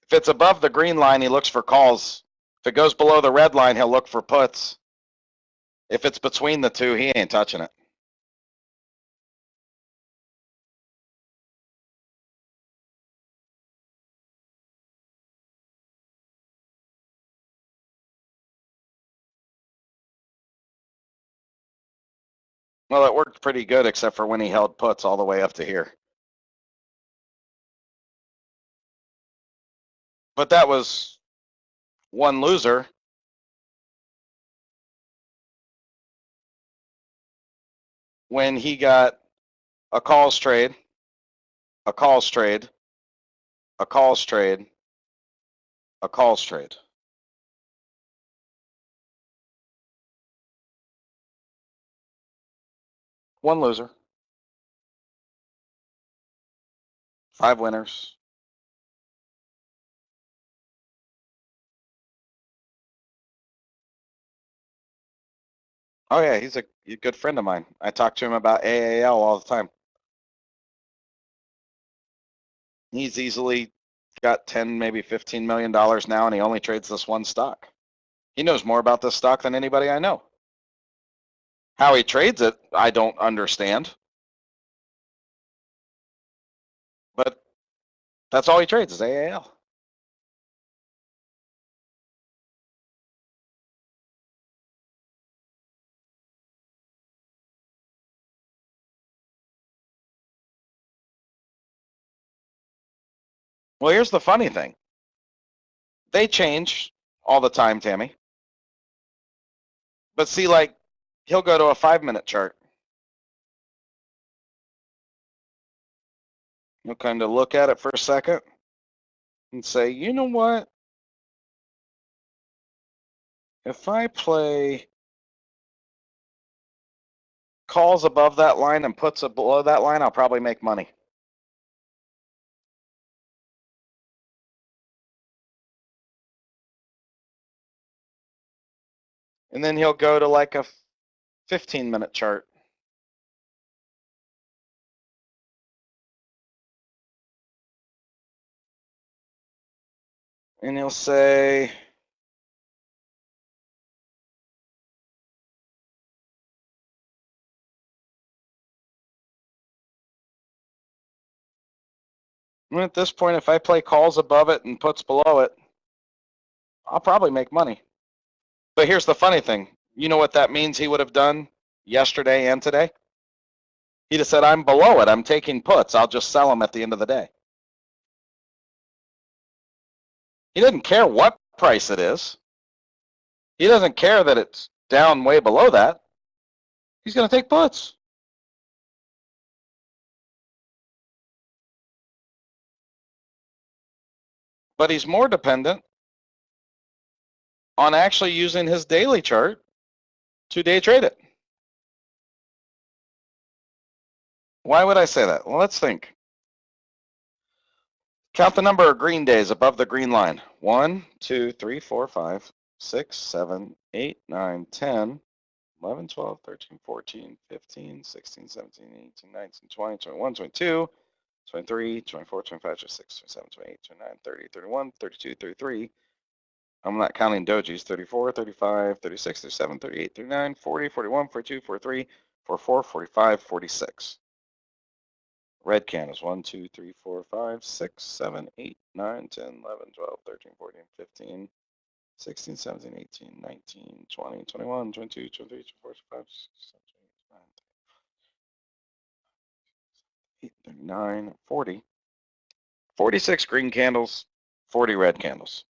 If it's above the green line, he looks for calls. If it goes below the red line, he'll look for puts. If it's between the two, he ain't touching it. Well, it worked pretty good except for when he held puts all the way up to here. But that was one loser. When he got a calls trade, a calls trade, a calls trade, a calls trade. One loser. 5 winners. Oh yeah, he's a good friend of mine. I talk to him about AAL all the time. He's easily got 10, maybe $15 million now, and he only trades this one stock. He knows more about this stock than anybody I know. How he trades it, I don't understand. But that's all he trades is AAL. Well, here's the funny thing. They change all the time, Tammy. But see, like, he'll go to a 5-minute chart. He'll kind of look at it for a second and say, you know what? If I play calls above that line and puts it below that line, I'll probably make money. And then he'll go to like a 15-minute chart. And he'll say, at this point, if I play calls above it and puts below it, I'll probably make money. But here's the funny thing. You know what that means he would have done yesterday and today? He'd have said, I'm below it. I'm taking puts. I'll just sell them at the end of the day. He doesn't care what price it is. He doesn't care that it's down way below that. He's going to take puts. but he's more dependent on actually using his daily chart to day trade it. Why would I say that? Well, let's think. Count the number of green days above the green line. 1, 2, 3, 4, 5, 6, 7, 8, 9, 10, 11, 12, 13, 14, 15, 16, 17, 18, 19, 20, 21, 22, 23, 24, 25, 26, 27, 28, 29, 30, 31, 32, 33. I'm not counting dojis. 34, 35, 36, 37, 38, 39, 40, 41, 42, 43, 44, 45, 46. Red candles 1, 2, 3, 4, 5, 6, 7, 8, 9, 10, 11, 12, 13, 14, 15, 16, 17, 18, 19, 20, 21, 22, 23, 24, 25, 26, 27, 28, 39, 40. 46 green candles, 40 red candles.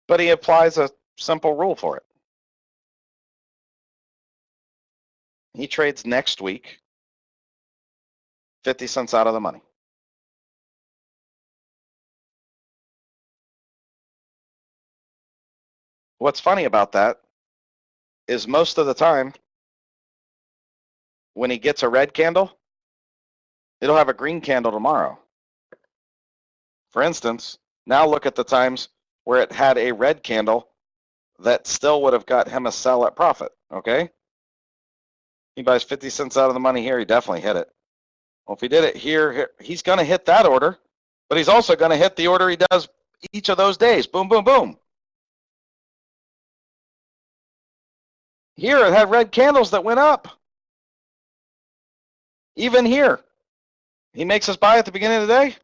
But he applies a simple rule for it. He trades next week 50 cents out of the money. What's funny about that is most of the time when he gets a red candle, it'll have a green candle tomorrow. For instance, now look at the times where it had a red candle that still would have got him a sell at profit, okay? He buys 50 cents out of the money here, he definitely hit it. Well, if he did it here, he's going to hit that order, but he's also going to hit the order he does each of those days. Boom, boom, boom. Here it had red candles that went up. Even here, he makes us buy at the beginning of the day.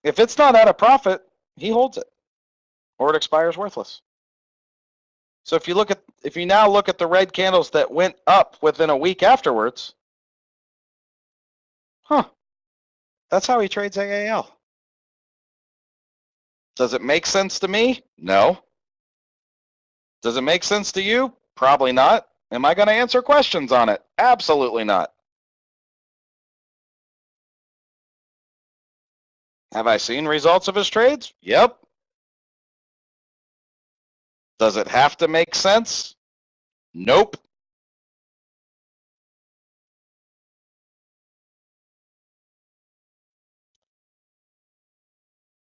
If it's not at a profit, he holds it, or it expires worthless. So if you now look at the red candles that went up within a week afterwards, that's how he trades AAL. Does it make sense to me? No. Does it make sense to you? Probably not. Am I going to answer questions on it? Absolutely not. Have I seen results of his trades? Yep. Does it have to make sense? Nope.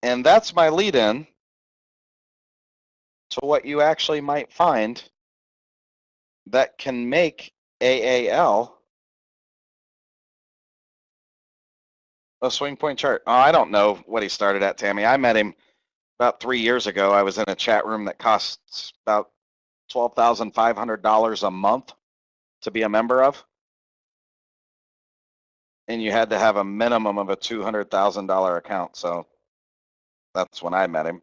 And that's my lead in to what you actually might find that can make AAL a swing point chart. Oh, I don't know what he started at, Tammy. I met him about 3 years ago. I was in a chat room that costs about $12,500 a month to be a member of. And you had to have a minimum of a $200,000 account. So that's when I met him.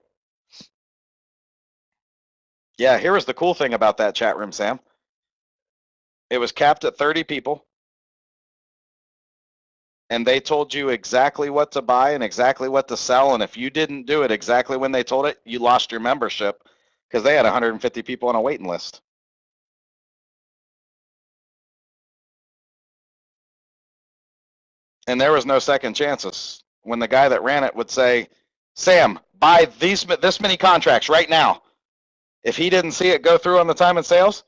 Yeah, here was the cool thing about that chat room, Sam. It was capped at 30 people. And they told you exactly what to buy and exactly what to sell. And if you didn't do it exactly when they told it, you lost your membership because they had 150 people on a waiting list. And there was no second chances. When the guy that ran it would say, Sam, buy this many contracts right now. If he didn't see it go through on the time and sales,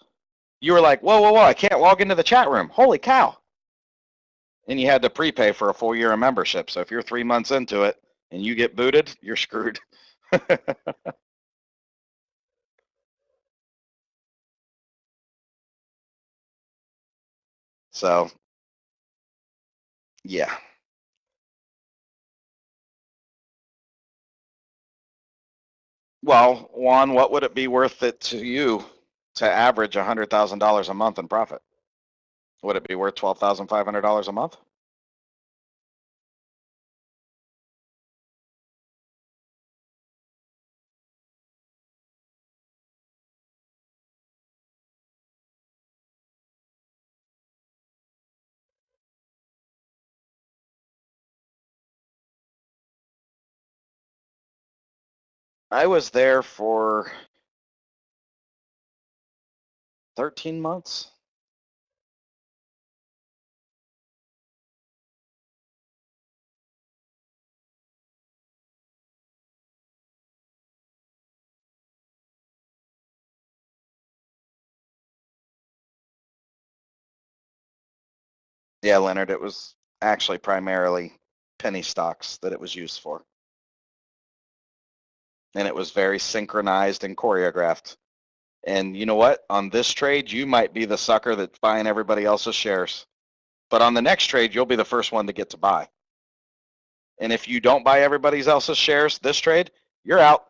you were like, whoa, I can't log into the chat room. Holy cow. And you had to prepay for a full year of membership. So if you're 3 months into it and you get booted, you're screwed. So, yeah. Well, Juan, what would it be worth it to you to average $100,000 a month in profit? Would it be worth $12,500 a month? I was there for 13 months. Yeah, Leonard, it was actually primarily penny stocks that it was used for. And it was very synchronized and choreographed. And you know what? On this trade, you might be the sucker that's buying everybody else's shares. But on the next trade, you'll be the first one to get to buy. And if you don't buy everybody else's shares this trade, you're out.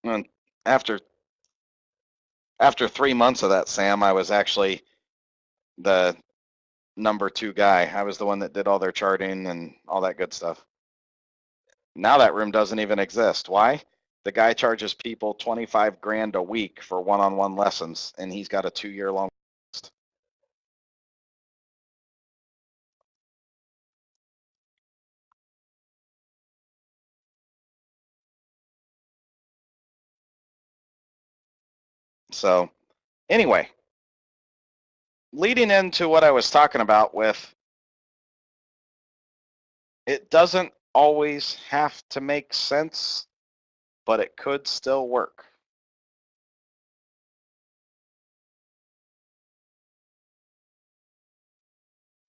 And after 3 months of that, Sam, I was actually the number 2 guy. I was the one that did all their charting and all that good stuff. Now that room doesn't even exist. Why? The guy charges people 25 grand a week for one-on-one lessons, and he's got a 2-year long list. So anyway, leading into what I was talking about with, it doesn't always have to make sense, but it could still work.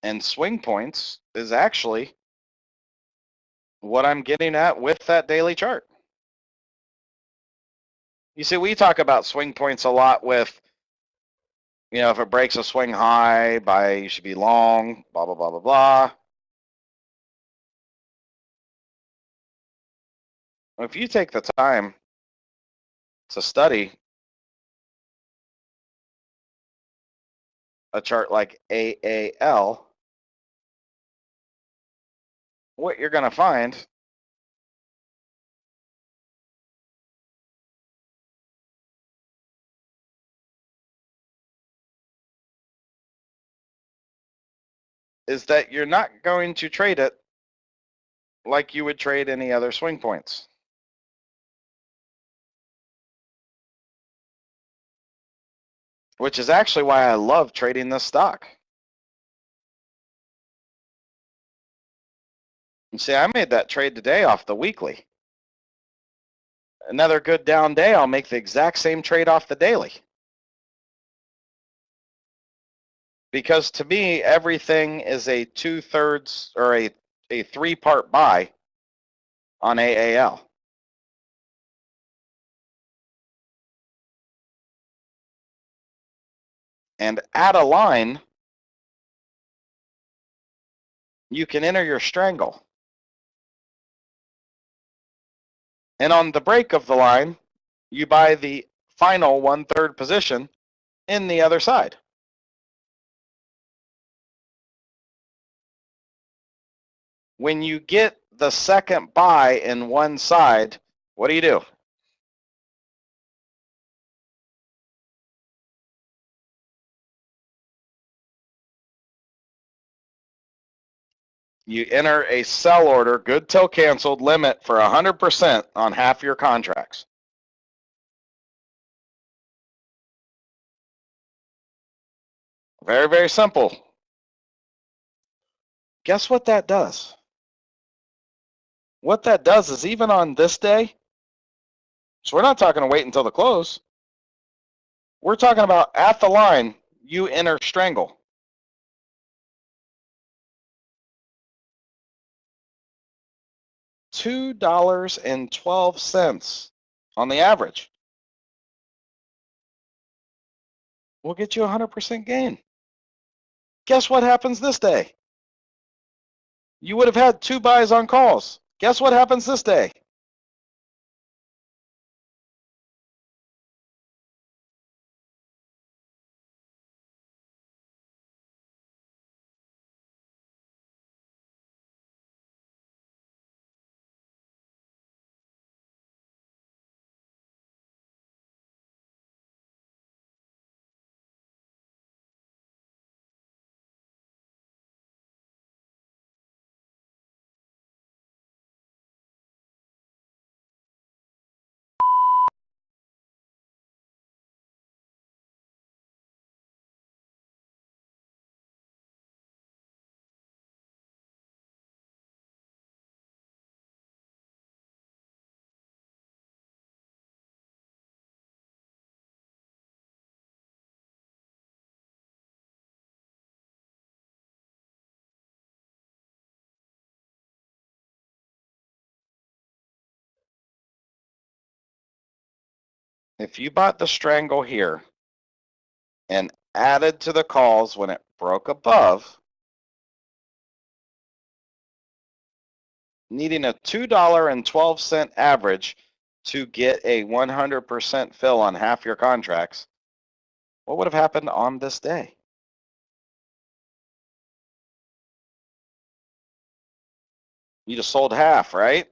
And swing points is actually what I'm getting at with that daily chart. You see, we talk about swing points a lot with, if it breaks a swing high, you should be long, blah, blah, blah, blah, blah. If you take the time to study a chart like AAL, what you're going to find is that you're not going to trade it like you would trade any other swing points. Which is actually why I love trading this stock. You see, I made that trade today off the weekly. Another good down day, I'll make the exact same trade off the daily. Because to me, everything is a 2/3 or a 3-part buy on AAL. And at a line, you can enter your strangle. And on the break of the line, you buy the final 1/3 position in the other side. When you get the second buy in one side, what do? You enter a sell order, good till canceled, limit for 100% on half your contracts. Very, very simple. Guess what that does? What that does is even on this day, so we're not talking to wait until the close. We're talking about at the line, you enter strangle. $2.12 on the average will get you 100% gain. Guess what happens this day? You would have had 2 buys on calls. Guess what happens this day? If you bought the strangle here and added to the calls when it broke above, needing a $2.12 average to get a 100% fill on half your contracts, what would have happened on this day? You just sold half, right?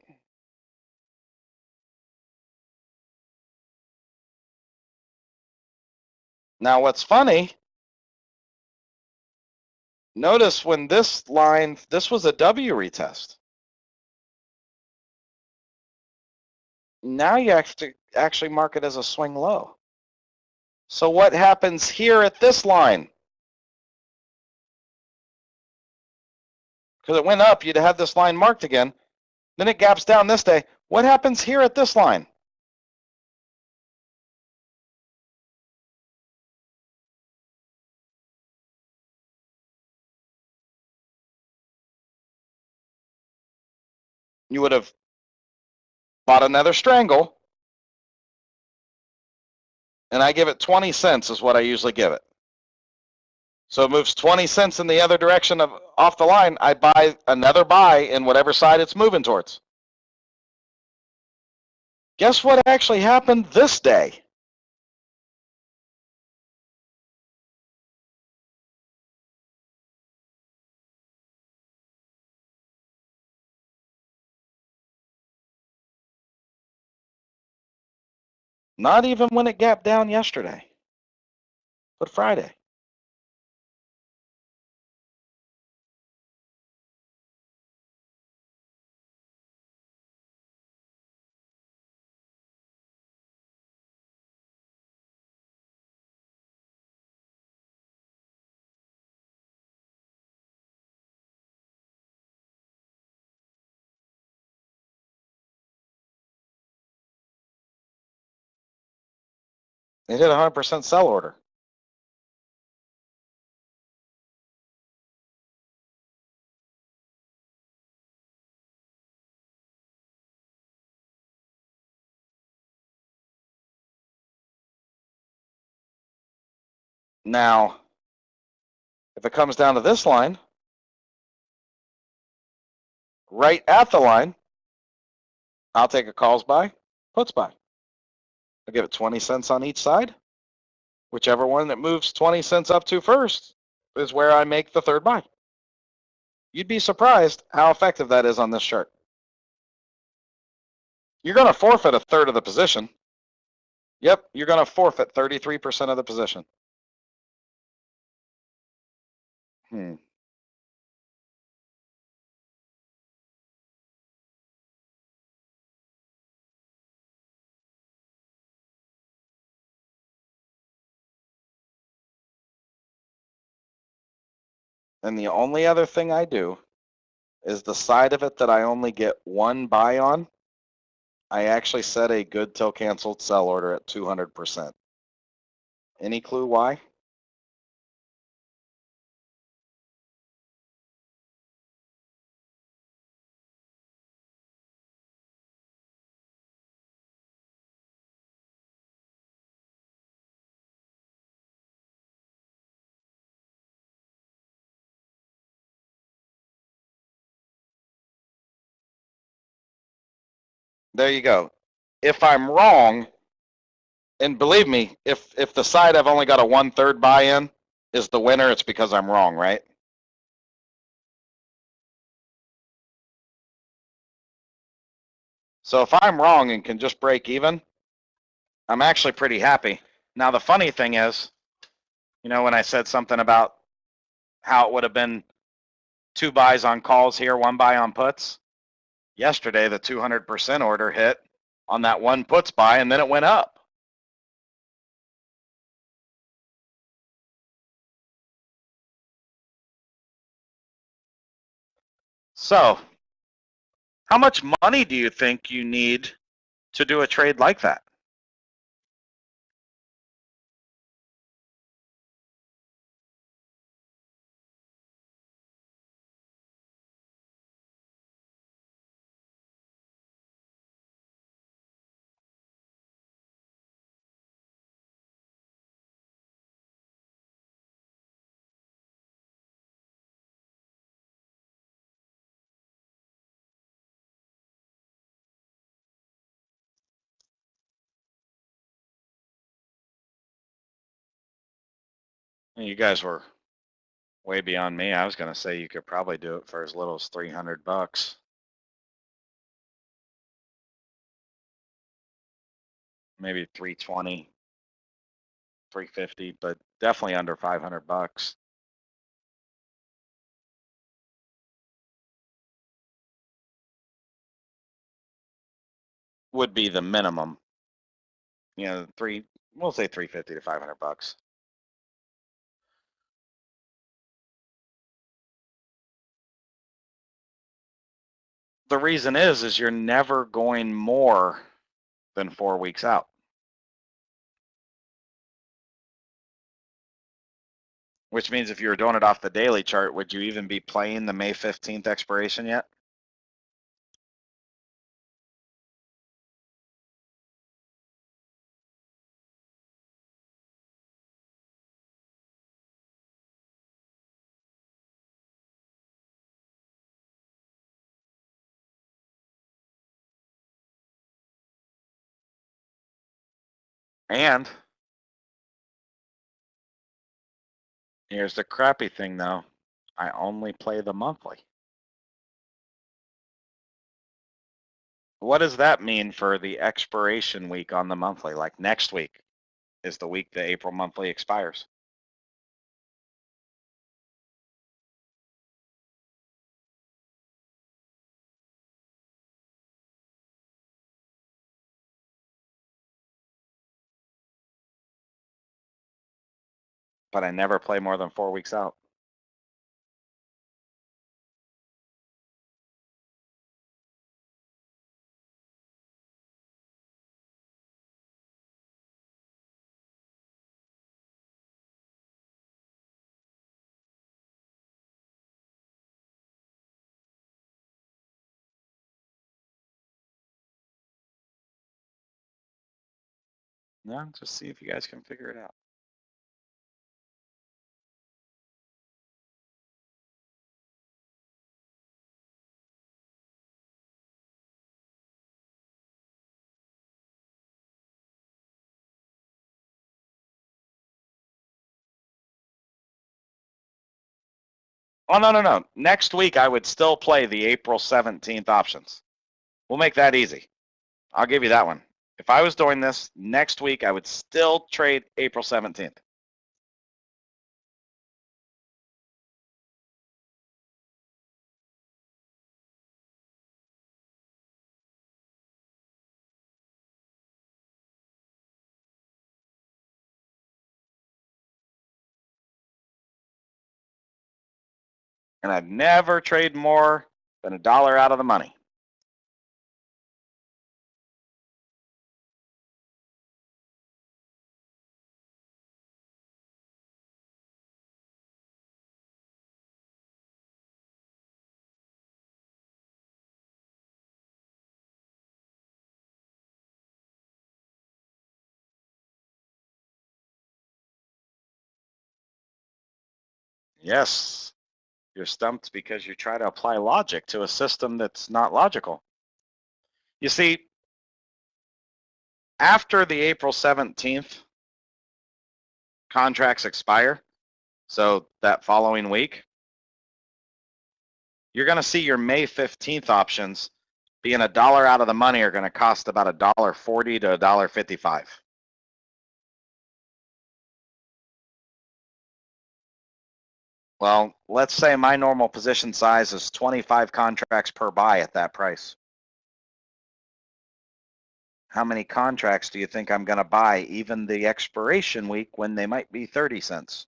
Now, what's funny, notice when this line, this was a W retest. Now you actually mark it as a swing low. So what happens here at this line? Because it went up, you'd have this line marked again. Then it gaps down this day. What happens here at this line? You would have bought another strangle, and I give it 20 cents is what I usually give it. So it moves 20 cents in the other direction of off the line. I buy another buy in whatever side it's moving towards. Guess what actually happened this day? Not even when it gapped down yesterday, but Friday. It hit 100% sell order. Now, if it comes down to this line, right at the line, I'll take a calls buy, puts buy. I'll give it 20 cents on each side. Whichever one that moves 20 cents up to first is where I make the third buy. You'd be surprised how effective that is on this chart. You're going to forfeit a third of the position. Yep, you're going to forfeit 33% of the position. And the only other thing I do is the side of it that I only get one buy on, I actually set a good till canceled sell order at 200%. Any clue why? There you go. If I'm wrong, and believe me, if the side I've only got a 1/3 buy in is the winner, it's because I'm wrong, right? So if I'm wrong and can just break even, I'm actually pretty happy. Now the funny thing is, when I said something about how it would have been 2 buys on calls here, 1 buy on puts, yesterday the 200% order hit on that 1 puts buy, and then it went up. So how much money do you think you need to do a trade like that? You guys were way beyond me. I was going to say you could probably do it for as little as $300. Maybe 320, 350, but definitely under $500. Would be the minimum. You know, we'll say 350 to $500. The reason is you're never going more than 4 weeks out. Which means if you were doing it off the daily chart, would you even be playing the May 15th expiration yet? And here's the crappy thing though. I only play the monthly. What does that mean for the expiration week on the monthly? Like next week is the week the April monthly expires. But I never play more than 4 weeks out. No, just see if you guys can figure it out. Oh, no. Next week, I would still play the April 17th options. We'll make that easy. I'll give you that one. If I was doing this next week, I would still trade April 17th. And I'd never trade more than $1 out of the money. Yes, you're stumped because you try to apply logic to a system that's not logical. You see, after the April 17th contracts expire, so that following week, you're going to see your May 15th options being $1 out of the money are going to cost about $1.40 to $1.55. Well, let's say my normal position size is 25 contracts per buy at that price. How many contracts do you think I'm going to buy even the expiration week when they might be 30 cents?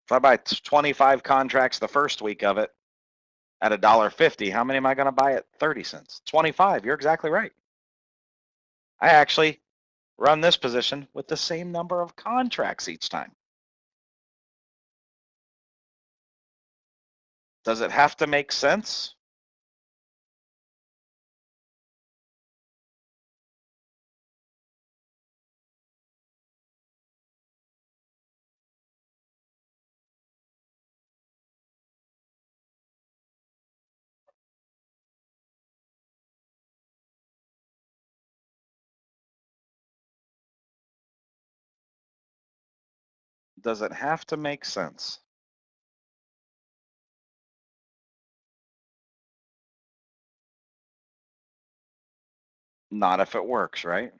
If I buy 25 contracts the first week of it at $1.50, how many am I going to buy at 30 cents? 25. You're exactly right. I actually run this position with the same number of contracts each time. Does it have to make sense? does it have to make sense? Not if it works, right?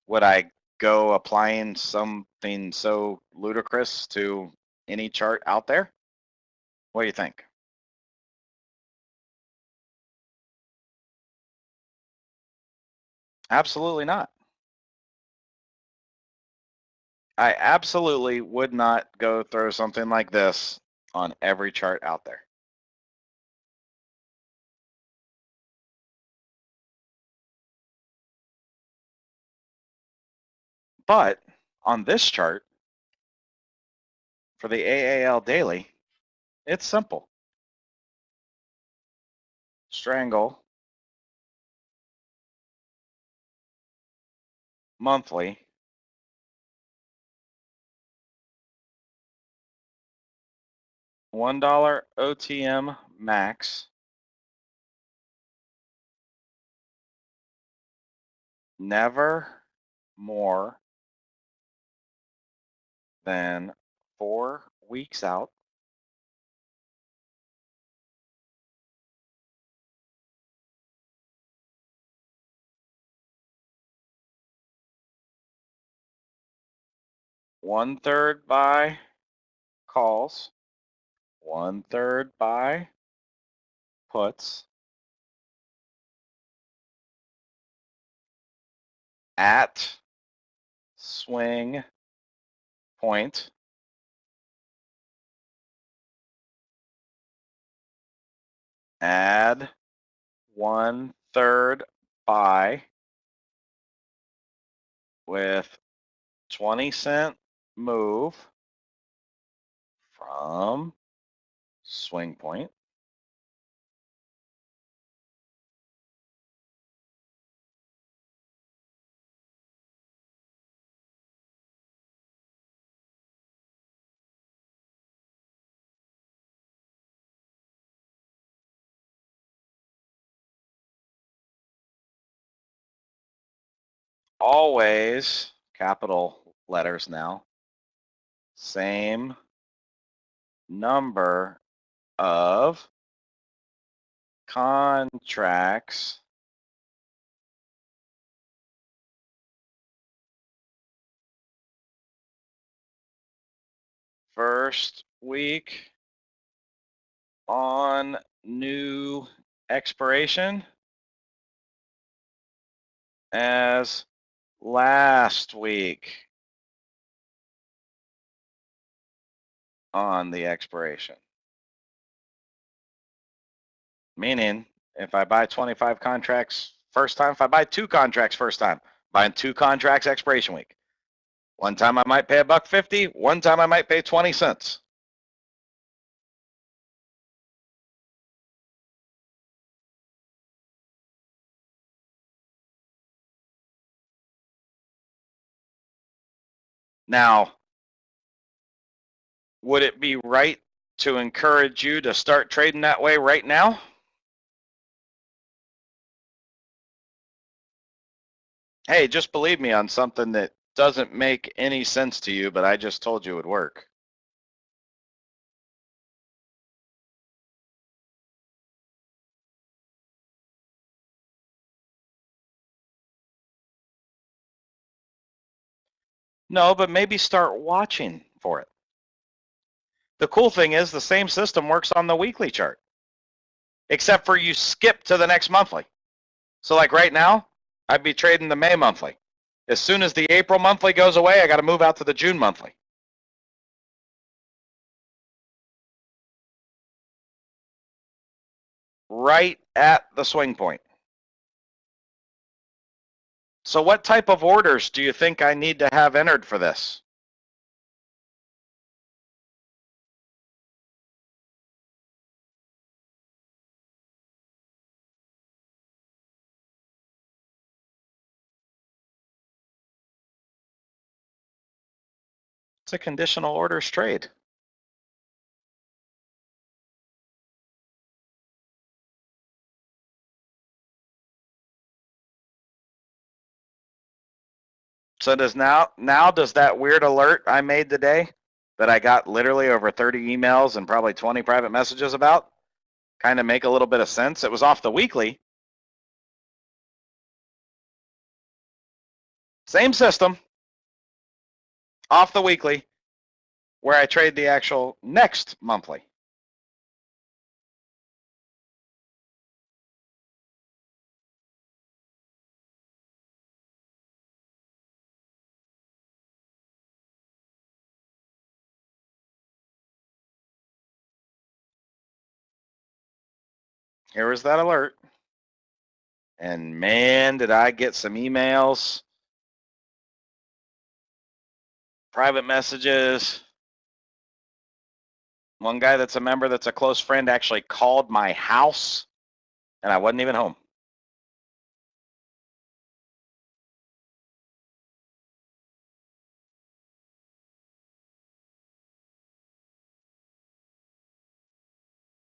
Would I go applying something so ludicrous to any chart out there? What do you think? Absolutely not. I absolutely would not go throw something like this on every chart out there. But on this chart, for the AAL daily, it's simple. Strangle, monthly, $1 OTM max, never more than 4 weeks out. One third by calls, one third by puts, at swing point, add 1/3 buy with 20-cent move from swing point. Always capital letters now. Same number of contracts first week on new expiration as last week on the expiration. Meaning, if I buy 25 contracts first time, if I buy 2 contracts first time, buying 2 contracts expiration week. One time I might pay $1.50, one time I might pay 20 cents. Now, would it be right to encourage you to start trading that way right now? Hey, just believe me on something that doesn't make any sense to you, but I just told you it would work. No, but maybe start watching for it. The cool thing is the same system works on the weekly chart, except for you skip to the next monthly. So like right now, I'd be trading the May monthly. As soon as the April monthly goes away, I got to move out to the June monthly. Right at the swing point. So what type of orders do you think I need to have entered for this? It's a conditional orders trade. So does does that weird alert I made today that I got literally over 30 emails and probably 20 private messages about kind of make a little bit of sense? It was off the weekly. Same system, off the weekly, where I trade the actual next monthly. Here was that alert. And man, did I get some emails, private messages. One guy that's a member that's a close friend actually called my house, and I wasn't even home.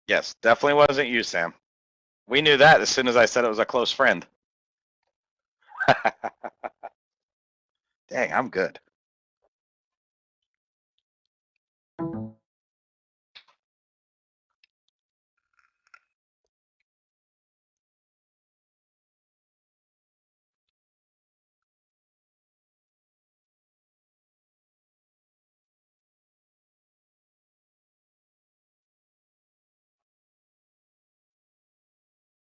Yes, definitely wasn't you, Sam. We knew that as soon as I said it was a close friend. Dang, I'm good.